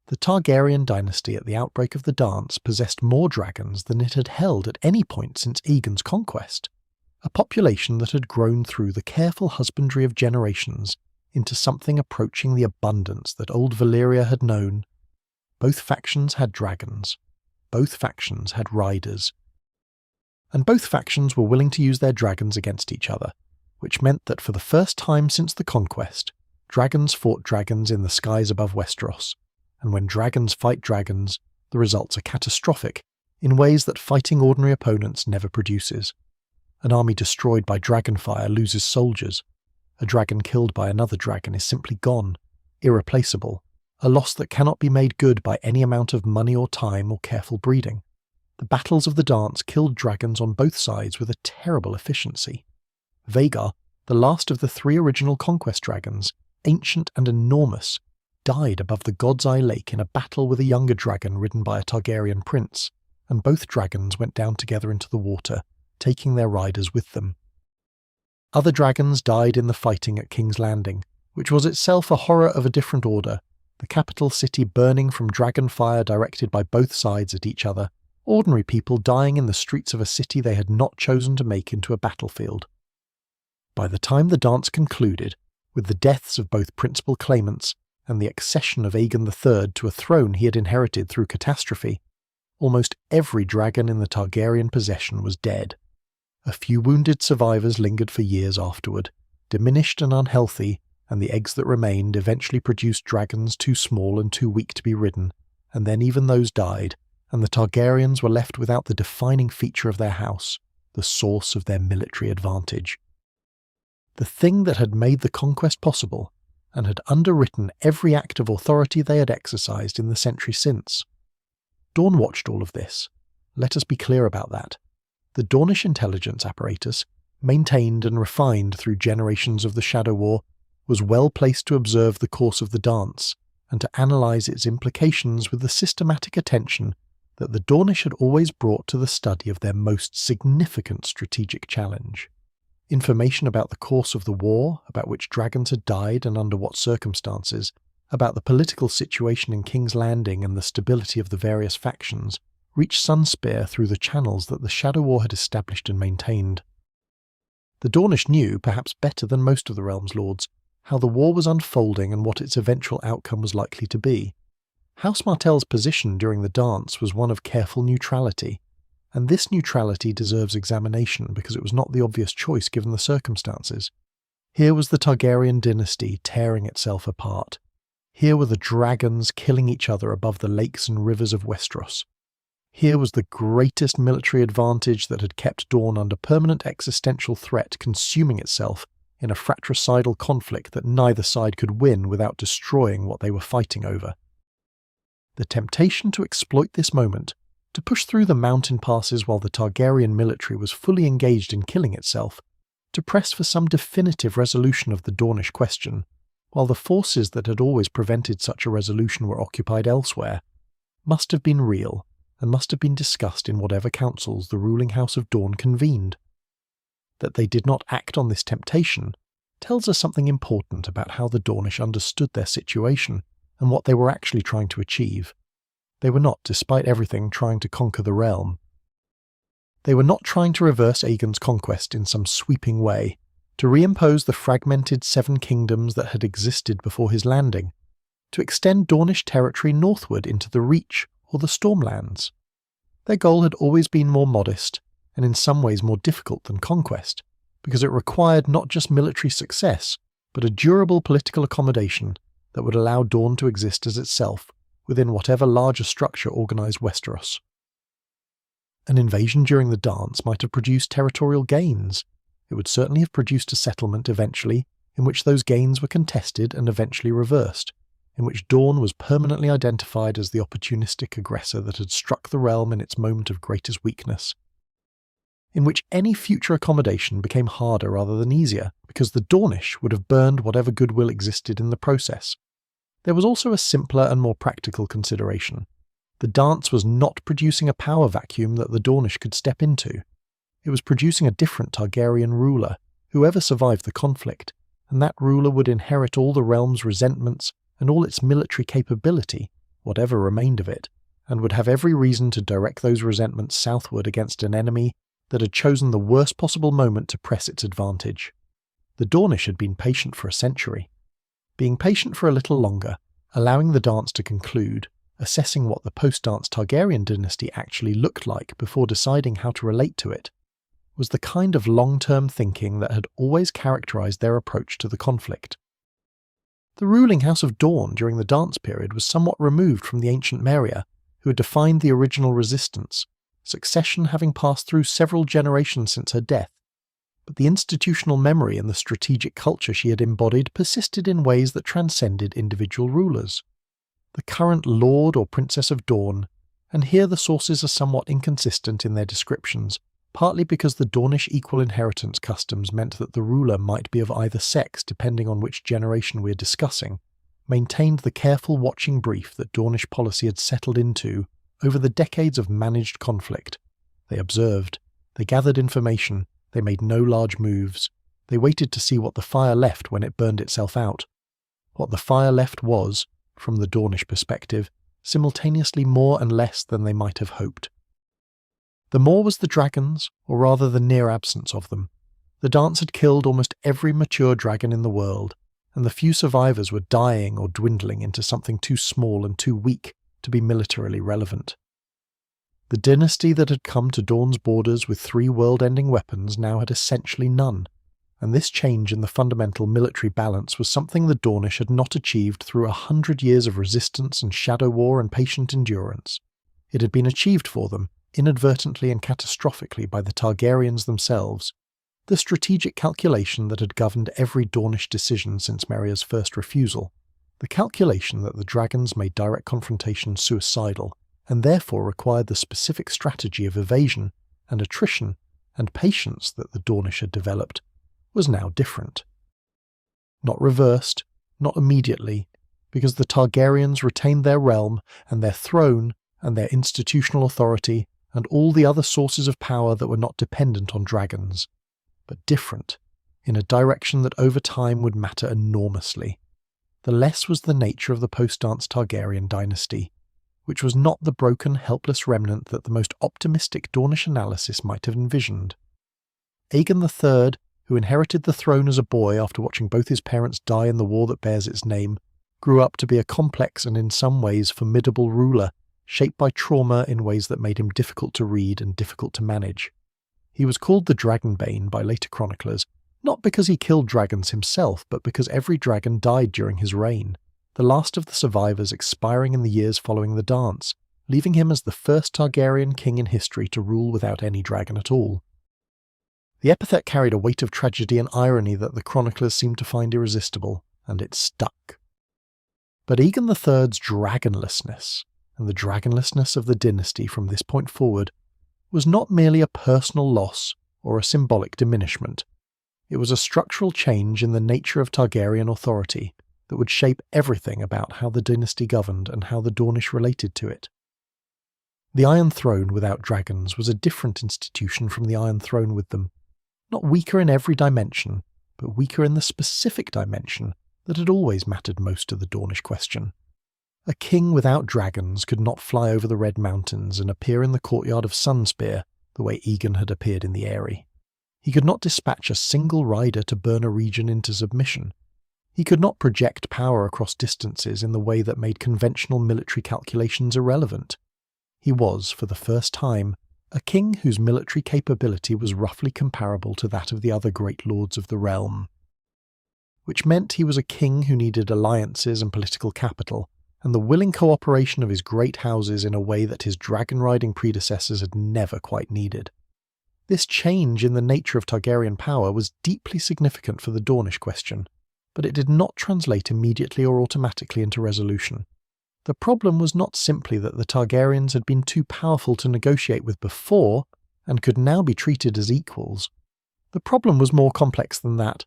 The Targaryen dynasty at the outbreak of the dance possessed more dragons than it had held at any point since Aegon's conquest, a population that had grown through the careful husbandry of generations into something approaching the abundance that old Valyria had known. Both factions had dragons. Both factions had riders. And both factions were willing to use their dragons against each other, which meant that for the first time since the Conquest, dragons fought dragons in the skies above Westeros, and when dragons fight dragons, the results are catastrophic, in ways that fighting ordinary opponents never produces. An army destroyed by dragonfire loses soldiers. A dragon killed by another dragon is simply gone, irreplaceable, a loss that cannot be made good by any amount of money or time or careful breeding. The battles of the dance killed dragons on both sides with a terrible efficiency. Vhagar, the last of the 3 original Conquest dragons, ancient and enormous, died above the God's Eye Lake in a battle with a younger dragon ridden by a Targaryen prince, and both dragons went down together into the water, taking their riders with them. Other dragons died in the fighting at King's Landing, which was itself a horror of a different order, the capital city burning from dragon fire directed by both sides at each other, ordinary people dying in the streets of a city they had not chosen to make into a battlefield. By the time the dance concluded, with the deaths of both principal claimants and the accession of Aegon III to a throne he had inherited through catastrophe, almost every dragon in the Targaryen possession was dead. A few wounded survivors lingered for years afterward, diminished and unhealthy, and the eggs that remained eventually produced dragons too small and too weak to be ridden, and then even those died, and the Targaryens were left without the defining feature of their house, the source of their military advantage. The thing that had made the conquest possible, and had underwritten every act of authority they had exercised in the century since. Dorne watched all of this. Let us be clear about that. The Dornish intelligence apparatus, maintained and refined through generations of the Shadow War, was well placed to observe the course of the dance, and to analyse its implications with the systematic attention that the Dornish had always brought to the study of their most significant strategic challenge. Information about the course of the war, about which dragons had died and under what circumstances, about the political situation in King's Landing and the stability of the various factions, reached Sunspear through the channels that the Shadow War had established and maintained. The Dornish knew, perhaps better than most of the realm's lords, how the war was unfolding and what its eventual outcome was likely to be. House Martell's position during the dance was one of careful neutrality, and this neutrality deserves examination because it was not the obvious choice given the circumstances. Here was the Targaryen dynasty tearing itself apart. Here were the dragons killing each other above the lakes and rivers of Westeros. Here was the greatest military advantage that had kept Dorne under permanent existential threat consuming itself in a fratricidal conflict that neither side could win without destroying what they were fighting over. The temptation to exploit this moment, to push through the mountain passes while the Targaryen military was fully engaged in killing itself, to press for some definitive resolution of the Dornish question, while the forces that had always prevented such a resolution were occupied elsewhere, must have been real and must have been discussed in whatever councils the ruling House of Dorne convened. That they did not act on this temptation tells us something important about how the Dornish understood their situation and what they were actually trying to achieve. They were not, despite everything, trying to conquer the realm. They were not trying to reverse Aegon's conquest in some sweeping way, to reimpose the fragmented 7 kingdoms that had existed before his landing. to extend Dornish territory northward into the Reach or the Stormlands. Their goal had always been more modest, and in some ways more difficult than Conquest, because it required not just military success, but a durable political accommodation that would allow Dorne to exist as itself within whatever larger structure organised Westeros. An invasion during the dance might have produced territorial gains. It would certainly have produced a settlement eventually, in which those gains were contested and eventually reversed, in which Dorne was permanently identified as the opportunistic aggressor that had struck the realm in its moment of greatest weakness, in which any future accommodation became harder rather than easier, because the Dornish would have burned whatever goodwill existed in the process. There was also a simpler and more practical consideration. The dance was not producing a power vacuum that the Dornish could step into. It was producing a different Targaryen ruler, whoever survived the conflict, and that ruler would inherit all the realm's resentments and all its military capability, whatever remained of it, and would have every reason to direct those resentments southward against an enemy that had chosen the worst possible moment to press its advantage. The Dornish had been patient for a century. Being patient for a little longer, allowing the dance to conclude, assessing what the post-dance Targaryen dynasty actually looked like before deciding how to relate to it, was the kind of long-term thinking that had always characterized their approach to the conflict. The ruling House of Dorne during the dance period was somewhat removed from the ancient Nymeria, who had defined the original resistance, succession having passed through several generations since her death, but the institutional memory and the strategic culture she had embodied persisted in ways that transcended individual rulers. The current Lord or Princess of Dorne, and here the sources are somewhat inconsistent in their descriptions, partly because the Dornish equal inheritance customs meant that the ruler might be of either sex depending on which generation we are discussing, maintained the careful watching brief that Dornish policy had settled into over the decades of managed conflict. They observed, they gathered information, they made no large moves, they waited to see what the fire left when it burned itself out. What the fire left was, from the Dornish perspective, simultaneously more and less than they might have hoped. The more was the dragons, or rather the near absence of them. The dance had killed almost every mature dragon in the world, and the few survivors were dying or dwindling into something too small and too weak to be militarily relevant. The dynasty that had come to Dorne's borders with 3 world-ending weapons now had essentially none, and this change in the fundamental military balance was something the Dornish had not achieved through 100 years of resistance and shadow war and patient endurance. It had been achieved for them, inadvertently and catastrophically, by the Targaryens themselves, the strategic calculation that had governed every Dornish decision since Nymearia's first refusal, the calculation that the dragons made direct confrontation suicidal, and therefore required the specific strategy of evasion and attrition and patience that the Dornish had developed, was now different. Not reversed, not immediately, because the Targaryens retained their realm and their throne and their institutional authority and all the other sources of power that were not dependent on dragons, but different, in a direction that over time would matter enormously. The less was the nature of the post-dance Targaryen dynasty, which was not the broken, helpless remnant that the most optimistic Dornish analysis might have envisioned. Aegon III, who inherited the throne as a boy after watching both his parents die in the war that bears its name, grew up to be a complex and in some ways formidable ruler, shaped by trauma in ways that made him difficult to read and difficult to manage. He was called the Dragonbane by later chroniclers, not because he killed dragons himself, but because every dragon died during his reign, the last of the survivors expiring in the years following the dance, leaving him as the first Targaryen king in history to rule without any dragon at all. The epithet carried a weight of tragedy and irony that the chroniclers seemed to find irresistible, and it stuck. But Aegon III's dragonlessness, and the dragonlessness of the dynasty from this point forward, was not merely a personal loss or a symbolic diminishment. It was a structural change in the nature of Targaryen authority that would shape everything about how the dynasty governed and how the Dornish related to it. The Iron Throne without dragons was a different institution from the Iron Throne with them, not weaker in every dimension, but weaker in the specific dimension that had always mattered most to the Dornish question. A king without dragons could not fly over the Red Mountains and appear in the courtyard of Sunspear the way Aegon had appeared in the Eyrie. He could not dispatch a single rider to burn a region into submission. He could not project power across distances in the way that made conventional military calculations irrelevant. He was, for the first time, a king whose military capability was roughly comparable to that of the other great lords of the realm. Which meant he was a king who needed alliances and political capital, and the willing cooperation of his great houses in a way that his dragon-riding predecessors had never quite needed. This change in the nature of Targaryen power was deeply significant for the Dornish question, but it did not translate immediately or automatically into resolution. The problem was not simply that the Targaryens had been too powerful to negotiate with before, and could now be treated as equals. The problem was more complex than that,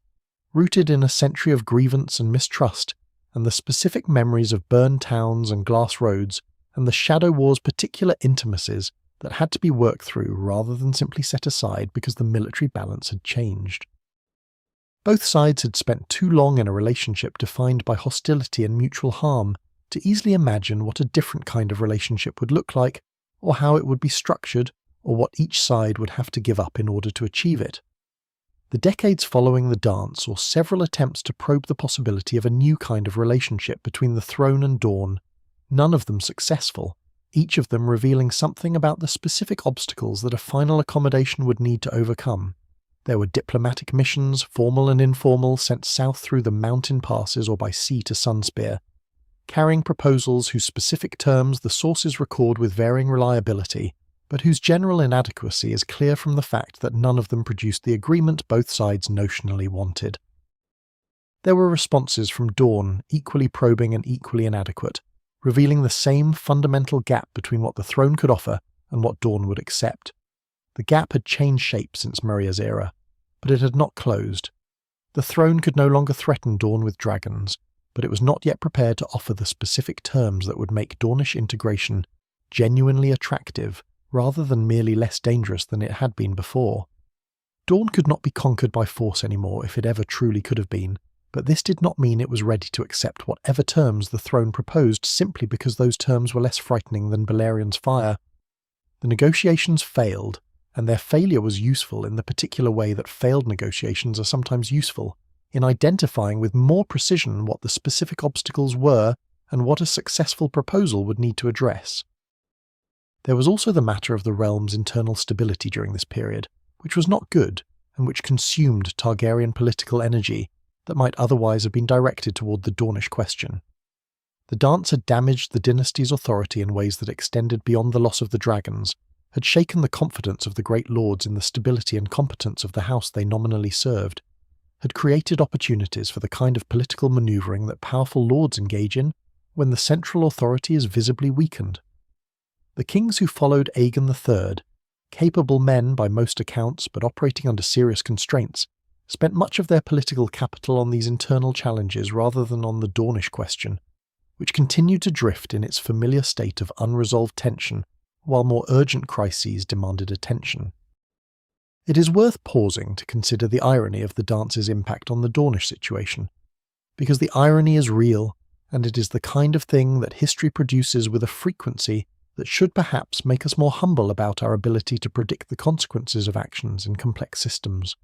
rooted in a century of grievance and mistrust, and the specific memories of burned towns and glass roads, and the Shadow War's particular intimacies that had to be worked through rather than simply set aside because the military balance had changed. Both sides had spent too long in a relationship defined by hostility and mutual harm to easily imagine what a different kind of relationship would look like, or how it would be structured, or what each side would have to give up in order to achieve it. The decades following the dance saw several attempts to probe the possibility of a new kind of relationship between the throne and Dorne, none of them successful, each of them revealing something about the specific obstacles that a final accommodation would need to overcome. There were diplomatic missions, formal and informal, sent south through the mountain passes or by sea to Sunspear, carrying proposals whose specific terms the sources record with varying reliability, but whose general inadequacy is clear from the fact that none of them produced the agreement both sides notionally wanted. There were responses from Dorne, equally probing and equally inadequate, revealing the same fundamental gap between what the throne could offer and what Dorne would accept. The gap had changed shape since Meria's era, but it had not closed. The throne could no longer threaten Dorne with dragons, but it was not yet prepared to offer the specific terms that would make Dornish integration genuinely attractive rather than merely less dangerous than it had been before. Dorne could not be conquered by force anymore if it ever truly could have been, but this did not mean it was ready to accept whatever terms the throne proposed simply because those terms were less frightening than Balerion's fire. The negotiations failed, and their failure was useful in the particular way that failed negotiations are sometimes useful, in identifying with more precision what the specific obstacles were and what a successful proposal would need to address. There was also the matter of the realm's internal stability during this period, which was not good and which consumed Targaryen political energy that might otherwise have been directed toward the Dornish question. The dance had damaged the dynasty's authority in ways that extended beyond the loss of the dragons, had shaken the confidence of the great lords in the stability and competence of the house they nominally served, had created opportunities for the kind of political manoeuvring that powerful lords engage in when the central authority is visibly weakened. The kings who followed Aegon III, capable men by most accounts but operating under serious constraints, spent much of their political capital on these internal challenges rather than on the Dornish question, which continued to drift in its familiar state of unresolved tension while more urgent crises demanded attention. It is worth pausing to consider the irony of the dance's impact on the Dornish situation, because the irony is real, and it is the kind of thing that history produces with a frequency that should perhaps make us more humble about our ability to predict the consequences of actions in complex systems.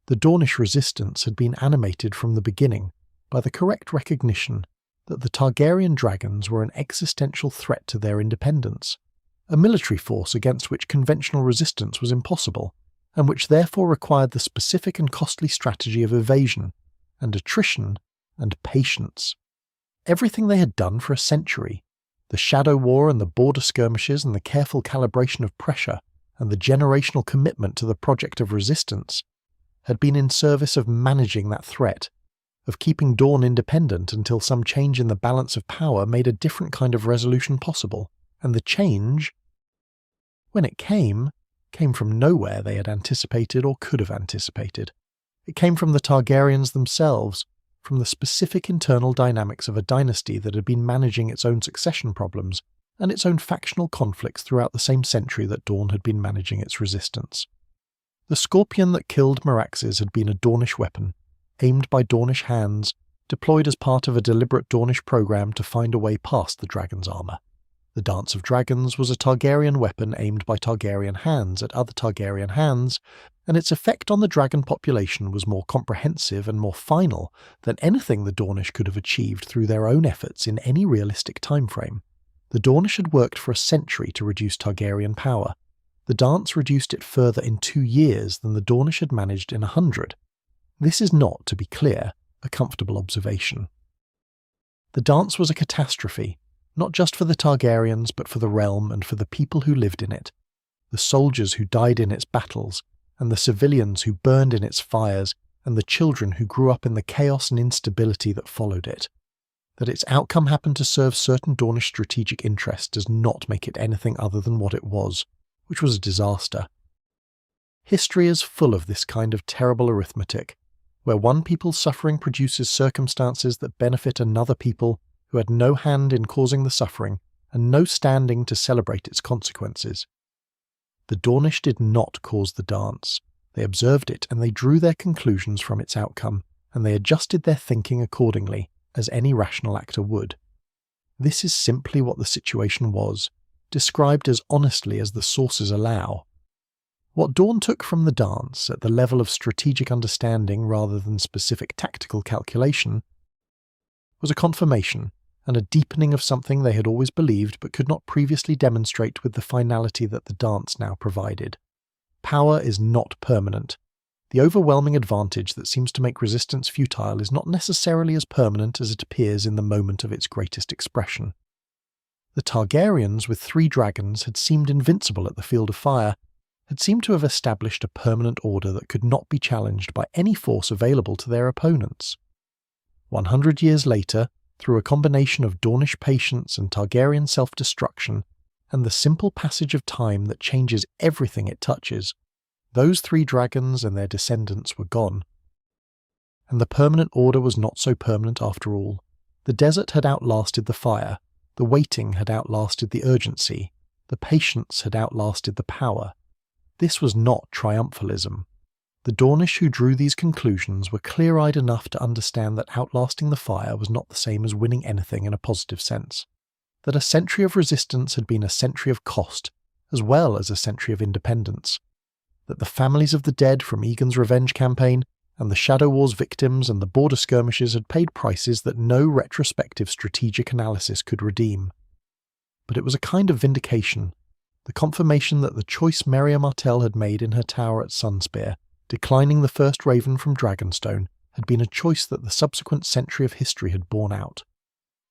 The Dornish resistance had been animated from the beginning by the correct recognition that the Targaryen dragons were an existential threat to their independence, a military force against which conventional resistance was impossible, and which therefore required the specific and costly strategy of evasion, and attrition, and patience. Everything they had done for a century, the Shadow War and the border skirmishes and the careful calibration of pressure and the generational commitment to the project of resistance, had been in service of managing that threat, of keeping Dorne independent until some change in the balance of power made a different kind of resolution possible, and the change, when it came from nowhere they had anticipated or could have anticipated. It came from the Targaryens themselves, from the specific internal dynamics of a dynasty that had been managing its own succession problems and its own factional conflicts throughout the same century that Dorne had been managing its resistance. The scorpion that killed Meraxes had been a Dornish weapon, aimed by Dornish hands, deployed as part of a deliberate Dornish program to find a way past the dragon's armor. The Dance of Dragons was a Targaryen weapon aimed by Targaryen hands at other Targaryen hands, and its effect on the dragon population was more comprehensive and more final than anything the Dornish could have achieved through their own efforts in any realistic timeframe. The Dornish had worked for a century to reduce Targaryen power. The dance reduced it further in 2 years than the Dornish had managed in 100. This is not, to be clear, a comfortable observation. The dance was a catastrophe, not just for the Targaryens but for the realm and for the people who lived in it, the soldiers who died in its battles, and the civilians who burned in its fires, and the children who grew up in the chaos and instability that followed it. That its outcome happened to serve certain Dornish strategic interests does not make it anything other than what it was, which was a disaster. History is full of this kind of terrible arithmetic, where one people's suffering produces circumstances that benefit another people who had no hand in causing the suffering and no standing to celebrate its consequences. The Dornish did not cause the dance. They observed it and they drew their conclusions from its outcome, and they adjusted their thinking accordingly, as any rational actor would. This is simply what the situation was, described as honestly as the sources allow. What Dorne took from the dance, at the level of strategic understanding rather than specific tactical calculation, was a confirmation and a deepening of something they had always believed but could not previously demonstrate with the finality that the dance now provided. Power is not permanent. The overwhelming advantage that seems to make resistance futile is not necessarily as permanent as it appears in the moment of its greatest expression. The Targaryens with 3 dragons had seemed invincible at the Field of Fire, had seemed to have established a permanent order that could not be challenged by any force available to their opponents. 100 years later, through a combination of Dornish patience and Targaryen self-destruction, and the simple passage of time that changes everything it touches, those 3 dragons and their descendants were gone. And the permanent order was not so permanent after all. The desert had outlasted the fire, the waiting had outlasted the urgency, the patience had outlasted the power. This was not triumphalism. The Dornish who drew these conclusions were clear-eyed enough to understand that outlasting the fire was not the same as winning anything in a positive sense. That a century of resistance had been a century of cost, as well as a century of independence. That the families of the dead from Aegon's revenge campaign, and the Shadow War's victims and the border skirmishes had paid prices that no retrospective strategic analysis could redeem. But it was a kind of vindication, the confirmation that the choice Nymeria Martell had made in her tower at Sunspear, declining the first raven from Dragonstone, had been a choice that the subsequent century of history had borne out.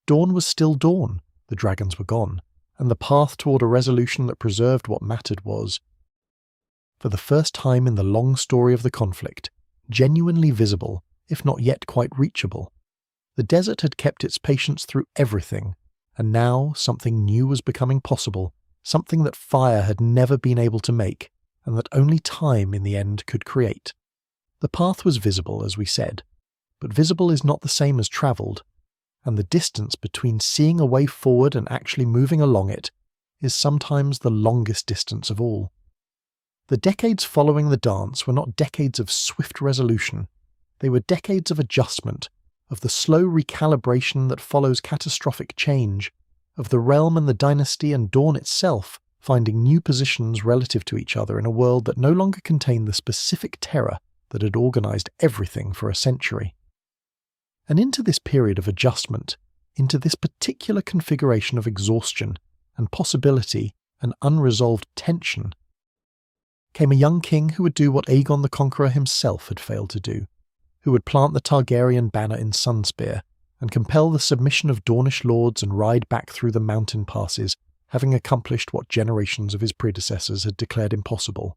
Dorne was still Dorne, the dragons were gone, and the path toward a resolution that preserved what mattered was, for the first time in the long story of the conflict, genuinely visible, if not yet quite reachable. The desert had kept its patience through everything, and now something new was becoming possible, something that fire had never been able to make, and that only time in the end could create. The path was visible, as we said, but visible is not the same as travelled, and the distance between seeing a way forward and actually moving along it is sometimes the longest distance of all. The decades following the dance were not decades of swift resolution, they were decades of adjustment, of the slow recalibration that follows catastrophic change, of the realm and the dynasty and Dorne itself finding new positions relative to each other in a world that no longer contained the specific terror that had organised everything for a century. And into this period of adjustment, into this particular configuration of exhaustion and possibility and unresolved tension, came a young king who would do what Aegon the Conqueror himself had failed to do, who would plant the Targaryen banner in Sunspear and compel the submission of Dornish lords and ride back through the mountain passes, having accomplished what generations of his predecessors had declared impossible.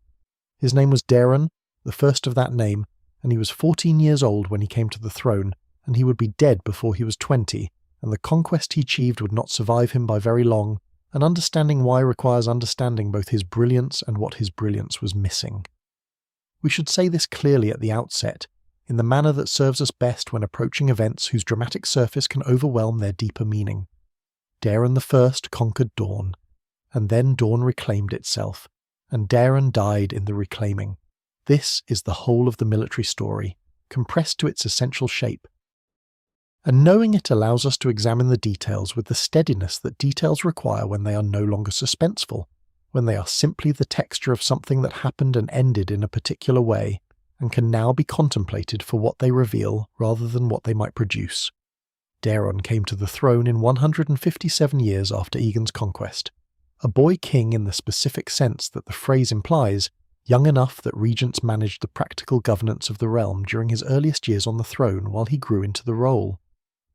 His name was Dorne, the first of that name, and he was 14 years old when he came to the throne, and he would be dead before he was 20, and the conquest he achieved would not survive him by very long, and understanding why requires understanding both his brilliance and what his brilliance was missing. We should say this clearly at the outset, in the manner that serves us best when approaching events whose dramatic surface can overwhelm their deeper meaning. Dorne the First conquered Dorne, and then Dorne reclaimed itself, and Dorne died in the reclaiming. This is the whole of the military story, compressed to its essential shape. And knowing it allows us to examine the details with the steadiness that details require when they are no longer suspenseful, when they are simply the texture of something that happened and ended in a particular way, and can now be contemplated for what they reveal rather than what they might produce. Daeron came to the throne in 157 years after Aegon's conquest, a boy king in the specific sense that the phrase implies, young enough that regents managed the practical governance of the realm during his earliest years on the throne while he grew into the role.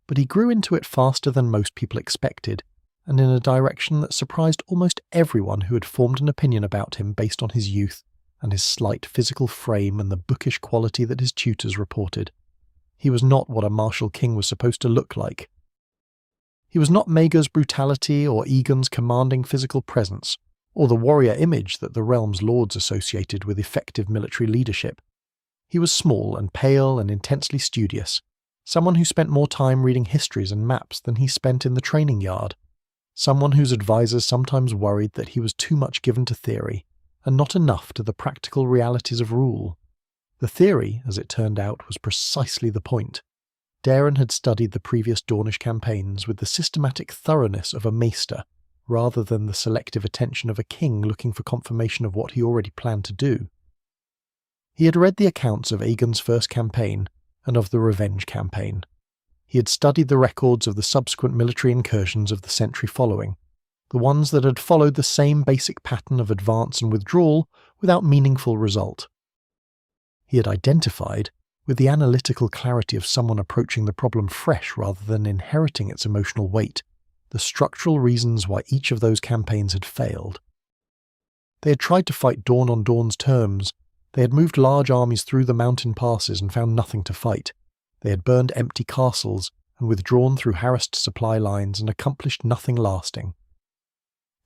But he grew into it faster than most people expected, and in a direction that surprised almost everyone who had formed an opinion about him based on his youth and his slight physical frame and the bookish quality that his tutors reported. He was not what a martial king was supposed to look like. He was not Maegor's brutality or Aegon's commanding physical presence, or the warrior image that the realm's lords associated with effective military leadership. He was small and pale and intensely studious, someone who spent more time reading histories and maps than he spent in the training yard, someone whose advisors sometimes worried that he was too much given to theory, and not enough to the practical realities of rule. The theory, as it turned out, was precisely the point. Daeron had studied the previous Dornish campaigns with the systematic thoroughness of a maester, rather than the selective attention of a king looking for confirmation of what he already planned to do. He had read the accounts of Aegon's first campaign and of the Revenge campaign. He had studied the records of the subsequent military incursions of the century following, the ones that had followed the same basic pattern of advance and withdrawal without meaningful result. He had identified, with the analytical clarity of someone approaching the problem fresh rather than inheriting its emotional weight, the structural reasons why each of those campaigns had failed. They had tried to fight Dorne on Dorne's terms. They had moved large armies through the mountain passes and found nothing to fight. They had burned empty castles and withdrawn through harassed supply lines and accomplished nothing lasting.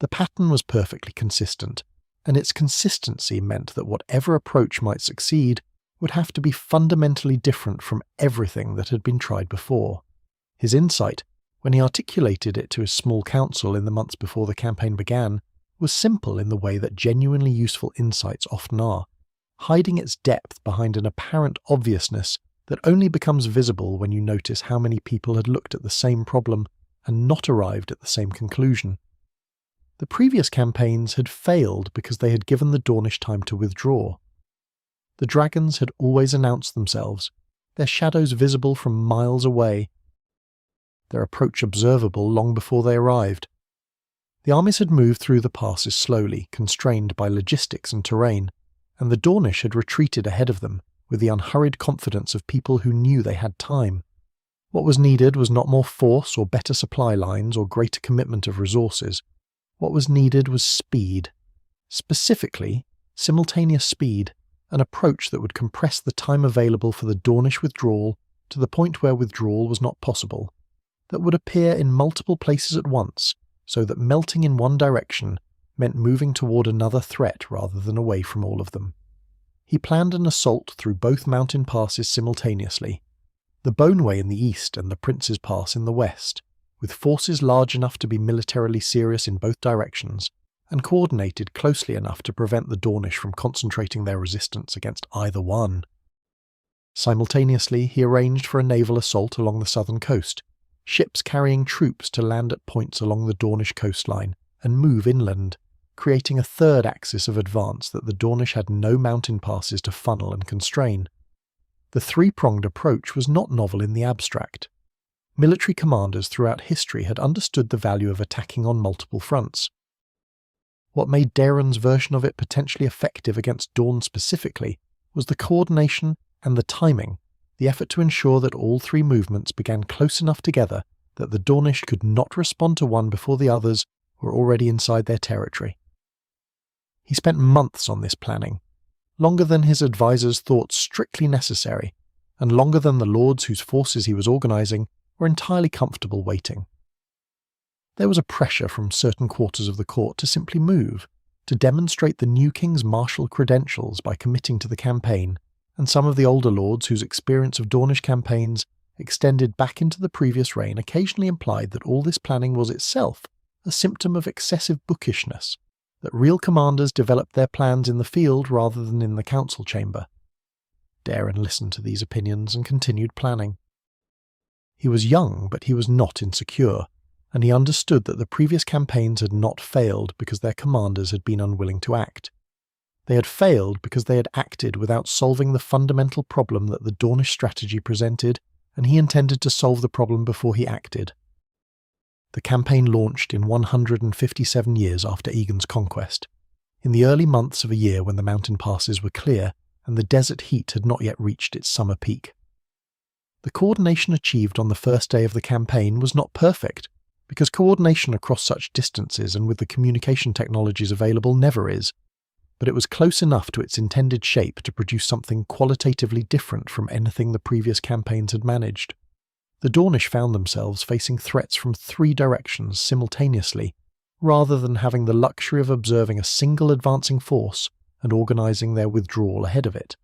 The pattern was perfectly consistent, and its consistency meant that whatever approach might succeed would have to be fundamentally different from everything that had been tried before. His insight, when he articulated it to his small council in the months before the campaign began, was simple in the way that genuinely useful insights often are, hiding its depth behind an apparent obviousness that only becomes visible when you notice how many people had looked at the same problem and not arrived at the same conclusion. The previous campaigns had failed because they had given the Dornish time to withdraw. The dragons had always announced themselves, their shadows visible from miles away, their approach observable long before they arrived. The armies had moved through the passes slowly, constrained by logistics and terrain, and the Dornish had retreated ahead of them, with the unhurried confidence of people who knew they had time. What was needed was not more force or better supply lines or greater commitment of resources. What was needed was speed. Specifically, simultaneous speed, an approach that would compress the time available for the Dornish withdrawal to the point where withdrawal was not possible, that would appear in multiple places at once, so that melting in one direction meant moving toward another threat rather than away from all of them. He planned an assault through both mountain passes simultaneously, the Boneway in the east and the Prince's Pass in the west, with forces large enough to be militarily serious in both directions, and coordinated closely enough to prevent the Dornish from concentrating their resistance against either one. Simultaneously, he arranged for a naval assault along the southern coast, ships carrying troops to land at points along the Dornish coastline and move inland, creating a third axis of advance that the Dornish had no mountain passes to funnel and constrain. The three-pronged approach was not novel in the abstract. Military commanders throughout history had understood the value of attacking on multiple fronts. What made Daeron's version of it potentially effective against Dorne specifically was the coordination and the timing, the effort to ensure that all three movements began close enough together that the Dornish could not respond to one before the others were already inside their territory. He spent months on this planning, longer than his advisors thought strictly necessary, and longer than the lords whose forces he was organizing were entirely comfortable waiting. There was a pressure from certain quarters of the court to simply move, to demonstrate the new king's martial credentials by committing to the campaign, and some of the older lords whose experience of Dornish campaigns extended back into the previous reign occasionally implied that all this planning was itself a symptom of excessive bookishness, that real commanders developed their plans in the field rather than in the council chamber. Daeron listened to these opinions and continued planning. He was young, but he was not insecure, and he understood that the previous campaigns had not failed because their commanders had been unwilling to act. They had failed because they had acted without solving the fundamental problem that the Dornish strategy presented, and he intended to solve the problem before he acted. The campaign launched in 157 years after Aegon's conquest, in the early months of a year when the mountain passes were clear and the desert heat had not yet reached its summer peak. The coordination achieved on the first day of the campaign was not perfect, because coordination across such distances and with the communication technologies available never is, but it was close enough to its intended shape to produce something qualitatively different from anything the previous campaigns had managed. The Dornish found themselves facing threats from 3 directions simultaneously, rather than having the luxury of observing a single advancing force and organising their withdrawal ahead of it.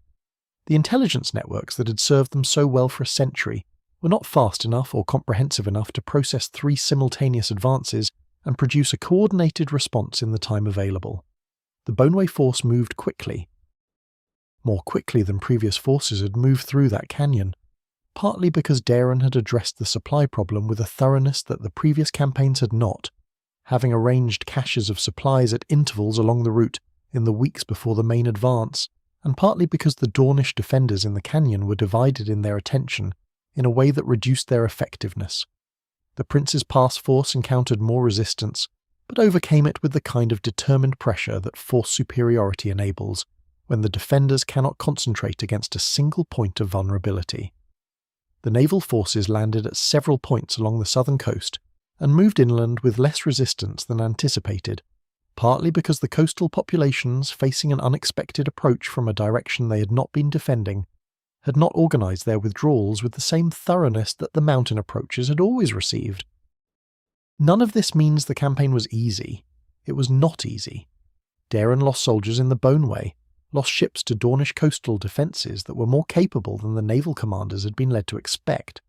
The intelligence networks that had served them so well for a century were not fast enough or comprehensive enough to process 3 simultaneous advances and produce a coordinated response in the time available. The Boneway force moved quickly, more quickly than previous forces had moved through that canyon, partly because Dorne had addressed the supply problem with a thoroughness that the previous campaigns had not, having arranged caches of supplies at intervals along the route in the weeks before the main advance, and partly because the Dornish defenders in the canyon were divided in their attention in a way that reduced their effectiveness. The Prince's Pass force encountered more resistance, but overcame it with the kind of determined pressure that force superiority enables when the defenders cannot concentrate against a single point of vulnerability. The naval forces landed at several points along the southern coast and moved inland with less resistance than anticipated, partly because the coastal populations, facing an unexpected approach from a direction they had not been defending, had not organised their withdrawals with the same thoroughness that the mountain approaches had always received. None of this means the campaign was easy. It was not easy. Dorne lost soldiers in the Boneway, lost ships to Dornish coastal defences that were more capable than the naval commanders had been led to expect,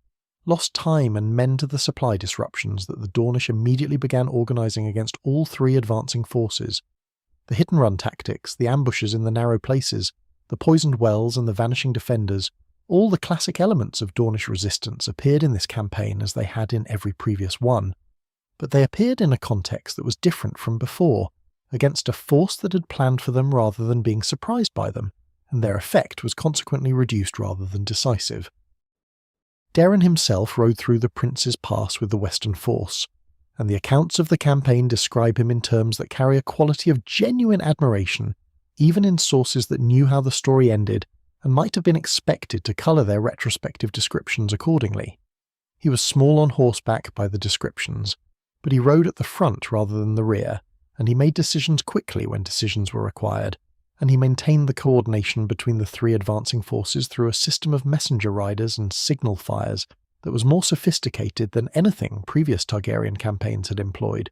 lost time and men to the supply disruptions that the Dornish immediately began organising against all 3 advancing forces. The hit-and-run tactics, the ambushes in the narrow places, the poisoned wells and the vanishing defenders, all the classic elements of Dornish resistance appeared in this campaign as they had in every previous one, but they appeared in a context that was different from before, against a force that had planned for them rather than being surprised by them, and their effect was consequently reduced rather than decisive. Dorne himself rode through the Prince's Pass with the Western force, and the accounts of the campaign describe him in terms that carry a quality of genuine admiration, even in sources that knew how the story ended and might have been expected to colour their retrospective descriptions accordingly. He was small on horseback by the descriptions, but he rode at the front rather than the rear, and he made decisions quickly when decisions were required, and he maintained the coordination between the 3 advancing forces through a system of messenger riders and signal fires that was more sophisticated than anything previous Targaryen campaigns had employed.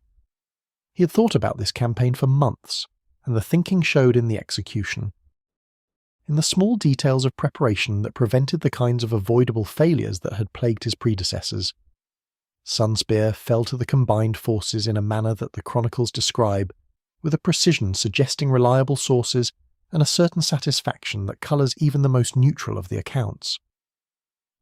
He had thought about this campaign for months, and the thinking showed in the execution. In the small details of preparation that prevented the kinds of avoidable failures that had plagued his predecessors. Sunspear fell to the combined forces in a manner that the chronicles describe, with a precision suggesting reliable sources and a certain satisfaction that colours even the most neutral of the accounts.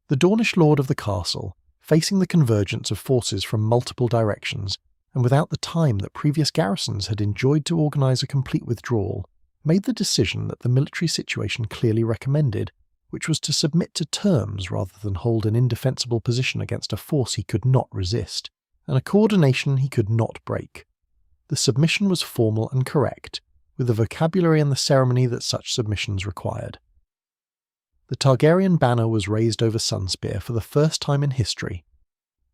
The Dornish lord of the castle, facing the convergence of forces from multiple directions, and without the time that previous garrisons had enjoyed to organise a complete withdrawal, made the decision that the military situation clearly recommended, which was to submit to terms rather than hold an indefensible position against a force he could not resist, and a coordination he could not break. The submission was formal and correct, with the vocabulary and the ceremony that such submissions required. The Targaryen banner was raised over Sunspear for the first time in history.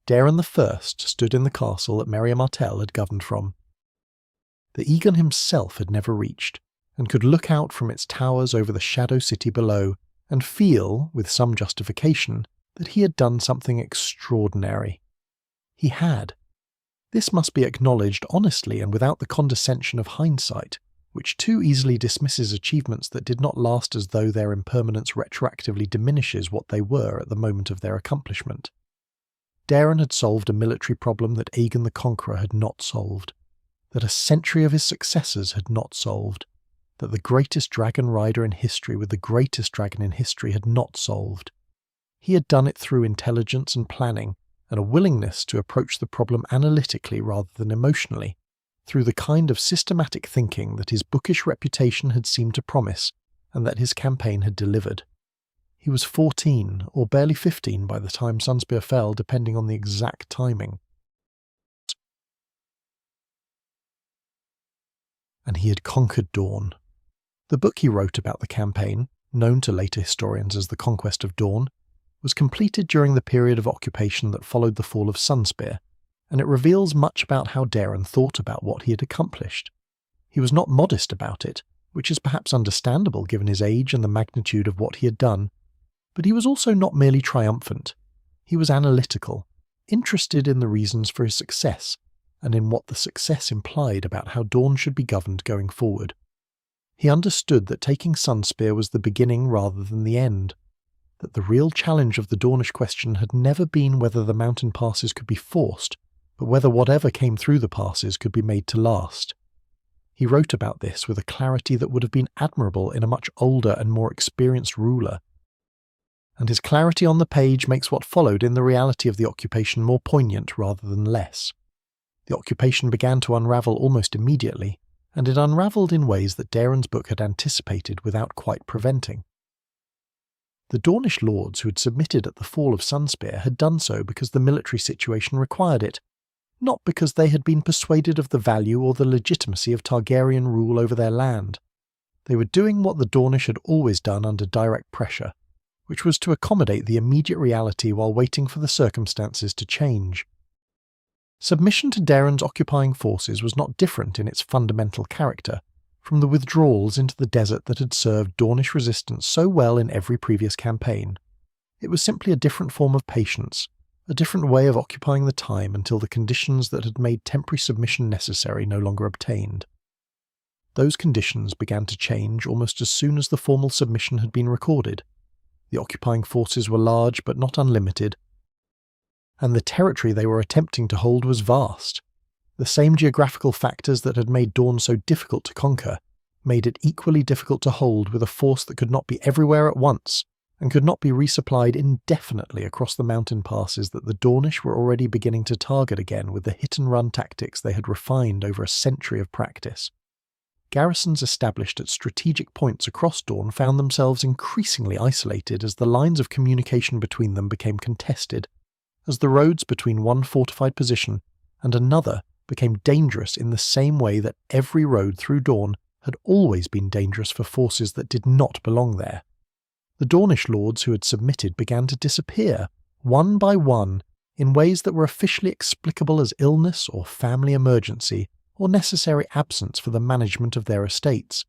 Dorne I stood in the castle that House Martell had governed from. The Aegon himself had never reached, and could look out from its towers over the shadow city below, and feel, with some justification, that he had done something extraordinary. He had. This must be acknowledged honestly and without the condescension of hindsight, which too easily dismisses achievements that did not last as though their impermanence retroactively diminishes what they were at the moment of their accomplishment. Dorne had solved a military problem that Aegon the Conqueror had not solved, that a century of his successors had not solved, that the greatest dragon rider in history with the greatest dragon in history had not solved. He had done it through intelligence and planning, and a willingness to approach the problem analytically rather than emotionally, through the kind of systematic thinking that his bookish reputation had seemed to promise and that his campaign had delivered. He was 14, or barely 15 by the time Sunspear fell, depending on the exact timing. And he had conquered Dorne. The book he wrote about the campaign, known to later historians as the Conquest of Dorne, was completed during the period of occupation that followed the fall of Sunspear, and it reveals much about how Daeron thought about what he had accomplished. He was not modest about it, which is perhaps understandable given his age and the magnitude of what he had done, but he was also not merely triumphant. He was analytical, interested in the reasons for his success, and in what the success implied about how Dorne should be governed going forward. He understood that taking Sunspear was the beginning rather than the end, that the real challenge of the Dornish question had never been whether the mountain passes could be forced, but whether whatever came through the passes could be made to last. He wrote about this with a clarity that would have been admirable in a much older and more experienced ruler, and his clarity on the page makes what followed in the reality of the occupation more poignant rather than less. The occupation began to unravel almost immediately, and it unravelled in ways that Daeron's book had anticipated without quite preventing. The Dornish lords who had submitted at the fall of Sunspear had done so because the military situation required it, not because they had been persuaded of the value or the legitimacy of Targaryen rule over their land. They were doing what the Dornish had always done under direct pressure, which was to accommodate the immediate reality while waiting for the circumstances to change. Submission to Daeron's occupying forces was not different in its fundamental character from the withdrawals into the desert that had served Dornish resistance so well in every previous campaign. It was simply a different form of patience, a different way of occupying the time until the conditions that had made temporary submission necessary no longer obtained. Those conditions began to change almost as soon as the formal submission had been recorded. The occupying forces were large but not unlimited, and the territory they were attempting to hold was vast. The same geographical factors that had made Dorne so difficult to conquer made it equally difficult to hold with a force that could not be everywhere at once and could not be resupplied indefinitely across the mountain passes that the Dornish were already beginning to target again with the hit-and-run tactics they had refined over a century of practice. Garrisons established at strategic points across Dorne found themselves increasingly isolated as the lines of communication between them became contested, as the roads between one fortified position and another became dangerous in the same way that every road through Dorne had always been dangerous for forces that did not belong there. The Dornish lords who had submitted began to disappear, one by one, in ways that were officially explicable as illness or family emergency or necessary absence for the management of their estates,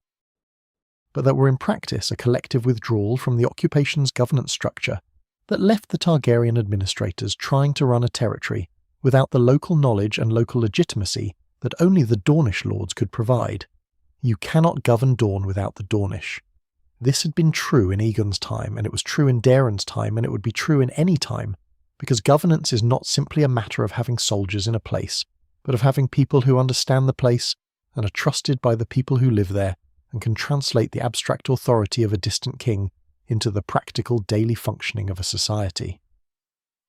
but that were in practice a collective withdrawal from the occupation's governance structure that left the Targaryen administrators trying to run a territory without the local knowledge and local legitimacy that only the Dornish lords could provide. You cannot govern Dorne without the Dornish. This had been true in Aegon's time, and it was true in Daeron's time, and it would be true in any time, because governance is not simply a matter of having soldiers in a place, but of having people who understand the place and are trusted by the people who live there and can translate the abstract authority of a distant king into the practical daily functioning of a society.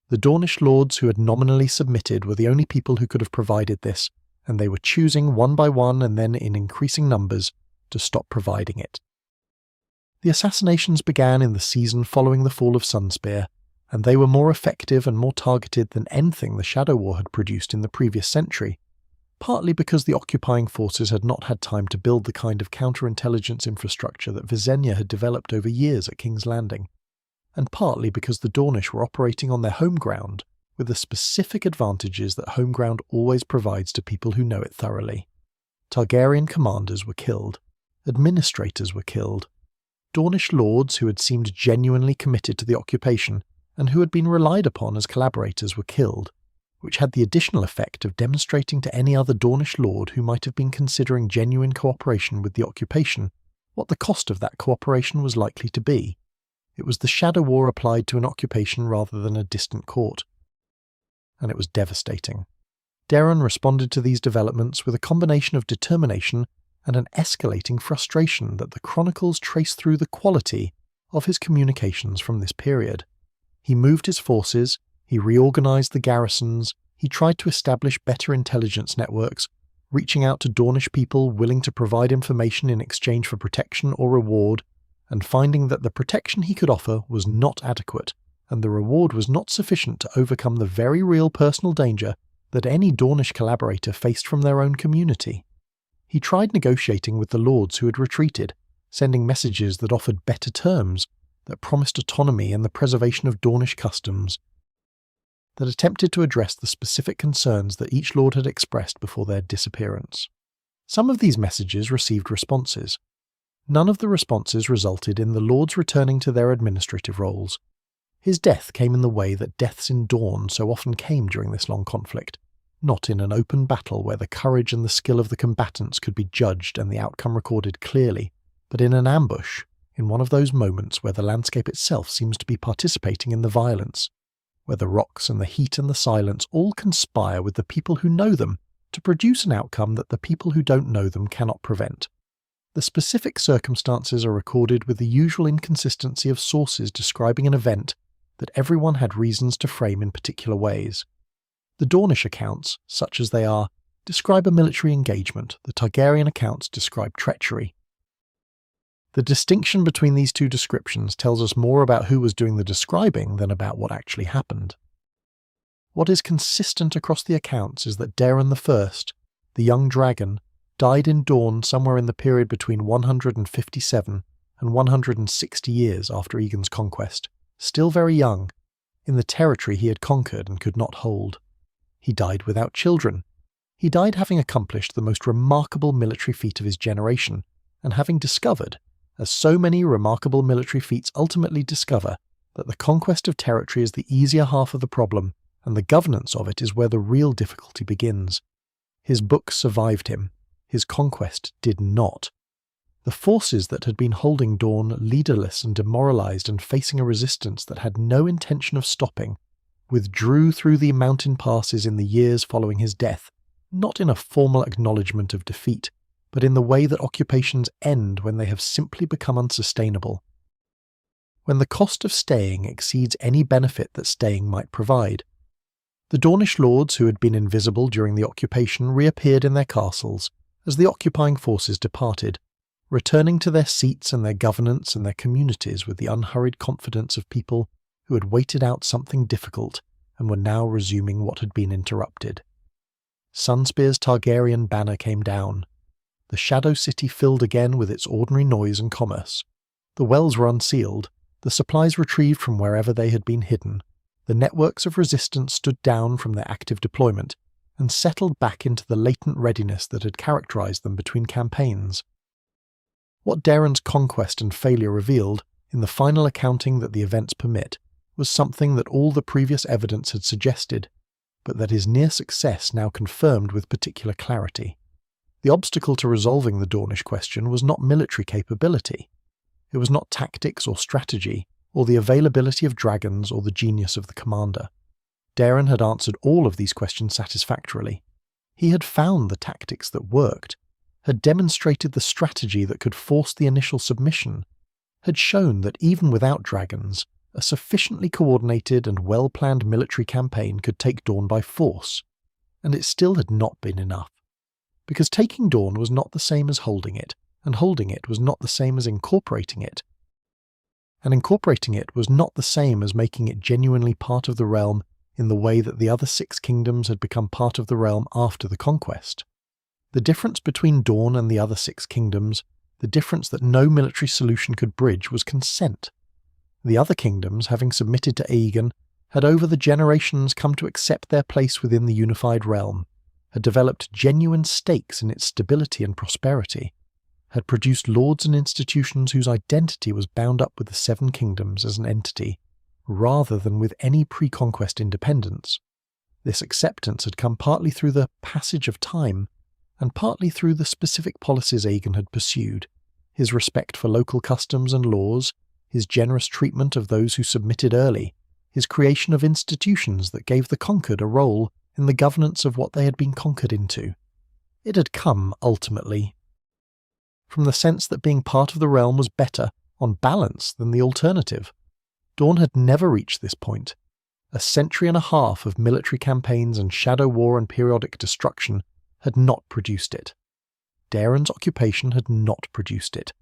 The Dornish lords who had nominally submitted were the only people who could have provided this, and they were choosing one by one and then in increasing numbers to stop providing it. The assassinations began in the season following the fall of Sunspear, and they were more effective and more targeted than anything the Shadow War had produced in the previous century, partly because the occupying forces had not had time to build the kind of counterintelligence infrastructure that Visenya had developed over years at King's Landing, and partly because the Dornish were operating on their home ground with the specific advantages that home ground always provides to people who know it thoroughly. Targaryen commanders were killed, administrators were killed, Dornish lords who had seemed genuinely committed to the occupation and who had been relied upon as collaborators were killed, which had the additional effect of demonstrating to any other Dornish lord who might have been considering genuine cooperation with the occupation what the cost of that cooperation was likely to be. It was the Shadow War applied to an occupation rather than a distant court. And it was devastating. Daeron responded to these developments with a combination of determination and an escalating frustration that the chronicles trace through the quality of his communications from this period. He moved his forces, He reorganized the garrisons, he tried to establish better intelligence networks, reaching out to Dornish people willing to provide information in exchange for protection or reward, and finding that the protection he could offer was not adequate, and the reward was not sufficient to overcome the very real personal danger that any Dornish collaborator faced from their own community. He tried negotiating with the lords who had retreated, sending messages that offered better terms, that promised autonomy and the preservation of Dornish customs, that attempted to address the specific concerns that each lord had expressed before their disappearance. Some of these messages received responses. None of the responses resulted in the lords returning to their administrative roles. His death came in the way that deaths in Dorne so often came during this long conflict, not in an open battle where the courage and the skill of the combatants could be judged and the outcome recorded clearly, but in an ambush, in one of those moments where the landscape itself seems to be participating in the violence, where the rocks and the heat and the silence all conspire with the people who know them to produce an outcome that the people who don't know them cannot prevent. The specific circumstances are recorded with the usual inconsistency of sources describing an event that everyone had reasons to frame in particular ways. The Dornish accounts, such as they are, describe a military engagement. The Targaryen accounts describe treachery. The distinction between these two descriptions tells us more about who was doing the describing than about what actually happened. What is consistent across the accounts is that Daeron I, the young dragon, died in Dorne somewhere in the period between 157 and 160 years after Aegon's conquest, still very young, in the territory he had conquered and could not hold. He died without children. He died having accomplished the most remarkable military feat of his generation, and having discovered, as so many remarkable military feats ultimately discover, that the conquest of territory is the easier half of the problem, and the governance of it is where the real difficulty begins. His book survived him. His conquest did not. The forces that had been holding Dorne leaderless and demoralized and facing a resistance that had no intention of stopping, withdrew through the mountain passes in the years following his death, not in a formal acknowledgement of defeat, but in the way that occupations end when they have simply become unsustainable. When the cost of staying exceeds any benefit that staying might provide. The Dornish lords who had been invisible during the occupation reappeared in their castles as the occupying forces departed, returning to their seats and their governance and their communities with the unhurried confidence of people who had waited out something difficult and were now resuming what had been interrupted. Sunspear's Targaryen banner came down. The Shadow City filled again with its ordinary noise and commerce. The wells were unsealed, the supplies retrieved from wherever they had been hidden. The networks of resistance stood down from their active deployment and settled back into the latent readiness that had characterized them between campaigns. What Daeron's conquest and failure revealed, in the final accounting that the events permit, was something that all the previous evidence had suggested, but that his near success now confirmed with particular clarity. The obstacle to resolving the Dornish question was not military capability. It was not tactics or strategy, or the availability of dragons or the genius of the commander. Daeron had answered all of these questions satisfactorily. He had found the tactics that worked, had demonstrated the strategy that could force the initial submission, had shown that even without dragons, a sufficiently coordinated and well-planned military campaign could take Dorne by force, and it still had not been enough. Because taking Dorne was not the same as holding it, and holding it was not the same as incorporating it, and incorporating it was not the same as making it genuinely part of the realm in the way that the other 6 kingdoms had become part of the realm after the conquest. The difference between Dorne and the other 6 kingdoms, the difference that no military solution could bridge, was consent. The other kingdoms, having submitted to Aegon, had over the generations come to accept their place within the unified realm, had developed genuine stakes in its stability and prosperity, had produced lords and institutions whose identity was bound up with the 7 kingdoms as an entity, rather than with any pre-conquest independence. This acceptance had come partly through the passage of time, and partly through the specific policies Aegon had pursued, his respect for local customs and laws, his generous treatment of those who submitted early, his creation of institutions that gave the conquered a role in the governance of what they had been conquered into. It had come, ultimately, from the sense that being part of the realm was better, on balance, than the alternative. Dorne had never reached this point, A century and a half of military campaigns and shadow war and periodic destruction had not produced it. Daeron's occupation had not produced it.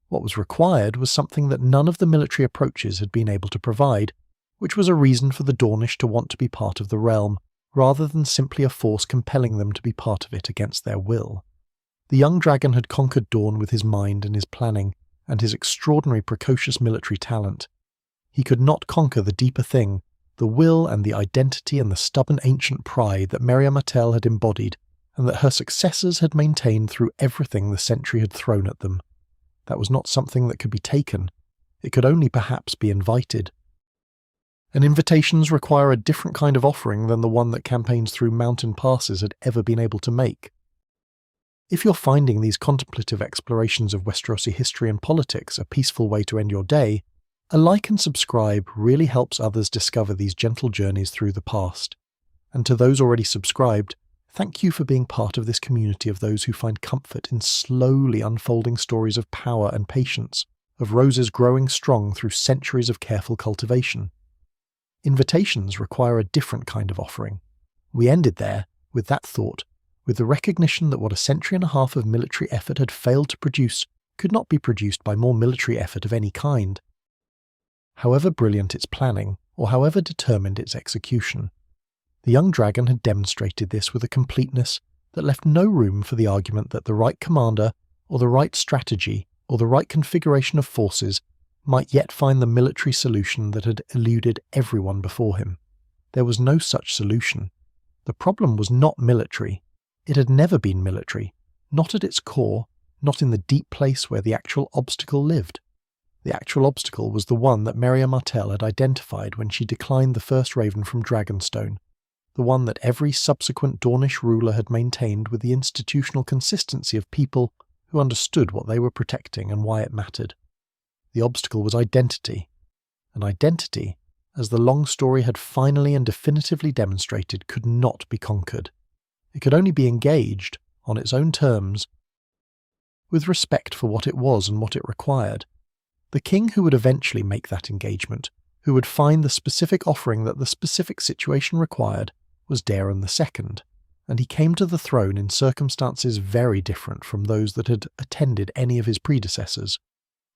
What was required was something that none of the military approaches had been able to provide, which was a reason for the Dornish to want to be part of the realm, rather than simply a force compelling them to be part of it against their will. The young dragon had conquered Dorne with his mind and his planning, and his extraordinary precocious military talent. He could not conquer the deeper thing, the will and the identity and the stubborn ancient pride that Nymeria Martell had embodied, and that her successors had maintained through everything the century had thrown at them. That was not something that could be taken. It could only perhaps be invited. And invitations require a different kind of offering than the one that campaigns through mountain passes had ever been able to make. If you're finding these contemplative explorations of Westerosi history and politics a peaceful way to end your day, a like and subscribe really helps others discover these gentle journeys through the past. And to those already subscribed, thank you for being part of this community of those who find comfort in slowly unfolding stories of power and patience, of roses growing strong through centuries of careful cultivation. Invitations require a different kind of offering. We ended there, with that thought, with the recognition that what a century and a half of military effort had failed to produce could not be produced by more military effort of any kind. However brilliant its planning, or however determined its execution, the young dragon had demonstrated this with a completeness that left no room for the argument that the right commander, or the right strategy, or the right configuration of forces might yet find the military solution that had eluded everyone before him. There was no such solution. The problem was not military. It had never been military, not at its core, not in the deep place where the actual obstacle lived. The actual obstacle was the one that Nymeria Martell had identified when she declined the first raven from Dragonstone, the one that every subsequent Dornish ruler had maintained with the institutional consistency of people who understood what they were protecting and why it mattered. The obstacle was identity. An identity, as the long story had finally and definitively demonstrated, could not be conquered. It could only be engaged, on its own terms, with respect for what it was and what it required. The king who would eventually make that engagement, who would find the specific offering that the specific situation required, was Daeron II, and he came to the throne in circumstances very different from those that had attended any of his predecessors.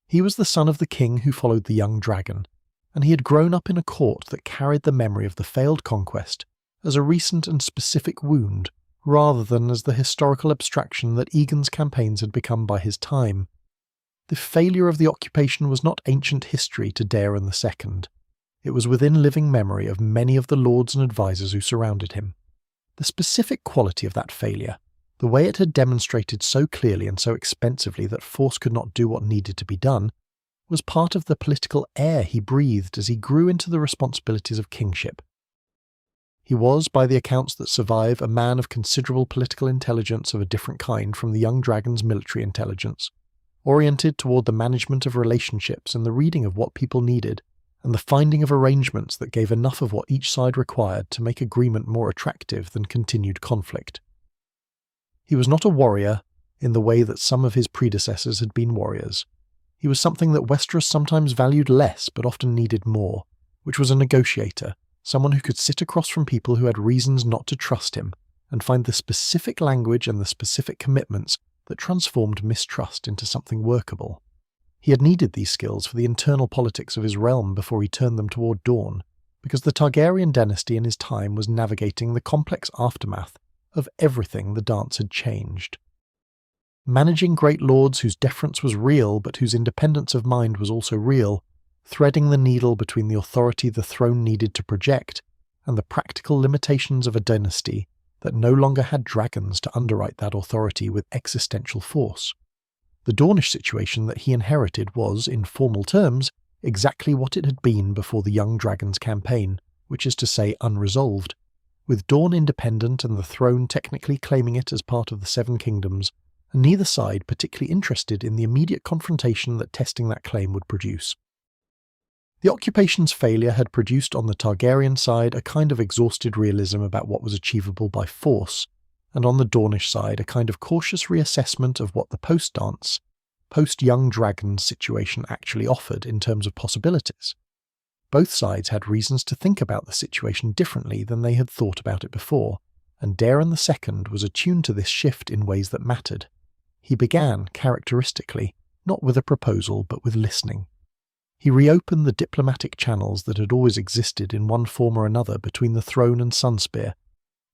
He was the son of the king who followed the young dragon, and he had grown up in a court that carried the memory of the failed conquest as a recent and specific wound, rather than as the historical abstraction that Aegon's campaigns had become by his time. The failure of the occupation was not ancient history to Daeron II. It was within living memory of many of the lords and advisers who surrounded him. The specific quality of that failure, the way it had demonstrated so clearly and so expensively that force could not do what needed to be done, was part of the political air he breathed as he grew into the responsibilities of kingship. He was, by the accounts that survive, a man of considerable political intelligence of a different kind from the young dragon's military intelligence, oriented toward the management of relationships and the reading of what people needed, and the finding of arrangements that gave enough of what each side required to make agreement more attractive than continued conflict. He was not a warrior in the way that some of his predecessors had been warriors. He was something that Westeros sometimes valued less but often needed more, which was a negotiator, someone who could sit across from people who had reasons not to trust him, and find the specific language and the specific commitments that transformed mistrust into something workable. He had needed these skills for the internal politics of his realm before he turned them toward Dorne, because the Targaryen dynasty in his time was navigating the complex aftermath of everything the dance had changed. Managing great lords whose deference was real but whose independence of mind was also real, threading the needle between the authority the throne needed to project and the practical limitations of a dynasty that no longer had dragons to underwrite that authority with existential force. The Dornish situation that he inherited was, in formal terms, exactly what it had been before the Young Dragon's campaign, which is to say unresolved, with Dorne independent and the throne technically claiming it as part of the Seven Kingdoms, and neither side particularly interested in the immediate confrontation that testing that claim would produce. The occupation's failure had produced on the Targaryen side a kind of exhausted realism about what was achievable by force, and on the Dornish side a kind of cautious reassessment of what the post-dance, post-Young Dragon situation actually offered in terms of possibilities. Both sides had reasons to think about the situation differently than they had thought about it before, and Daeron II was attuned to this shift in ways that mattered. He began, characteristically, not with a proposal but with listening. He reopened the diplomatic channels that had always existed in one form or another between the throne and Sunspear,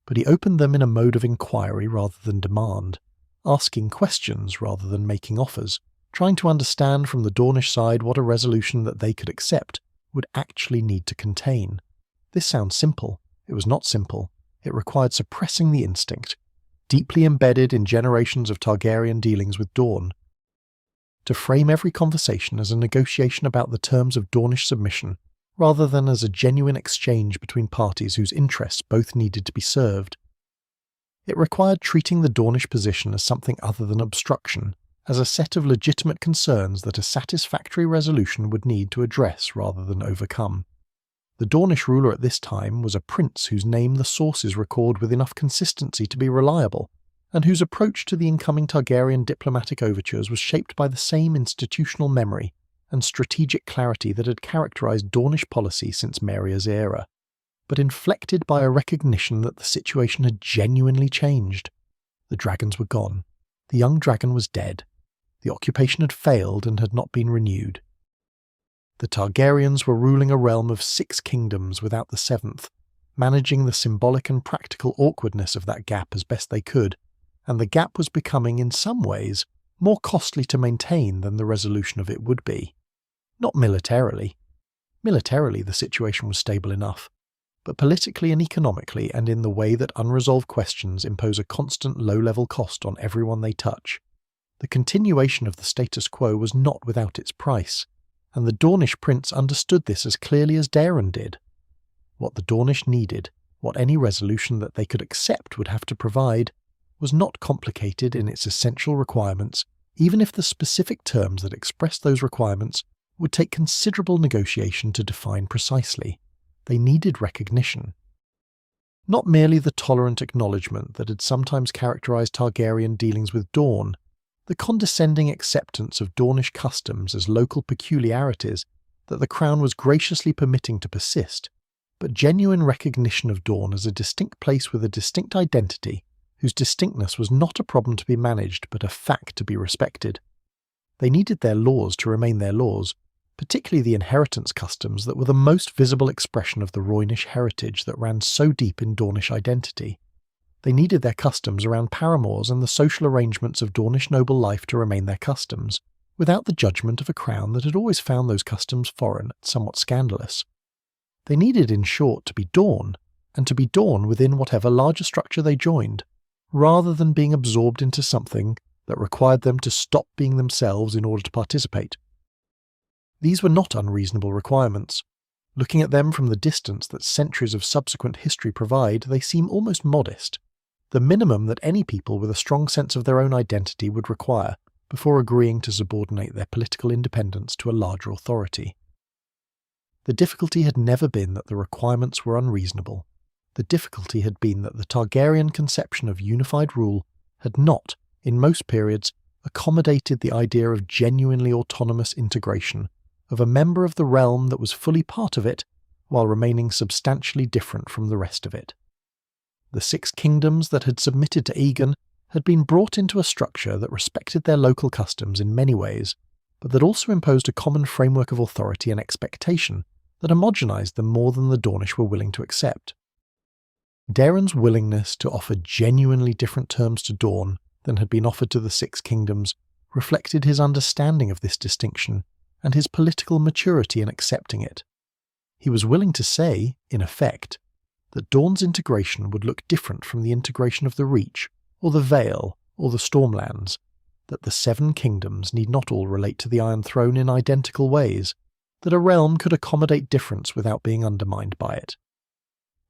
but he opened them in a mode of inquiry rather than demand, asking questions rather than making offers, trying to understand from the Dornish side what a resolution that they could accept would actually need to contain. This sounds simple. It was not simple. It required suppressing the instinct, deeply embedded in generations of Targaryen dealings with Dorne, to frame every conversation as a negotiation about the terms of Dornish submission, rather than as a genuine exchange between parties whose interests both needed to be served. It required treating the Dornish position as something other than obstruction, as a set of legitimate concerns that a satisfactory resolution would need to address rather than overcome. The Dornish ruler at this time was a prince whose name the sources record with enough consistency to be reliable, and whose approach to the incoming Targaryen diplomatic overtures was shaped by the same institutional memory and strategic clarity that had characterized Dornish policy since Nymeриa's era, but inflected by a recognition that the situation had genuinely changed. The dragons were gone. The young dragon was dead. The occupation had failed and had not been renewed. The Targaryens were ruling a realm of 6 kingdoms without the 7th, managing the symbolic and practical awkwardness of that gap as best they could, and the gap was becoming, in some ways, more costly to maintain than the resolution of it would be. Not militarily. Militarily, the situation was stable enough, but politically and economically, and in the way that unresolved questions impose a constant low-level cost on everyone they touch. The continuation of the status quo was not without its price, and the Dornish prince understood this as clearly as Daeron did. What the Dornish needed, what any resolution that they could accept would have to provide, was not complicated in its essential requirements, even if the specific terms that expressed those requirements would take considerable negotiation to define precisely. They needed recognition. Not merely the tolerant acknowledgement that had sometimes characterized Targaryen dealings with Dorne, the condescending acceptance of Dornish customs as local peculiarities that the Crown was graciously permitting to persist, but genuine recognition of Dorne as a distinct place with a distinct identity, whose distinctness was not a problem to be managed but a fact to be respected. They needed their laws to remain their laws, particularly the inheritance customs that were the most visible expression of the Roynish heritage that ran so deep in Dornish identity. They needed their customs around paramours and the social arrangements of Dornish noble life to remain their customs, without the judgment of a crown that had always found those customs foreign and somewhat scandalous. They needed, in short, to be Dorne, and to be Dorne within whatever larger structure they joined, rather than being absorbed into something that required them to stop being themselves in order to participate. These were not unreasonable requirements. Looking at them from the distance that centuries of subsequent history provide, they seem almost modest, the minimum that any people with a strong sense of their own identity would require before agreeing to subordinate their political independence to a larger authority. The difficulty had never been that the requirements were unreasonable. The difficulty had been that the Targaryen conception of unified rule had not, in most periods, accommodated the idea of genuinely autonomous integration, of a member of the realm that was fully part of it, while remaining substantially different from the rest of it. The 6 kingdoms that had submitted to Aegon had been brought into a structure that respected their local customs in many ways, but that also imposed a common framework of authority and expectation that homogenized them more than the Dornish were willing to accept. Daeron's willingness to offer genuinely different terms to Dorne than had been offered to the 6 kingdoms reflected his understanding of this distinction and his political maturity in accepting it. He was willing to say, in effect, that Dorne's integration would look different from the integration of the Reach, or the Vale, or the Stormlands, that the 7 kingdoms need not all relate to the Iron Throne in identical ways, that a realm could accommodate difference without being undermined by it.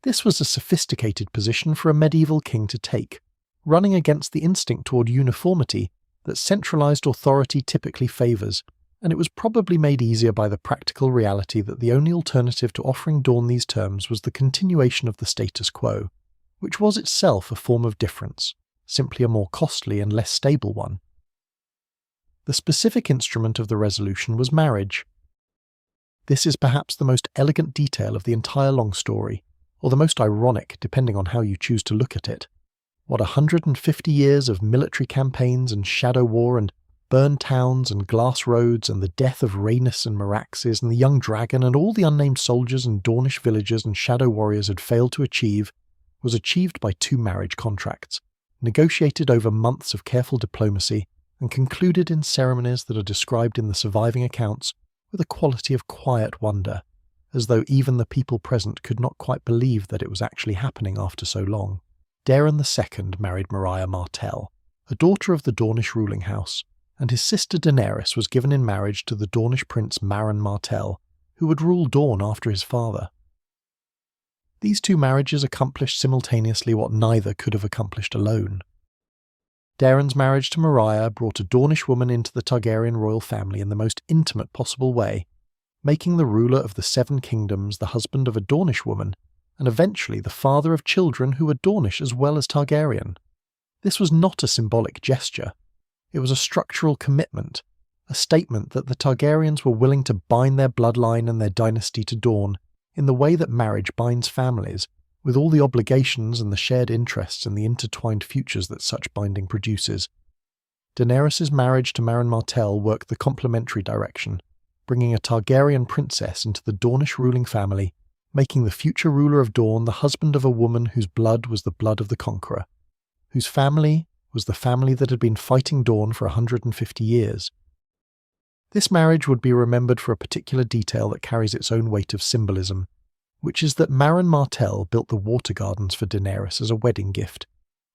This was a sophisticated position for a medieval king to take, running against the instinct toward uniformity that centralized authority typically favors, and it was probably made easier by the practical reality that the only alternative to offering Dorne these terms was the continuation of the status quo, which was itself a form of difference, simply a more costly and less stable one. The specific instrument of the resolution was marriage. This is perhaps the most elegant detail of the entire long story, or the most ironic depending on how you choose to look at it. What 150 years of military campaigns and shadow war and burned towns and glass roads and the death of Rhaenys and Meraxes and the young dragon and all the unnamed soldiers and Dornish villagers and shadow warriors had failed to achieve was achieved by 2 marriage contracts, negotiated over months of careful diplomacy and concluded in ceremonies that are described in the surviving accounts with a quality of quiet wonder, as though even the people present could not quite believe that it was actually happening after so long. Daeron II married Myria Martell, a daughter of the Dornish ruling house, and his sister Daenerys was given in marriage to the Dornish prince Maron Martell, who would rule Dorne after his father. These 2 marriages accomplished simultaneously what neither could have accomplished alone. Daeron's marriage to Myria brought a Dornish woman into the Targaryen royal family in the most intimate possible way, making the ruler of the 7 kingdoms the husband of a Dornish woman, and eventually the father of children who were Dornish as well as Targaryen. This was not a symbolic gesture. It was a structural commitment, a statement that the Targaryens were willing to bind their bloodline and their dynasty to Dorne in the way that marriage binds families, with all the obligations and the shared interests and the intertwined futures that such binding produces. Daenerys' marriage to Maron Martell worked the complementary direction, bringing a Targaryen princess into the Dornish ruling family, making the future ruler of Dorne the husband of a woman whose blood was the blood of the conqueror, whose family was the family that had been fighting Dorne for 150 years. This marriage would be remembered for a particular detail that carries its own weight of symbolism, which is that Maron Martell built the water gardens for Daenerys as a wedding gift,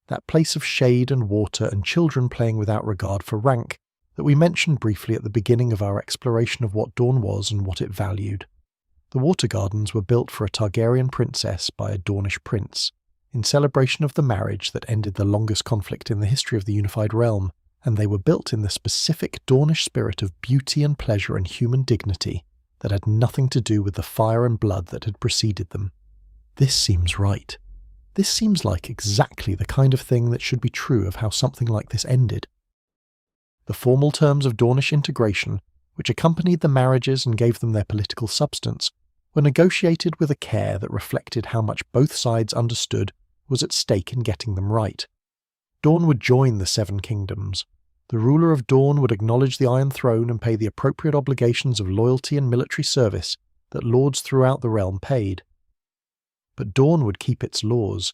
that place of shade and water and children playing without regard for rank that we mentioned briefly at the beginning of our exploration of what Dorne was and what it valued. The water gardens were built for a Targaryen princess by a Dornish prince, in celebration of the marriage that ended the longest conflict in the history of the unified realm, and they were built in the specific Dornish spirit of beauty and pleasure and human dignity that had nothing to do with the fire and blood that had preceded them. This seems right. This seems like exactly the kind of thing that should be true of how something like this ended. The formal terms of Dornish integration, which accompanied the marriages and gave them their political substance, were negotiated with a care that reflected how much both sides understood was at stake in getting them right. Dorne would join the 7 kingdoms. The ruler of Dorne would acknowledge the Iron Throne and pay the appropriate obligations of loyalty and military service that lords throughout the realm paid. But Dorne would keep its laws.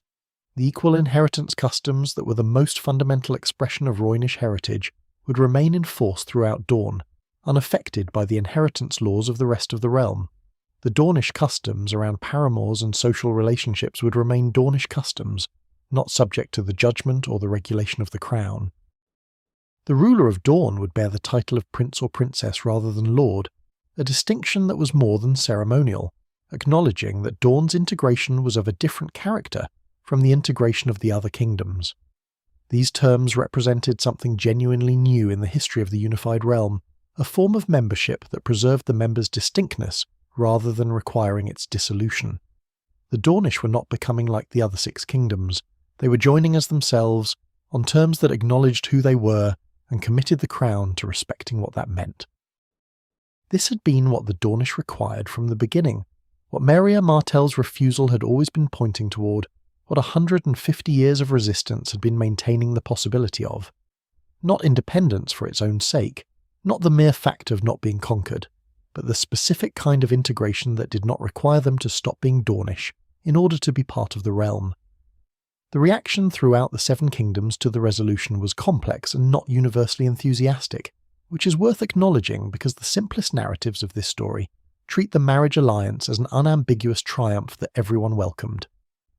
The equal inheritance customs that were the most fundamental expression of Rhoynish heritage would remain in force throughout Dorne, unaffected by the inheritance laws of the rest of the realm. The Dornish customs around paramours and social relationships would remain Dornish customs, not subject to the judgment or the regulation of the crown. The ruler of Dorne would bear the title of prince or princess rather than lord, a distinction that was more than ceremonial, acknowledging that Dorne's integration was of a different character from the integration of the other kingdoms. These terms represented something genuinely new in the history of the unified realm, a form of membership that preserved the members' distinctness rather than requiring its dissolution. The Dornish were not becoming like the other 6 kingdoms. They were joining as themselves, on terms that acknowledged who they were and committed the crown to respecting what that meant. This had been what the Dornish required from the beginning, what Myria Martell's refusal had always been pointing toward, what 150 years of resistance had been maintaining the possibility of. Not independence for its own sake, not the mere fact of not being conquered, but the specific kind of integration that did not require them to stop being Dornish in order to be part of the realm. The reaction throughout the 7 kingdoms to the resolution was complex and not universally enthusiastic, which is worth acknowledging because the simplest narratives of this story treat the marriage alliance as an unambiguous triumph that everyone welcomed.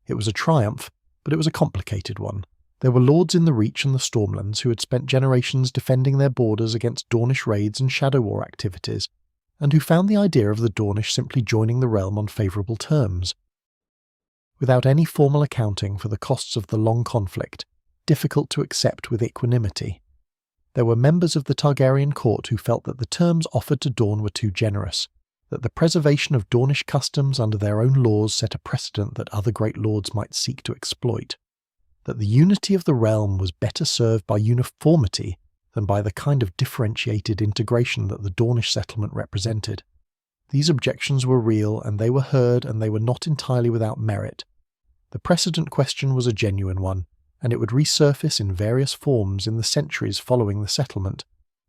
It was a triumph, but it was a complicated one. There were lords in the Reach and the Stormlands who had spent generations defending their borders against Dornish raids and shadow war activities, and who found the idea of the Dornish simply joining the realm on favourable terms. Without any formal accounting for the costs of the long conflict, difficult to accept with equanimity. There were members of the Targaryen court who felt that the terms offered to Dorne were too generous, that the preservation of Dornish customs under their own laws set a precedent that other great lords might seek to exploit, that the unity of the realm was better served by uniformity than by the kind of differentiated integration that the Dornish settlement represented. These objections were real, and they were heard, and they were not entirely without merit. The precedent question was a genuine one, and it would resurface in various forms in the centuries following the settlement,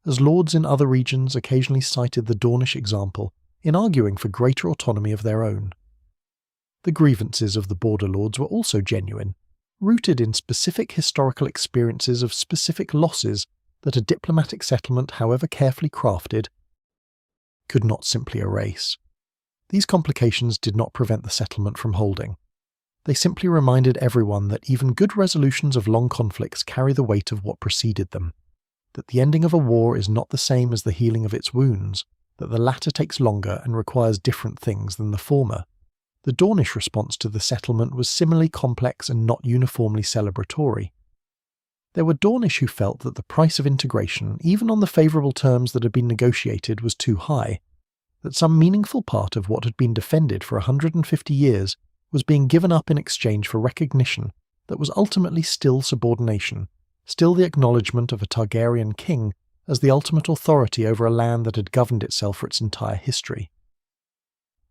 as lords in other regions occasionally cited the Dornish example in arguing for greater autonomy of their own. The grievances of the border lords were also genuine, rooted in specific historical experiences of specific losses that a diplomatic settlement, however carefully crafted, could not simply erase. These complications did not prevent the settlement from holding. They simply reminded everyone that even good resolutions of long conflicts carry the weight of what preceded them, that the ending of a war is not the same as the healing of its wounds, that the latter takes longer and requires different things than the former. The Dornish response to the settlement was similarly complex and not uniformly celebratory. There were Dornish who felt that the price of integration, even on the favourable terms that had been negotiated, was too high, that some meaningful part of what had been defended for 150 years was being given up in exchange for recognition that was ultimately still subordination, still the acknowledgement of a Targaryen king as the ultimate authority over a land that had governed itself for its entire history.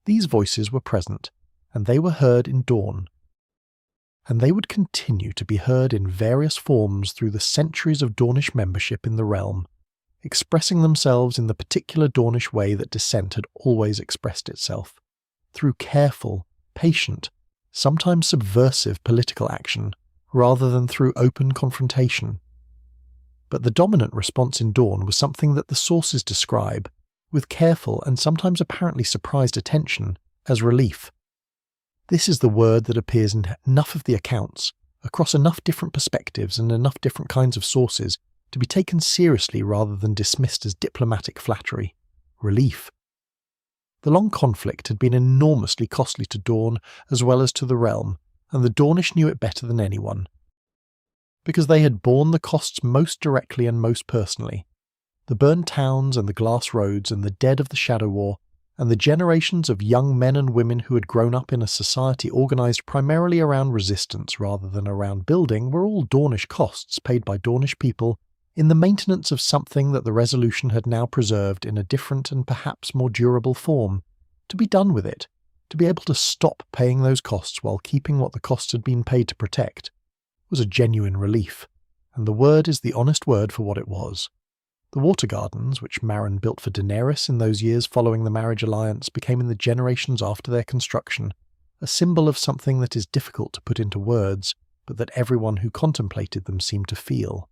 These voices were present, and they were heard in Dorne, and they would continue to be heard in various forms through the centuries of Dornish membership in the realm, expressing themselves in the particular Dornish way that dissent had always expressed itself, through careful, patient, sometimes subversive political action, rather than through open confrontation. But the dominant response in Dorne was something that the sources describe, with careful and sometimes apparently surprised attention, as relief. This is the word that appears in enough of the accounts, across enough different perspectives and enough different kinds of sources, to be taken seriously rather than dismissed as diplomatic flattery. Relief. The long conflict had been enormously costly to Dorne as well as to the realm, and the Dornish knew it better than anyone, because they had borne the costs most directly and most personally. The burned towns and the glass roads and the dead of the Shadow War, and the generations of young men and women who had grown up in a society organised primarily around resistance rather than around building, were all Dornish costs paid by Dornish people in the maintenance of something that the resolution had now preserved in a different and perhaps more durable form. To be done with it, to be able to stop paying those costs while keeping what the costs had been paid to protect, was a genuine relief, and the word is the honest word for what it was. The water gardens, which Marin built for Daenerys in those years following the marriage alliance, became in the generations after their construction a symbol of something that is difficult to put into words, but that everyone who contemplated them seemed to feel.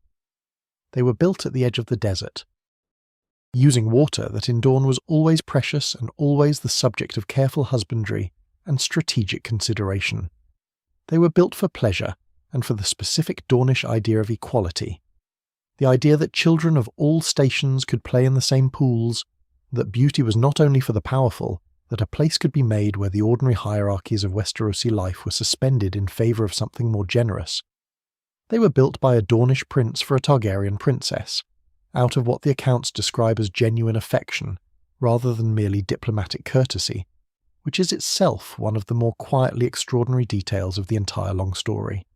They were built at the edge of the desert, using water that in Dorne was always precious and always the subject of careful husbandry and strategic consideration. They were built for pleasure and for the specific Dornish idea of equality. The idea that children of all stations could play in the same pools, that beauty was not only for the powerful, that a place could be made where the ordinary hierarchies of Westerosi life were suspended in favour of something more generous. They were built by a Dornish prince for a Targaryen princess, out of what the accounts describe as genuine affection, rather than merely diplomatic courtesy, which is itself one of the more quietly extraordinary details of the entire long story.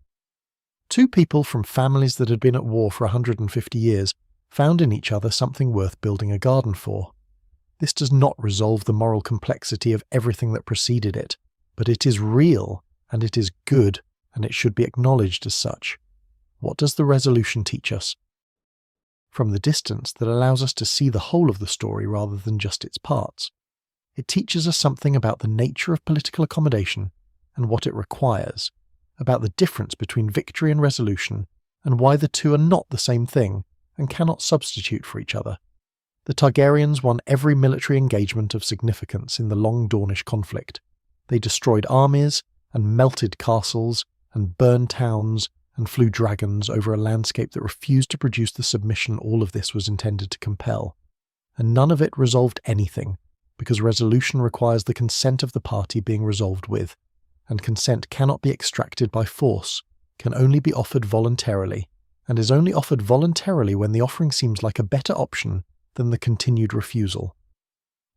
Two people from families that had been at war for 150 years found in each other something worth building a garden for. This does not resolve the moral complexity of everything that preceded it, but it is real, and it is good, and it should be acknowledged as such. What does the resolution teach us? From the distance that allows us to see the whole of the story rather than just its parts. It teaches us something about the nature of political accommodation and what it requires, about the difference between victory and resolution, and why the two are not the same thing and cannot substitute for each other. The Targaryens won every military engagement of significance in the long Dornish conflict. They destroyed armies and melted castles and burned towns and flew dragons over a landscape that refused to produce the submission all of this was intended to compel. And none of it resolved anything, because resolution requires the consent of the party being resolved with, and consent cannot be extracted by force, can only be offered voluntarily, and is only offered voluntarily when the offering seems like a better option than the continued refusal.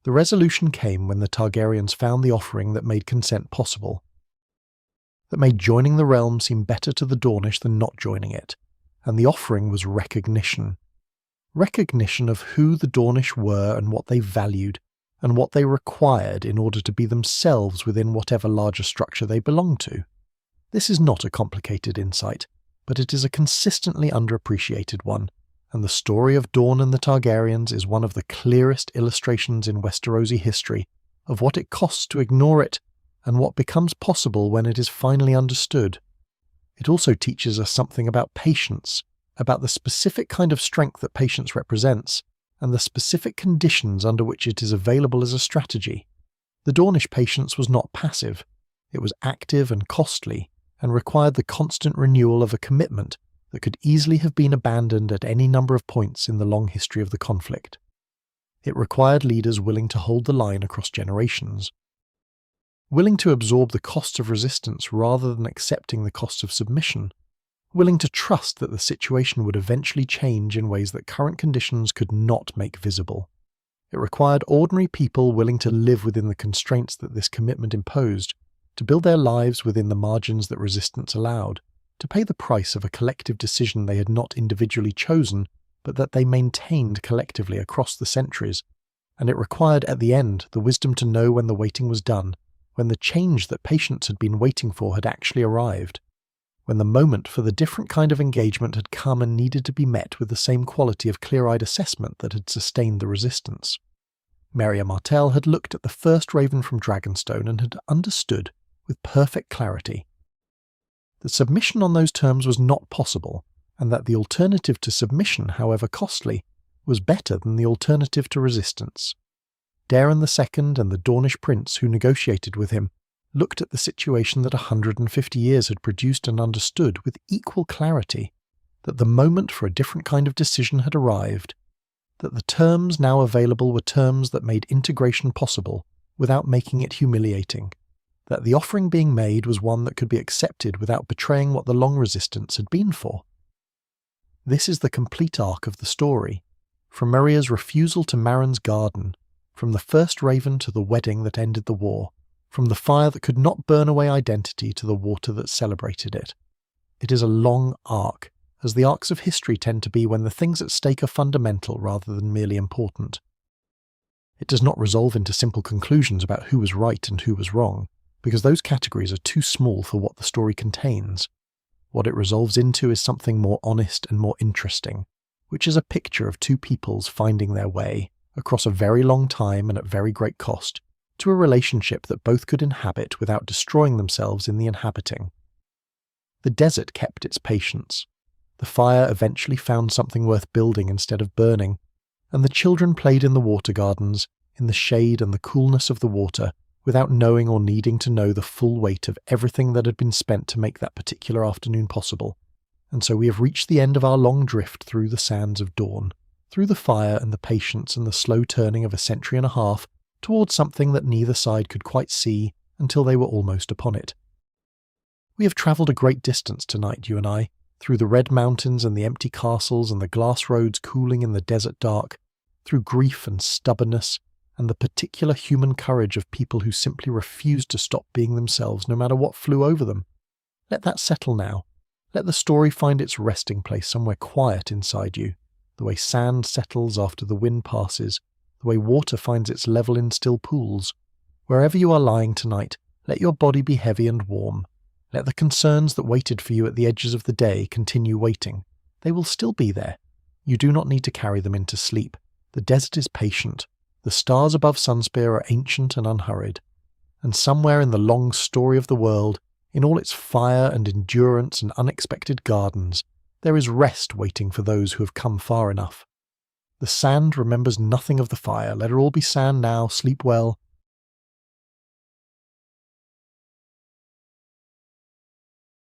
The resolution came when the Targaryens found the offering that made consent possible, that made joining the realm seem better to the Dornish than not joining it, and the offering was recognition. Recognition of who the Dornish were and what they valued, and what they required in order to be themselves within whatever larger structure they belonged to. This is not a complicated insight, but it is a consistently underappreciated one, and the story of Dorne and the Targaryens is one of the clearest illustrations in Westerosi history of what it costs to ignore it and what becomes possible when it is finally understood. It also teaches us something about patience, about the specific kind of strength that patience represents, and the specific conditions under which it is available as a strategy. The Dornish patience was not passive. It was active and costly, and required the constant renewal of a commitment that could easily have been abandoned at any number of points in the long history of the conflict. It required leaders willing to hold the line across generations, willing to absorb the costs of resistance rather than accepting the costs of submission, willing to trust that the situation would eventually change in ways that current conditions could not make visible. It required ordinary people willing to live within the constraints that this commitment imposed, to build their lives within the margins that resistance allowed, to pay the price of a collective decision they had not individually chosen, but that they maintained collectively across the centuries. And it required at the end the wisdom to know when the waiting was done, when the change that patience had been waiting for had actually arrived, when the moment for the different kind of engagement had come and needed to be met with the same quality of clear-eyed assessment that had sustained the resistance. House Martell had looked at the first raven from Dragonstone and had understood, with perfect clarity, that submission on those terms was not possible, and that the alternative to submission, however costly, was better than the alternative to resistance. Daeron II and the Dornish prince who negotiated with him looked at the situation that 150 years had produced and understood with equal clarity that the moment for a different kind of decision had arrived, that the terms now available were terms that made integration possible without making it humiliating, that the offering being made was one that could be accepted without betraying what the long resistance had been for. This is the complete arc of the story, from Maria's refusal to Maren's garden, from the first raven to the wedding that ended the war, from the fire that could not burn away identity to the water that celebrated it. It is a long arc, as the arcs of history tend to be when the things at stake are fundamental rather than merely important. It does not resolve into simple conclusions about who was right and who was wrong, because those categories are too small for what the story contains. What it resolves into is something more honest and more interesting, which is a picture of two peoples finding their way, across a very long time and at very great cost, to a relationship that both could inhabit without destroying themselves in the inhabiting. The desert kept its patience. The fire eventually found something worth building instead of burning, and the children played in the water gardens, in the shade and the coolness of the water, without knowing or needing to know the full weight of everything that had been spent to make that particular afternoon possible. And so we have reached the end of our long drift through the sands of Dorne, through the fire and the patience and the slow turning of a century and a half, towards something that neither side could quite see until they were almost upon it. We have travelled a great distance tonight, you and I, through the red mountains and the empty castles and the glass roads cooling in the desert dark, through grief and stubbornness, and the particular human courage of people who simply refused to stop being themselves no matter what flew over them. Let that settle now. Let the story find its resting place somewhere quiet inside you, the way sand settles after the wind passes, the way water finds its level in still pools. Wherever you are lying tonight, let your body be heavy and warm. Let the concerns that waited for you at the edges of the day continue waiting. They will still be there. You do not need to carry them into sleep. The desert is patient. The stars above Sunspear are ancient and unhurried. And somewhere in the long story of the world, in all its fire and endurance and unexpected gardens, there is rest waiting for those who have come far enough. The sand remembers nothing of the fire. Let her all be sand now. Sleep well.